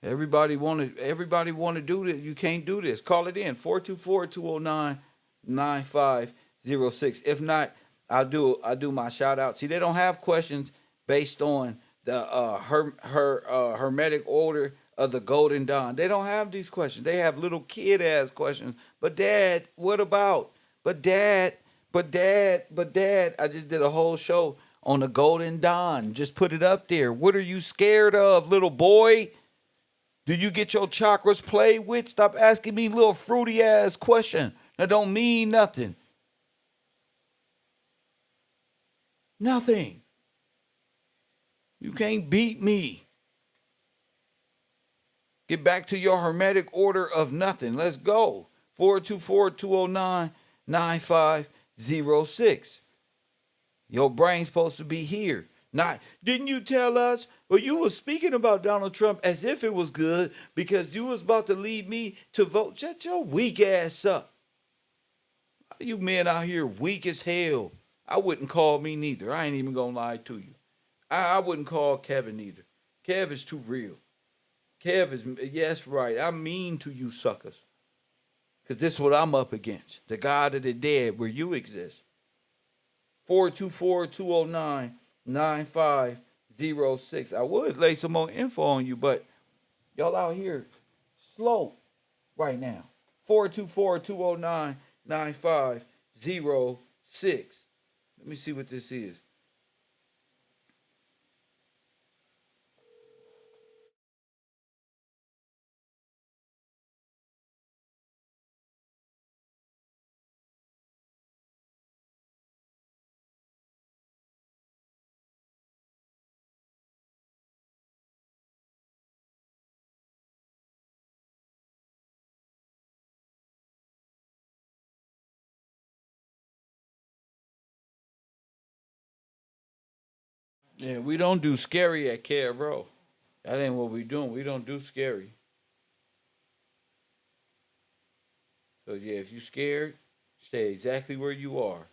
Everybody want to do this. You can't do this. Call it in 424-209-9506. If not, I'll do my shout out. See, they don't have questions based on the hermetic order of the Golden Dawn. They don't have these questions. They have little kid ass questions. But dad, what about? But dad, I just did a whole show on the Golden Dawn. Just put it up there. What are you scared of, little boy? Do you get your chakras played with? Stop asking me little fruity ass question that don't mean nothing. Nothing. You can't beat me. Get back to your hermetic order of nothing. Let's go. 424-209-9506. 06. Your brain's supposed to be here. Not, didn't you tell us? Well, you were speaking about Donald Trump as if it was good because you was about to lead me to vote. Shut your weak ass up. You men out here weak as hell. I wouldn't call me neither. I ain't even gonna lie to you. I wouldn't call Kevin either. Kev is too real. Kev is, yes, right. I'm mean to you suckers. Because this is what I'm up against. The God of the dead where you exist. 424-209-9506. I would lay some more info on you, but y'all out here slow right now. 424-209-9506. Let me see what this is. Yeah, we don't do scary at KevRow. That ain't what we doing. We don't do scary. So yeah, if you scared, stay exactly where you are.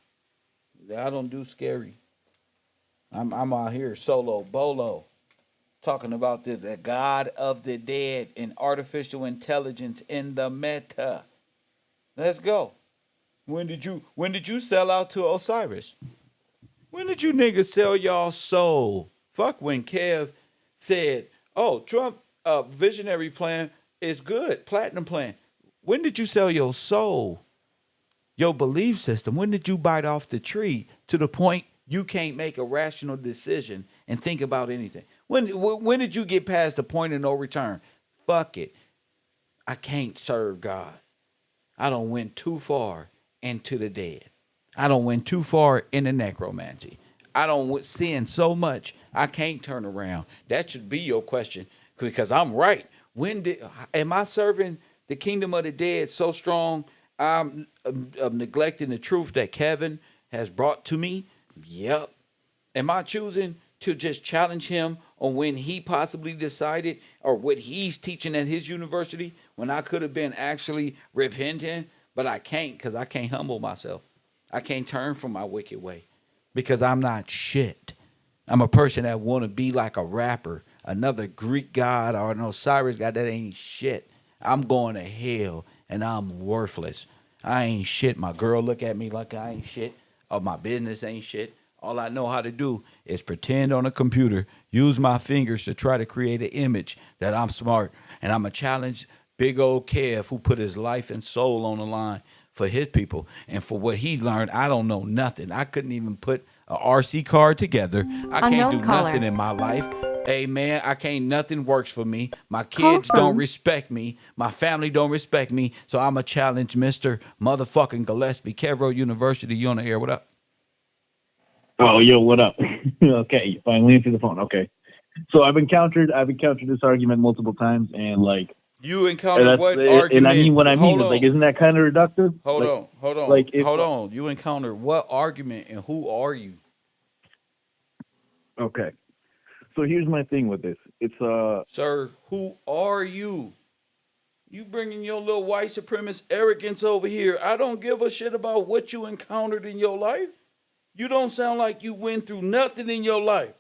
I don't do scary. I'm out here solo bolo talking about the God of the dead and artificial intelligence in the meta. Let's go. When did you sell out to Osiris? When did you niggas sell y'all soul? Fuck when Kev said, oh, Trump visionary plan is good, platinum plan. When did you sell your soul? Your belief system? When did you bite off the tree to the point you can't make a rational decision and think about anything? When did you get past the point of no return? Fuck it. I can't serve God. I don't went too far into the dead. I don't went too far into necromancy. I don't sin so much I can't turn around. That should be your question because I'm right. Am I serving the kingdom of the dead so strong I'm neglecting the truth that Kevin has brought to me? Yep. Am I choosing to just challenge him on when he possibly decided or what he's teaching at his university when I could have been actually repenting? But I can't because I can't humble myself. I can't turn from my wicked way because I'm not shit. I'm a person that want to be like a rapper, another Greek god or an Osiris god. That ain't shit. I'm going to hell and I'm worthless. I ain't shit. My girl look at me like I ain't shit. Or my business ain't shit. All I know how to do is pretend on a computer, use my fingers to try to create an image that I'm smart. And I'm a challenge big old Kev who put his life and soul on the line for his people. And for what he learned, I don't know nothing. I couldn't even put an RC card together. I can't do nothing in my life. Hey, man, nothing works for me. My kids don't respect me. My family don't respect me. So I'm a challenge Mr. Motherfucking Gillespie. KevRow University, you on the air. What up? Oh, yo, what up? Okay, you finally answered the phone. Okay. So I've encountered this argument multiple times, and like you encountered what argument? And I mean what I mean is like, isn't that kind of reductive? Hold on. Hold on. You encountered what argument, and who are you? Okay. So here's my thing with this. It's Sir, who are you? You bringing your little white supremacist arrogance over here. I don't give a shit about what you encountered in your life. You don't sound like you went through nothing in your life.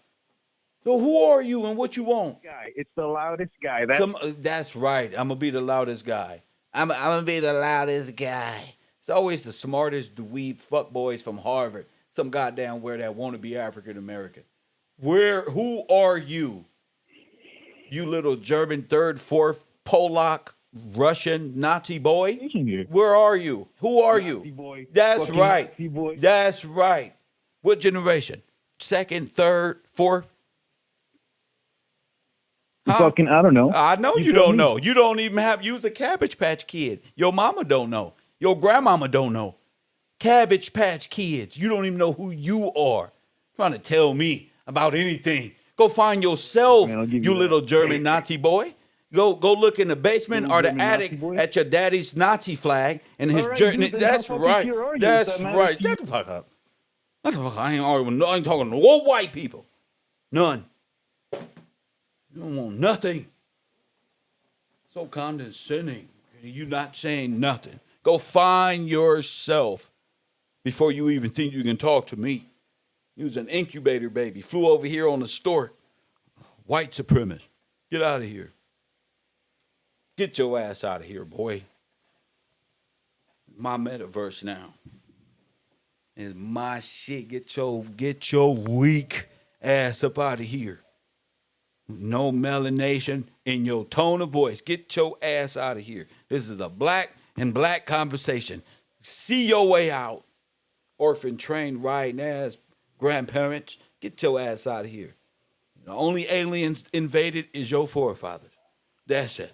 So who are you and what you want? Guy, it's the loudest guy. That's right. I'm gonna be the loudest guy. I'm gonna be the loudest guy. It's always the smartest dweeb fuckboys from Harvard. Some goddamn where that want to be African American. Who are you? You little German third, fourth, Polak, Russian, Nazi boy? Where are you? Who are you? Boy, that's right. Nazi boy. That's right. What generation? Second, third, fourth? Huh? Fucking, I don't know. I know you don't know. You don't even use a Cabbage Patch Kid. Your mama don't know. Your grandmama don't know. Cabbage Patch Kids. You don't even know who you are. Trying to tell me about anything. Go find yourself, you little German Nazi boy. Go look in the basement or the attic at your daddy's Nazi flag and his journey. That's right. That's right. Shut the fuck up. Shut the fuck up. I ain't arguing. I ain't talking to no white people. None. You don't want nothing. So condescending. You not saying nothing. Go find yourself before you even think you can talk to me. You was an incubator baby. Flew over here on a stork. White supremacist. Get out of here. Get your ass out of here, boy. My metaverse now. It's my shit. Get your weak ass up out of here. No melanation in your tone of voice. Get your ass out of here. This is a black and black conversation. See your way out. Orphan trained riding ass grandparents. Get your ass out of here. The only aliens invaded is your forefathers. That's it.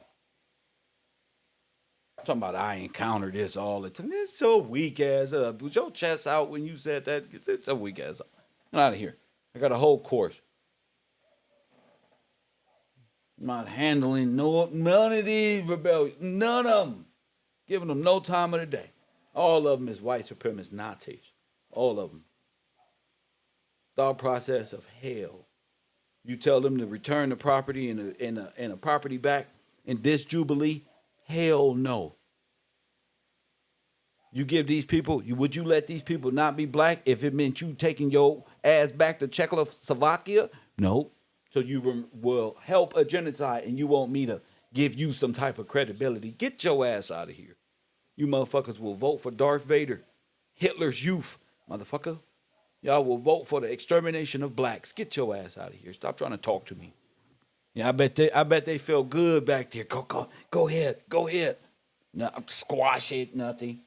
I'm talking about I encounter this all the time. It's so weak ass up. Was your chest out when you said that? It's so weak ass up. Get out of here. I got a whole course. I'm not handling none of these rebellions. None of them. Giving them no time of the day. All of them is white supremacist Nazis. All of them. Thought process of hell. You tell them to return the property and a property back in this jubilee. Hell no. You give these people, would you let these people not be black if it meant you taking your ass back to Czechoslovakia? No. So you will help a genocide and you want me to give you some type of credibility. Get your ass out of here. You motherfuckers will vote for Darth Vader, Hitler's youth, motherfucker. Y'all will vote for the extermination of blacks. Get your ass out of here. Stop trying to talk to me. Yeah, I bet they feel good back there. Go ahead. No, squash it, nothing.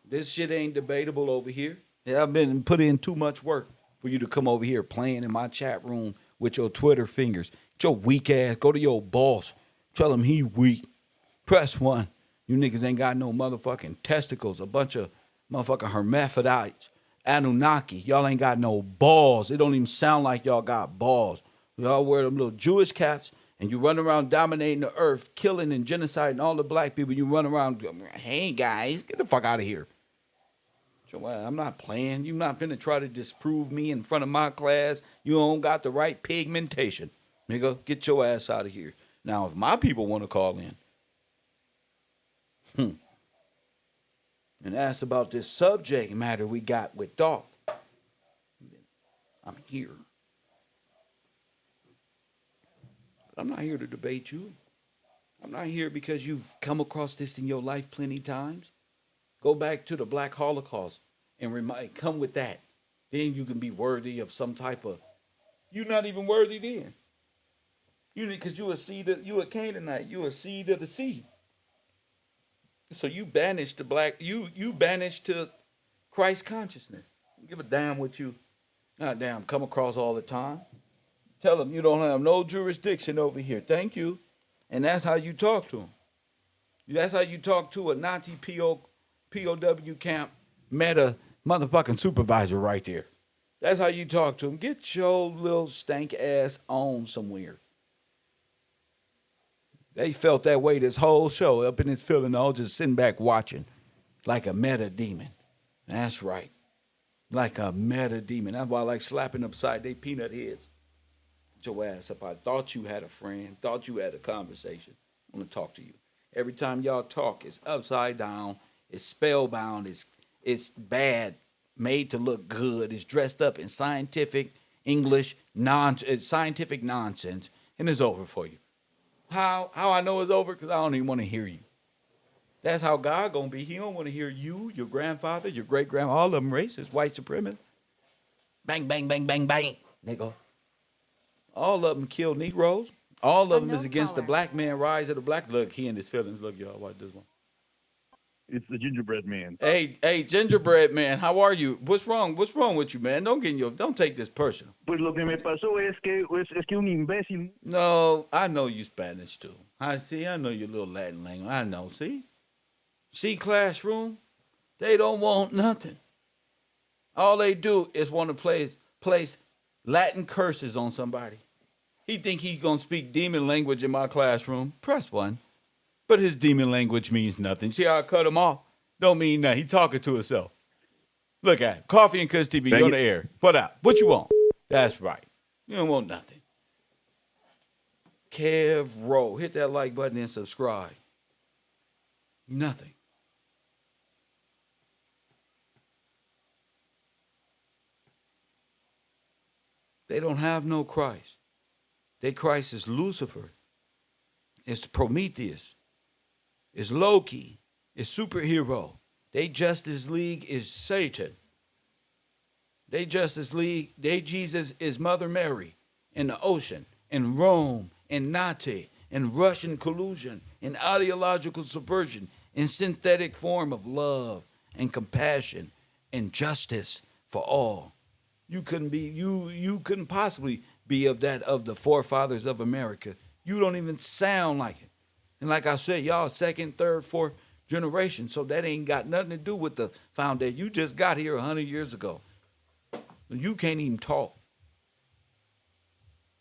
This shit ain't debatable over here. Yeah, I've been put in too much work for you to come over here playing in my chat room with your Twitter fingers. Get your weak ass. Go to your boss. Tell him he weak. Press 1. You niggas ain't got no motherfucking testicles. A bunch of motherfucking hermaphrodites. Anunnaki. Y'all ain't got no balls. It don't even sound like y'all got balls. Y'all wear them little Jewish caps and you run around dominating the earth, killing and genociding all the black people. You run around, hey guys, get the fuck out of here. I'm not playing. You not finna try to disprove me in front of my class. You don't got the right pigmentation. Nigga, get your ass out of here. Now, if my people want to call in and ask about this subject matter we got with Dolph, I'm here. But I'm not here to debate you. I'm not here because you've come across this in your life plenty times. Go back to the Black Holocaust and come with that. Then you can be worthy of some type of. You're not even worthy then. Because you a Canaanite. You a seed of the seed. So you banished the black. You banished to Christ consciousness. Don't give a damn what you, goddamn, come across all the time. Tell them you don't have no jurisdiction over here. Thank you. And that's how you talk to them. That's how you talk to a Nazi POW camp meta motherfucking supervisor right there. That's how you talk to him. Get your little stank ass on somewhere. They felt that way this whole show, up in his feeling, all just sitting back watching like a meta demon. That's right. Like a meta demon. That's why I like slapping upside their peanut heads. Get your ass up. I thought you had a friend, thought you had a conversation. I want to talk to you. Every time y'all talk, it's upside down, it's spellbound, it's bad, made to look good, it's dressed up in scientific English, scientific nonsense, and it's over for you. How I know it's over? Because I don't even want to hear you. That's how God gonna be. He don't want to hear you, your grandfather, your great-grandma, all of them racist, white supremacists. Bang, bang, bang, bang, bang, nigga. All of them killed Negroes. All of them is against the black man rise of the black. Look, he in his feelings. Look, y'all, watch this one. It's the gingerbread man. Hey, gingerbread man, how are you? What's wrong? What's wrong with you, man? Don't take this personal. Pues lo que me pasó es que un imbécil. No, I know you Spanish too. I know your little Latin language. I know. See, classroom, they don't want nothing. All they do is want to place Latin curses on somebody. He think he's gonna speak demon language in my classroom. Press 1. But his demon language means nothing. See how I cut him off? Don't mean nothing. He talking to himself. Look at it. Coffee and Kush TV. You're on the air. Put out. What you want? That's right. You don't want nothing. KevRow. Hit that like button and subscribe. Nothing. They don't have no Christ. Their Christ is Lucifer. It's Prometheus. It's Loki. It's superhero. They Justice League is Satan. They Justice League, they Jesus is Mother Mary in the ocean, in Rome, in Nazi, in Russian collusion, in ideological subversion, in synthetic form of love and compassion and justice for all. You couldn't possibly be of the forefathers of America. You don't even sound like it. And like I said, y'all second, third, fourth generation, so that ain't got nothing to do with the foundation. You just got here 100 years ago. You can't even talk.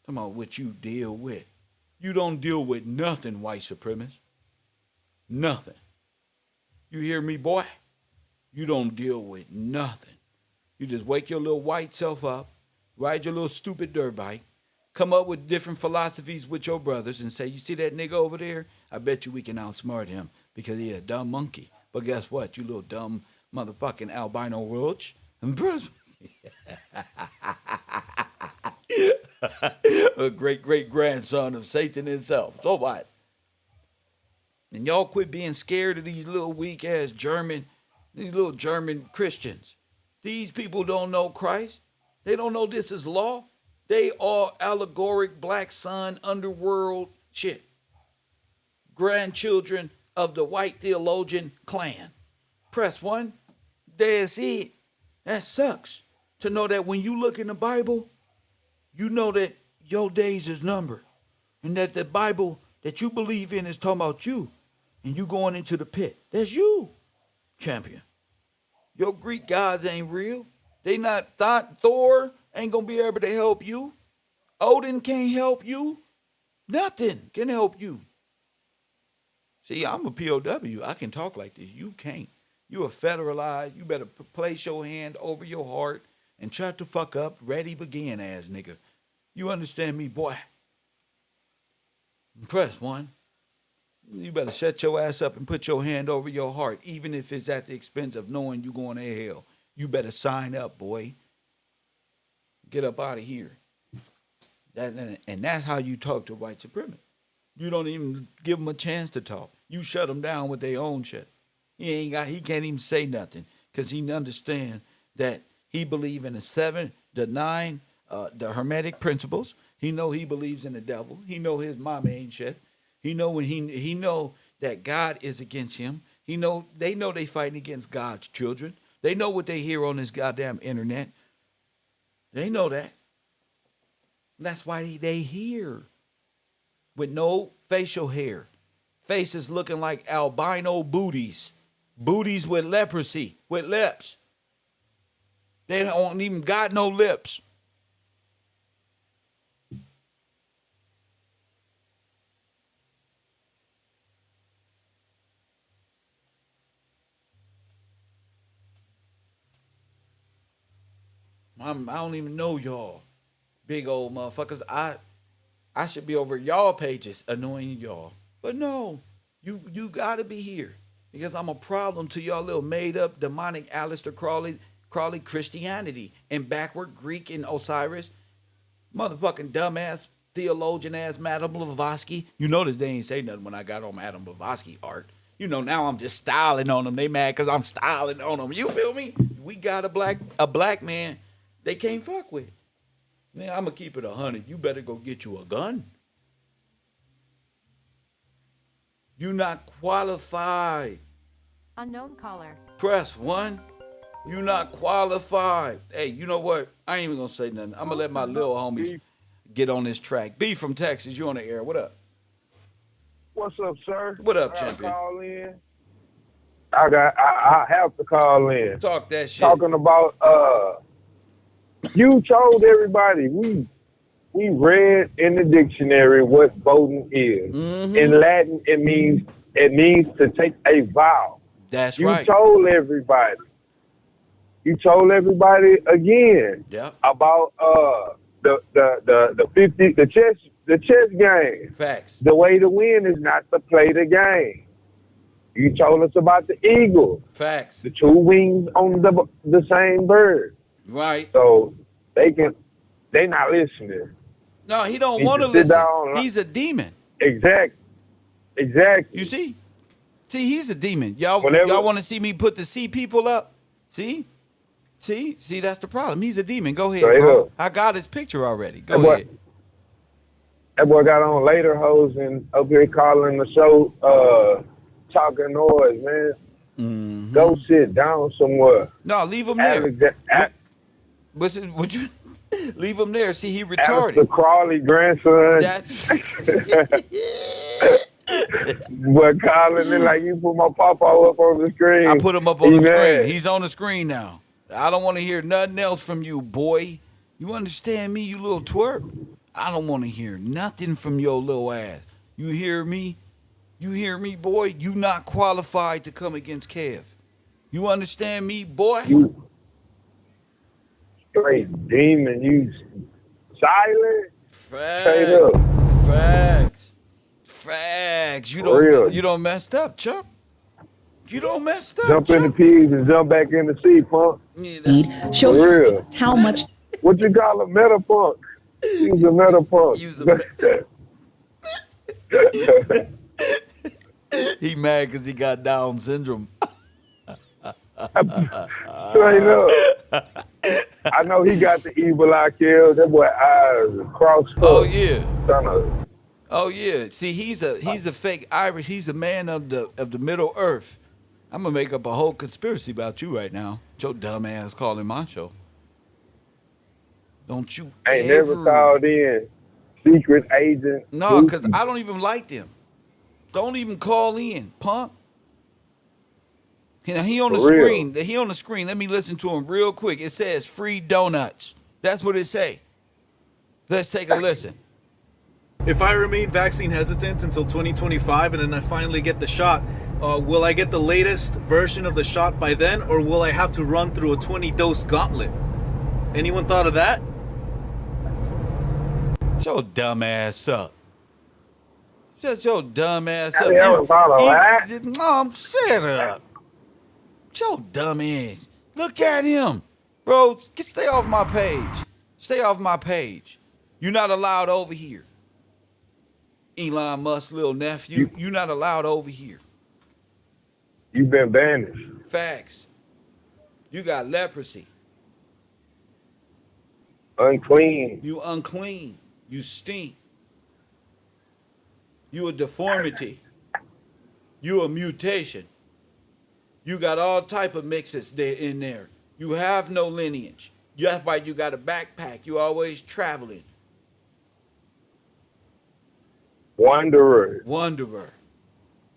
Talking about what you deal with. You don't deal with nothing, white supremacists. Nothing. You hear me, boy? You don't deal with nothing. You just wake your little white self up, ride your little stupid dirt bike, come up with different philosophies with your brothers and say, you see that nigga over there? I bet you we can outsmart him because he a dumb monkey. But guess what, you little dumb motherfucking albino roach? A great-great-grandson of Satan himself. So what? And y'all quit being scared of these little weak-ass these little German Christians. These people don't know Christ. They don't know this is law. They are allegoric black sun underworld shit. Grandchildren of the white theologian clan. Press 1. That's it. That sucks. To know that when you look in the Bible, you know that your days is numbered. And that the Bible that you believe in is talking about you. And you going into the pit. That's you, champion. Your Greek gods ain't real. They not Thor ain't gonna be able to help you. Odin can't help you. Nothing can help you. See, I'm a POW. I can talk like this. You can't. You a federalized. You better place your hand over your heart and shut the fuck up. Ready, begin, ass nigga. You understand me, boy? Press 1. You better shut your ass up and put your hand over your heart, even if it's at the expense of knowing you going to hell. You better sign up, boy. Get up out of here. And that's how you talk to white supremacists. You don't even give them a chance to talk. You shut them down with their own shit. He can't even say nothing because he understand that he believe in the 9 Hermetic principles. He know he believes in the devil. He know his mama ain't shit. He know he know that God is against him. They know they fighting against God's children. They know what they hear on this goddamn internet. They know that. That's why they here with no facial hair. Faces looking like albino booties. Booties with leprosy, with lips. They don't even got no lips. I don't even know y'all. Big old motherfuckers. I should be over y'all pages annoying y'all. But no, you gotta be here. Because I'm a problem to y'all little made up demonic Alister Crowley Christianity and backward Greek and Osiris. Motherfucking dumbass theologian ass Madame Blavatsky. You notice they ain't say nothing when I got on Madame Blavatsky art. You know, now I'm just styling on them. They mad because I'm styling on them. You feel me? We got a black man they can't fuck with. Man, I'm going to keep it 100. You better go get you a gun. You not qualified. Unknown caller. Press 1. You not qualified. Hey, you know what? I ain't even going to say nothing. I'm going to let my little homies get on this track. B from Texas, you on the air. What up? What's up, sir? What up, champion? Call in. I have to call in. Talk that shit. Talking about you told everybody we we read in the dictionary what voting is. Mm-hmm. In Latin, it means to take a vow. That's You right. told everybody. You told everybody again Yep. about the chess game. Facts. The way to win is not to play the game. You told us about the eagle. Facts. The two wings on the same bird. Right. So they not listening. No, he don't Need want to sit listen. down. He's a demon. Exactly. You see? See, he's a demon. Y'all Whenever- want to see me put the C people up? See, that's the problem. He's a demon. Go ahead, Straight bro. up. I got his picture already. Go That boy- ahead. That boy got on later hoes and up here calling the show talking noise, man. Mm-hmm. Go sit down somewhere. No, leave him there. Would you leave him there? See, he retarded. The Crowley grandson. That's but calling it like you put my papa up on the screen. I put him up on the He screen. mad. He's on the screen now. I don't want to hear nothing else from you, boy. You understand me, you little twerp? I don't want to hear nothing from your little ass. You hear me? You hear me, boy? You not qualified to come against Kev. You understand me, boy? You straight demon. You silent. Straight up. Facts. You Real. don't messed up, Chuck. You don't messed up. Jump in the peas and jump back in the sea, punk. Show For real. how much. What you call a meta punk? He's a meta punk. He mad because he got Down syndrome. Straight up. I know he got the evil eye killed. That boy eyes crossed. Oh yeah. Tryna. Oh yeah. See, he's a fake Irish. He's a man of the Middle Earth. I'm gonna make up a whole conspiracy about you right now. Your dumb ass calling my show. Don't you Ain't ever never called in. Secret agent. No, because I don't even like them. Don't even call in, punk. He on the For real. screen. He on the screen. Let me listen to him real quick. It says free donuts. That's what it say. Let's take a listen. If I remain vaccine hesitant until 2025 and then I finally get the shot, will I get the latest version of the shot by then, or will I have to run through a 20-dose gauntlet? Anyone thought of that? Shut your dumb ass up. Shut your dumb ass up. Have you ever thought of that? Mom, shut up. Shut your dumb ass. Look at him. Bro, stay off my page. Stay off my page. You're not allowed over here. Elon Musk, little nephew. You're not allowed over here. You've been banished. Facts. You got leprosy. Unclean. You unclean. You stink. You a deformity. You a mutation. You got all type of mixes there in there. You have no lineage. That's why you got a backpack. You always traveling. Wanderer.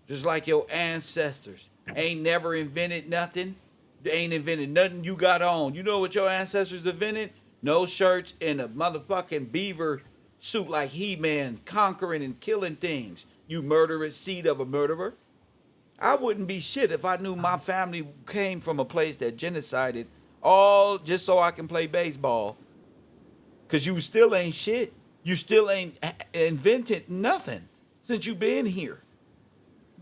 Just like your ancestors. Ain't never invented nothing. They ain't invented nothing you got on. You know what your ancestors invented? No shirts and a motherfucking beaver suit like He-Man, conquering and killing things. You murderous seed of a murderer. I wouldn't be shit if I knew my family came from a place that genocided all just so I can play baseball. Because you still ain't shit. You still ain't invented nothing since you been here.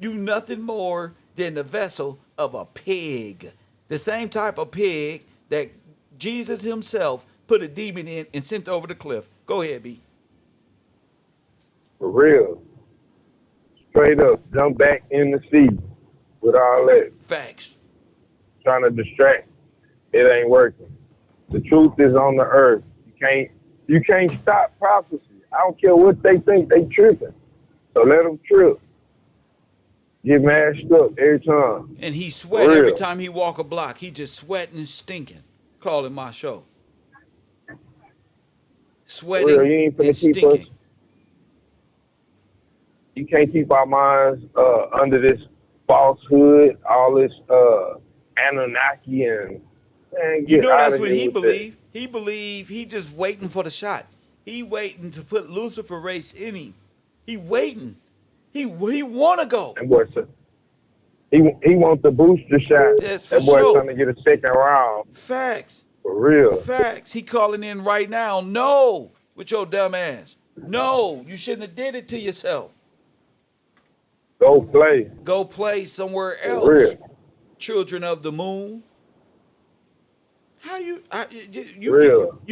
You nothing more than the vessel of a pig. The same type of pig that Jesus himself put a demon in and sent over the cliff. Go ahead, B. For real. Straight up. Jump back in the sea with all that. Facts. Trying to distract. It ain't working. The truth is on the earth. You can't stop prophecy. I don't care what they think. They tripping. So let them trip. Get mashed up every time. And he sweat every time he walk a block. He just sweating and stinking. Calling my show. Sweating You ain't finna and keep stinking. us. You can't keep our minds under this falsehood, all this Anunnaki and man, You get know out that's of what here he with believe. He believe he just waiting for the shot. He waiting to put Lucifer race in him. He waiting. He want to go. That boy said he wants the booster shot. That's for That boy sure. trying to get a second round. Facts. For real. Facts. He calling in right now. No, with your dumb ass. No, you shouldn't have did it to yourself. Go play. Go play somewhere For else. real. Children of the moon. How you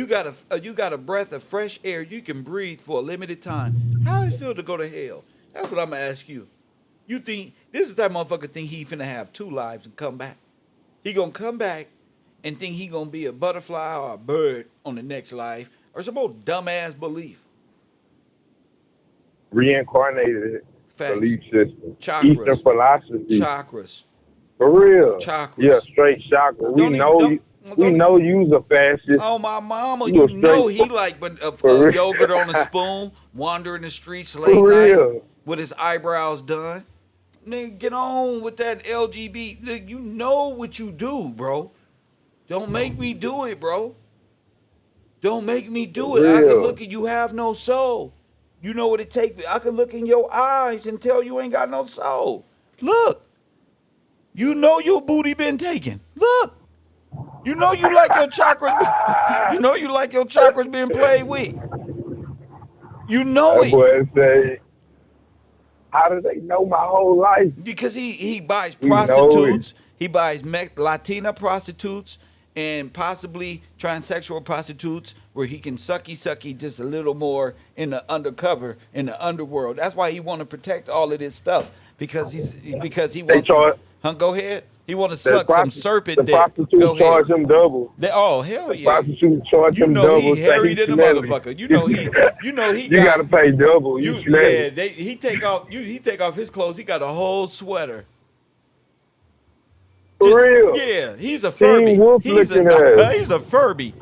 got a breath of fresh air you can breathe for a limited time. How it feel to go to hell? That's what I'm gonna ask you. You think this is the type of motherfucker think he finna have 2 lives and come back? He gonna come back and think he gonna be a butterfly or a bird on the next life, or some old dumbass belief? Reincarnated Facts. belief system. Chakras. Eastern philosophy. Chakras. For real. Chakras. Yeah, straight chakra. We know you's a fascist. Oh, my mama, You you a know straight- he like For real. yogurt on a spoon, wandering the streets late For night real. with his eyebrows done. Nigga, get on with that LGBT. Nigga, you know what you do, bro. Don't make me do it, bro. Don't make me do it. I can Real. look at you have no soul. You know what it takes. I can look in your eyes and tell you ain't got no soul. Look. You know your booty been taken. Look. You know you like your chakras. You know you like your chakras being played with. You know That it. boy say, how do they know my whole life? Because he buys We know prostitutes. He buys Latina prostitutes and possibly transsexual prostitutes where he can sucky just a little more in the undercover, in the underworld. That's why he want to protect all of this stuff because he wants to, go ahead. He want to suck some serpent The dick. prostitute Go charge ahead. him double. Oh hell The yeah! prostitute charge You him know double. he harried say than a smelly. motherfucker. You know he You got. gotta pay double. You smelly. Yeah, he take off his clothes. He got a whole sweater. For real. Yeah, he's a Teen Furby. Wolf He's looking ass. he's a Furby.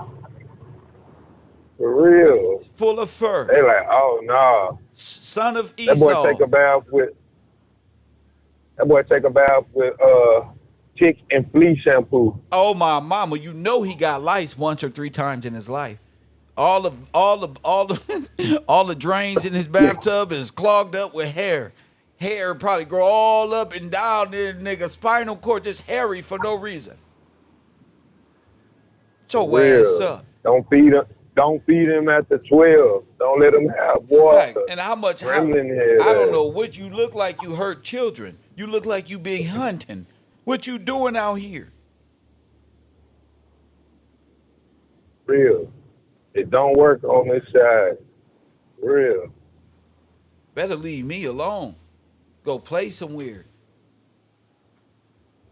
For real. Full of fur. They like, oh no. Son of That Esau. boy take a bath with tick and flea shampoo. Oh my mama, you know he got lice once or 3 times in his life. All the all the drains in his bathtub is clogged up with hair. Hair probably grow all up and down there, nigga. Spinal cord just hairy for no reason. Get your ass up. Don't feed him at the 12. Don't let him have water. Fact. And how much? I don't know what you look like. You hurt children. You look like you been hunting. What you doing out here? Real. It don't work on this side. Real. Better leave me alone. Go play somewhere.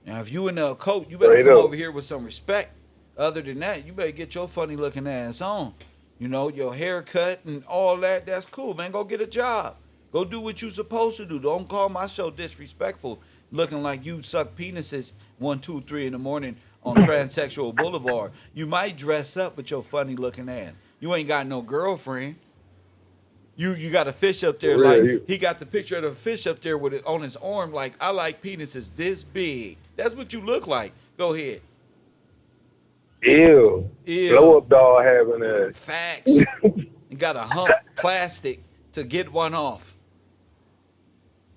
Now, if you in a coat, you better Straight come up. over here with some respect. Other than that, you better get your funny looking ass on. You know, your haircut and all that, that's cool, man. Go get a job. Go do what you supposed to do. Don't call my show disrespectful, looking like you suck penises 1, 2, 3 in the morning on Transsexual Boulevard. You might dress up with your funny looking ass. You ain't got no girlfriend. You got a fish up there, like he got the picture of the fish up there with it on his arm, like I like penises this big. That's what you look like. Go ahead. Ew. Blow up doll having a Facts. You got a hump plastic to get one off.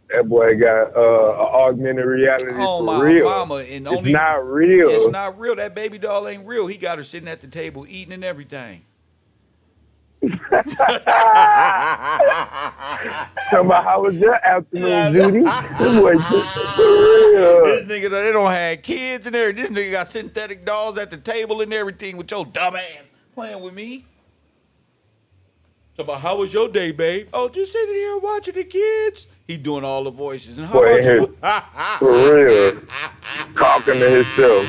That boy got augmented reality Oh for my real. mama, and It's not real. It's not real. That baby doll ain't real. He got her sitting at the table eating and everything. Somebody, how was your afternoon, Judy? This boy, for real. This nigga, they don't have kids in there. This nigga got synthetic dolls at the table and everything with your dumb ass playing with me. So, about how was your day, babe? Oh, just sitting here watching the kids. He doing all the voices. And how Boy, about you? for real. Talking to himself.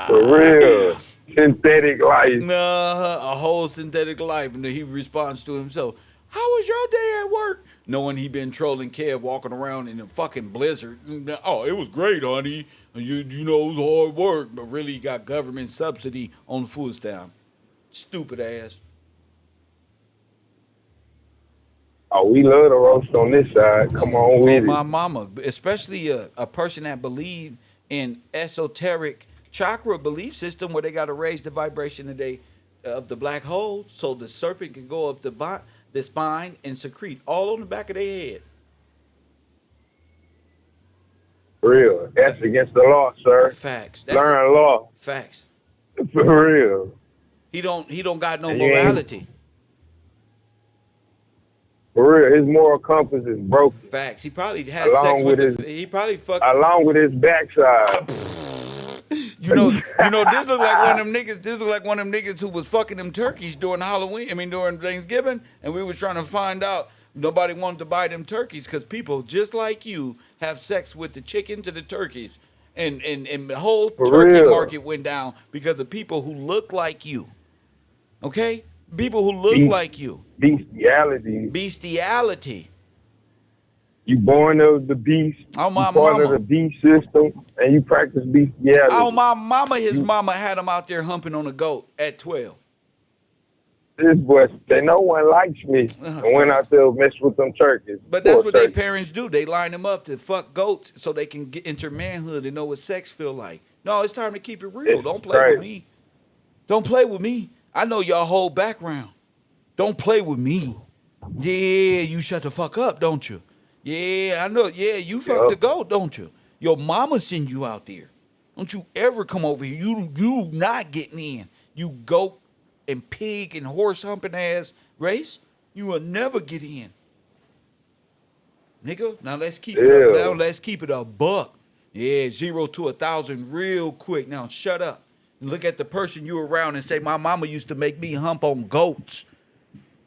For real. Synthetic life. Nah, a whole synthetic life. And then he responds to himself, how was your day at work? Knowing he been trolling Kev walking around in a fucking blizzard. Oh, it was great, honey. You know, it was hard work. But really, he got government subsidy on the food stamp. Stupid ass. Oh, we love the roast on this side. Come on with My it. mama, especially a person that believe in esoteric chakra belief system where they got to raise the vibration of the black hole so the serpent can go up the spine and secrete all on the back of their head. Real. That's against the law, sir. Facts. Learn law. Facts. For real. He don't got no And morality. For real, his moral compass is broken. Facts. He probably had sex with he probably fucked along with his backside. You know, this look like one of them niggas. This look like one of them niggas who was fucking them turkeys during during Thanksgiving, and we was trying to find out. Nobody wanted to buy them turkeys because people just like you have sex with the chickens and the turkeys, and the whole turkey market went down because of people who look like you. Okay, people who look like you. Bestiality. You born of the beast. Oh, my you part mama. of the beast system, and you practice bestiality. Oh, my mama, his mama had him out there humping on a goat at 12. This boy say no one likes me. And went out there and messed with them turkeys. But that's what their parents do. They line them up to fuck goats so they can get into manhood and know what sex feel like. No, it's time to keep it real. Don't play with me. Don't play with me. I know y'all whole background. Don't play with me. Yeah, you shut the fuck up, don't you? Yeah, I know. Yeah, you fuck the goat, don't you? Your mama send you out there. Don't you ever come over here. You not getting in. You goat and pig and horse humping ass race. You will never get in. Nigga, now let's keep it up. Now let's keep it a buck. Yeah, 0 to 1,000 real quick. Now shut up. And look at the person you around and say, my mama used to make me hump on goats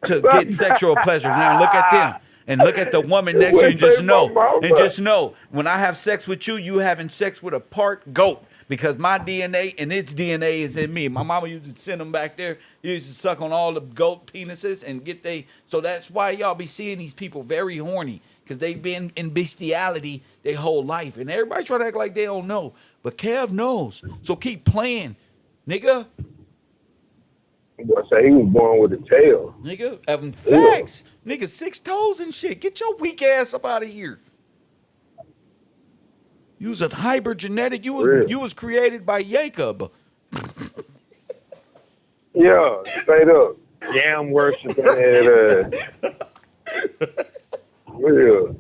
to get sexual pleasure. Now look at them. And look at the woman next to you and just know. And just know, when I have sex with you having sex with a part goat. Because my DNA and its DNA is in me. My mama used to send them back there. He used to suck on all the goat penises and so that's why y'all be seeing these people very horny. Because they've been in bestiality their whole life. And everybody try to act like they don't know. But Kev knows. So keep playing, nigga. Boy say he was born with a tail. Nigga, having facts. Nigga, 6 toes and shit. Get your weak ass up out of here. You was a hybrid genetic. You was created by Jacob. Yeah, straight up. Yam worshiping and real.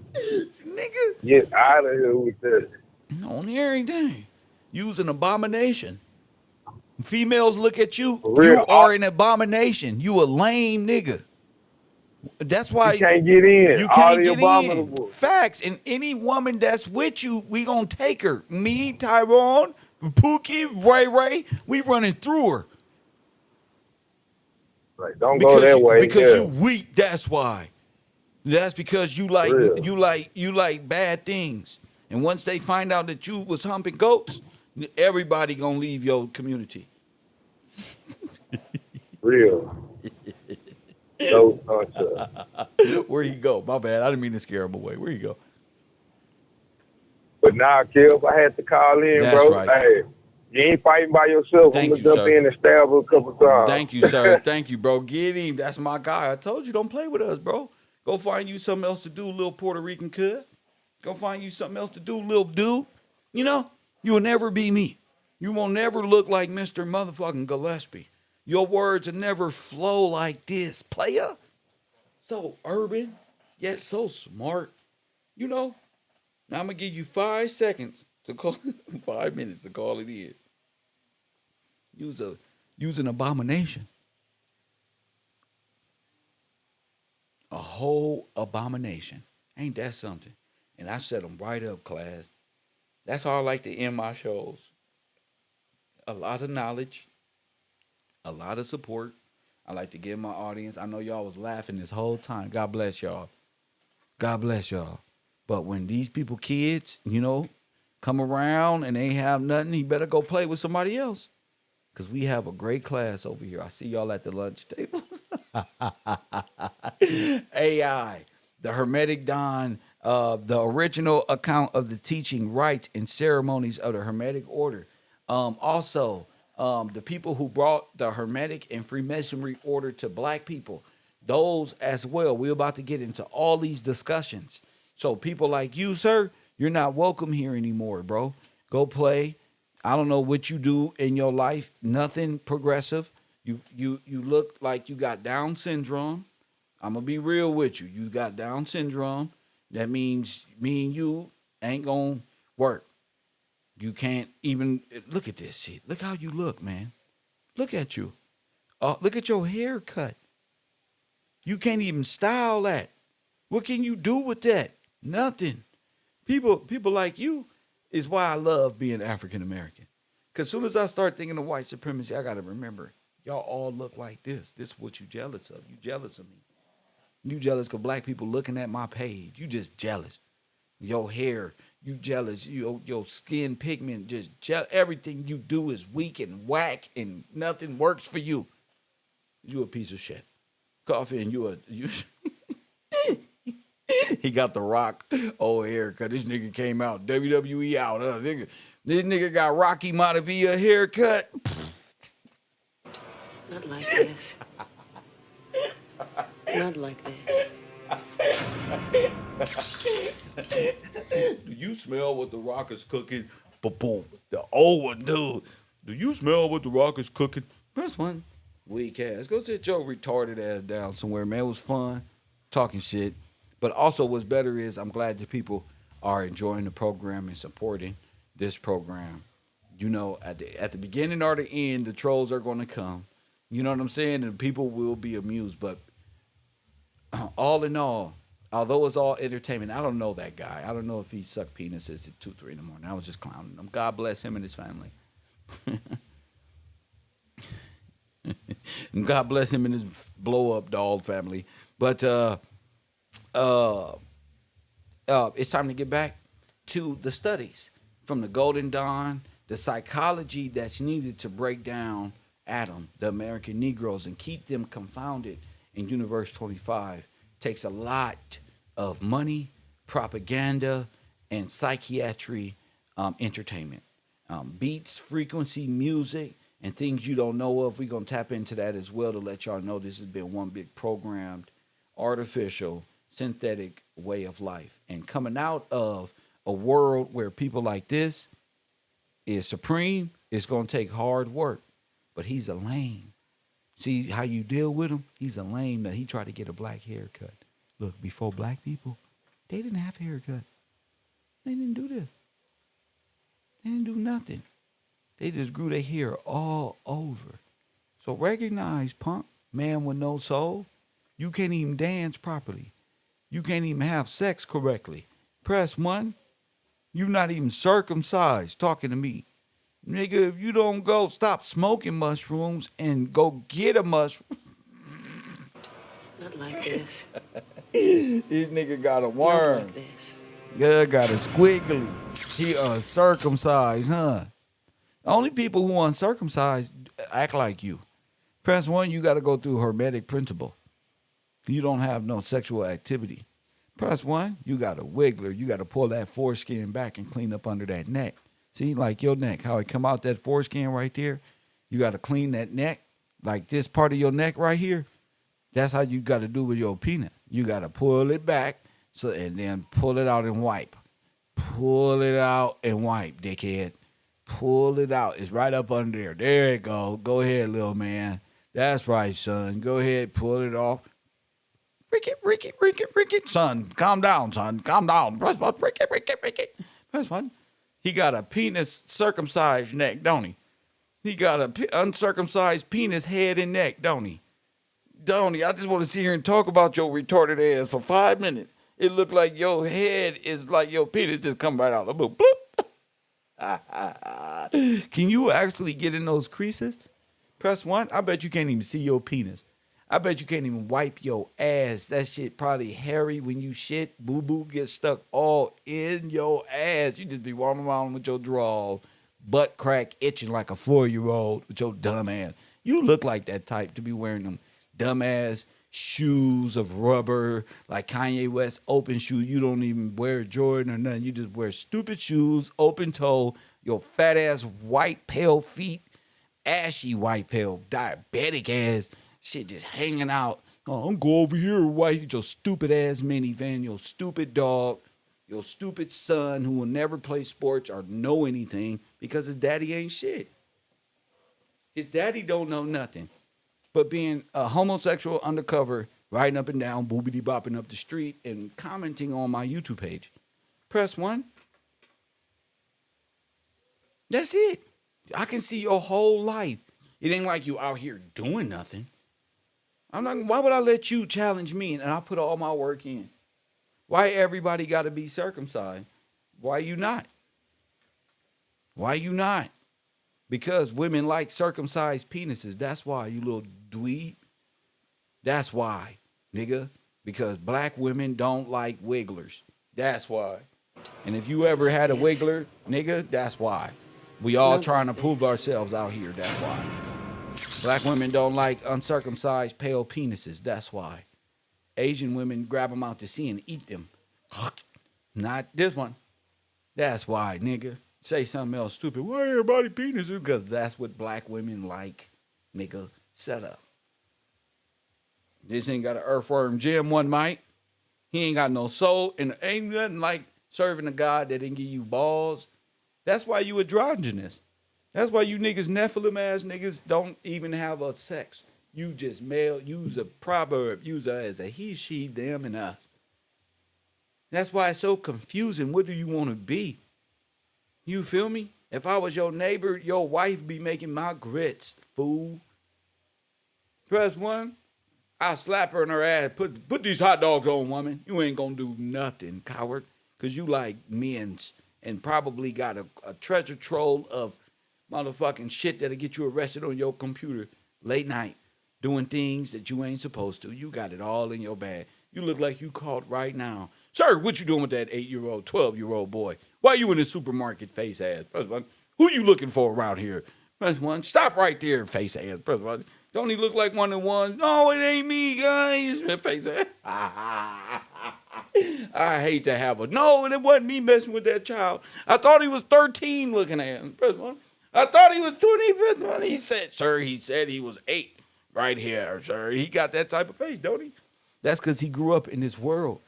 Nigga. Get out of here with that. On everything. You was an abomination. Females look at you. Real. You are an abomination. You a lame nigga. That's why you can't get in. You can't get in. Facts. And any woman that's with you, we gonna take her. Me, Tyrone, Pookie, Ray, we running through her. Like, don't go that way. Because you weak. That's why. That's because you like bad things. And once they find out that you was humping goats, everybody gonna leave your community. Real. No, where you go? My bad. I didn't mean to scare him away. Where you go? But now, Kev, I had to call in, That's bro. right. Hey, you ain't fighting by yourself. I'm gonna jump in and stab her a couple times. Thank you, sir. Thank you, bro. Get him. That's my guy. I told you, don't play with us, bro. Go find you something else to do, little Puerto Rican kid. Go find you something else to do, little dude. You know, you will never be me. You will never look like Mr. Motherfucking Gillespie. Your words will never flow like this, player. So urban, yet so smart. You know, now I'm going to give you 5 seconds to call, 5 minutes to call it in. Use an abomination. A whole abomination. Ain't that something? And I set them right up, class. That's how I like to end my shows. A lot of knowledge. A lot of support. I like to give my audience. I know y'all was laughing this whole time. God bless y'all. God bless y'all. But when these people, kids, you know, come around and they have nothing, you better go play with somebody else. Because we have a great class over here. I see y'all at the lunch tables. AI, the Hermetic Dawn, the original account of the teaching, rites, and ceremonies of the Hermetic Order. Also, the people who brought the Hermetic and Freemasonry order to black people, those as well. We're about to get into all these discussions. So people like you, sir, you're not welcome here anymore, bro. Go play. I don't know what you do in your life. Nothing progressive. You look like you got Down syndrome. I'm gonna be real with you. You got Down syndrome. That means me and you ain't gonna work. You can't even look at this shit. Look how you look, man. Look at you. Look at your haircut. You can't even style that. What can you do with that? Nothing. People like you is why I love being African American. Because as soon as I start thinking of white supremacy, I got to remember, y'all all look like this. This is what you jealous of. You jealous of me. You jealous because black people looking at my page. You just jealous. Your hair, you jealous. Your skin pigment, just everything you do is weak and whack and nothing works for you. You a piece of shit. Coffee and you. He got the Rock old haircut. This nigga came out. WWE out. This nigga got Rocky Maivia haircut. Not like this. Not like this. Do you smell what the Rock is cooking? Boom. The old one, dude. Do you smell what the Rock is cooking? Press one. Weak ass. Go sit your retarded ass down somewhere, man. It was fun talking shit. But also what's better is I'm glad that people are enjoying the program and supporting this program. You know, at the beginning or the end, the trolls are going to come. You know what I'm saying? And people will be amused. But all in all, although it's all entertainment, I don't know that guy. I don't know if he sucked penises at 2, 3 in the morning. I was just clowning him. God bless him and his family. And God bless him and his blow-up doll family. But it's time to get back to the studies from the Golden Dawn, the psychology that's needed to break down Adam, the American Negroes, and keep them confounded in Universe 25 takes a lot of money, propaganda, and psychiatry entertainment. Beats, frequency, music, and things you don't know of. We're going to tap into that as well to let y'all know this has been one big programmed, artificial, synthetic way of life. And coming out of a world where people like this is supreme, it's going to take hard work. But he's a lame. See how you deal with him? He's a lame that he tried to get a black haircut. Look, before black people, they didn't have haircut. They didn't do this. They didn't do nothing. They just grew their hair all over. So recognize, punk, man with no soul. You can't even dance properly. You can't even have sex correctly. Press 1. You not even circumcised talking to me. Nigga, if you don't go stop smoking mushrooms and go get a mushroom. Not like this. This nigga got a worm. Not like this. Yeah, got a squiggly. He uncircumcised, huh? Only people who uncircumcised act like you. Press 1, you got to go through hermetic principle. You don't have no sexual activity. Press 1, you got a wiggler. You got to pull that foreskin back and clean up under that neck. See, like your neck, how it come out that foreskin right there. You got to clean that neck, like this part of your neck right here. That's how you got to do with your peanut. You got to pull it back, and then pull it out and wipe. Pull it out and wipe, dickhead. Pull it out. It's right up under there. There it go. Go ahead, little man. That's right, son. Go ahead, pull it off. Ricky. Son, calm down, son. Calm down. Press 1. Ricky. Press 1. He got a penis circumcised neck, don't he? He got a uncircumcised penis head and neck, don't he? Don't he? I just want to sit here and talk about your retarded ass for 5 minutes. It looked like your head is like your penis just come right out. Bloop. Can you actually get in those creases? Press 1. I bet you can't even see your penis. I bet you can't even wipe your ass. That shit probably hairy when you shit. Boo-boo gets stuck all in your ass. You just be walking around with your drawers, butt crack itching like a 4-year-old with your dumb ass. You look like that type to be wearing them dumb ass shoes of rubber, like Kanye West open shoe. You don't even wear Jordan or nothing. You just wear stupid shoes, open toe, your fat ass white pale feet, ashy white pale, diabetic ass shit just hanging out. Oh, I'm go over here, wife, your stupid ass minivan, your stupid dog. Your stupid son who will never play sports or know anything because his daddy ain't shit. His daddy don't know nothing. But being a homosexual undercover, riding up and down, boobity bopping up the street, and commenting on my YouTube page. Press 1. That's it. I can see your whole life. It ain't like you out here doing nothing. Why would I let you challenge me and I'll put all my work in? Why everybody got to be circumcised? Why you not? Why you not? Because women like circumcised penises. That's why, you little dweeb. That's why, nigga. Because black women don't like wigglers. That's why. And if you ever had a wiggler, nigga, that's why. We all trying to prove ourselves out here. That's why. Black women don't like uncircumcised pale penises. That's why. Asian women grab them out to sea and eat them. Not this one. That's why, nigga. Say something else stupid. Why everybody penises? Because that's what black women like, nigga. Shut up. This ain't got an earthworm Jim one mic. He ain't got no soul. And ain't nothing like serving a God that didn't give you balls. That's why you androgynous. That's why you niggas, Nephilim ass niggas, don't even have a sex. You just male, use a proverb, use her as a he, she, them, and us. That's why it's so confusing. What do you want to be? You feel me? If I was your neighbor, your wife be making my grits, fool. Press 1. I'll slap her in her ass. Put these hot dogs on, woman. You ain't gonna do nothing, coward. Because you like men's and probably got a treasure trove of motherfucking shit that'll get you arrested on your computer late night doing things that you ain't supposed to. You got it all in your bag. You look like you caught right now. Sir, what you doing with that 8-year-old, 12-year-old boy? Why you in the supermarket, face ass? Press 1. Who you looking for around here? Press 1. Stop right there, face ass. Press 1. Don't he look like one of the ones? No, it ain't me, guys. Face ass. I hate to have a... No, it wasn't me messing with that child. I thought he was 13 looking at him. Press 1. I thought he was 20. He said, sir, he said he was 8 right here, sir. He got that type of face, don't he? That's because he grew up in this world.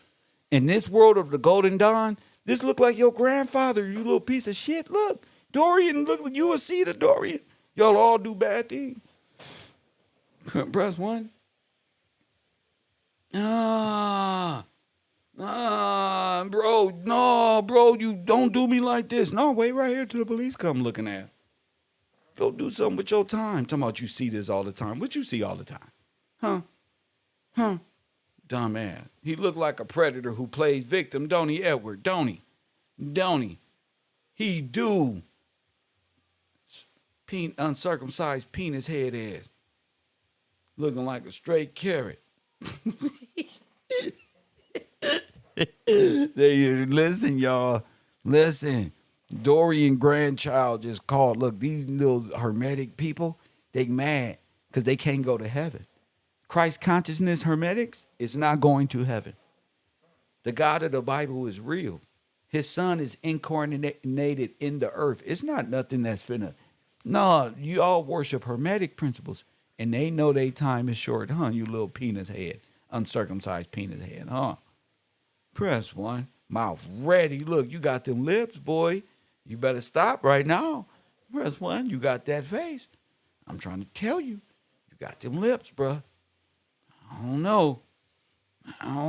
In this world of the Golden Dawn, this look like your grandfather, you little piece of shit. Look, Dorian, look, you will see the Dorian. Y'all all do bad things. Press 1. Bro, no, bro, you don't do me like this. No, wait right here till the police come looking at. Go do something with your time. Talking about you see this all the time. What you see all the time? Huh? Dumb ass. He look like a predator who plays victim, don't he, Edward? Don't he? He do. Uncircumcised penis head ass. Looking like a straight carrot. Listen, y'all. Listen. Dorian grandchild just called. Look, these little hermetic people, they mad because they can't go to heaven. Christ consciousness hermetics is not going to heaven. The God of the Bible is real. His son is incarnated in the earth. It's not nothing that's finna. No, you all worship hermetic principles. And they know their time is short, huh? You little penis head. Uncircumcised penis head, huh? Press 1. Mouth ready. Look, you got them lips, boy. You better stop right now. Press 1. You got that face. I'm trying to tell you. You got them lips, bruh. I don't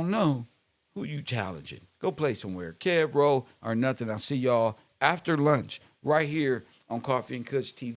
know. Who you challenging? Go play somewhere. KevRow or nothing. I'll see y'all after lunch right here on Coffee and Kush TV.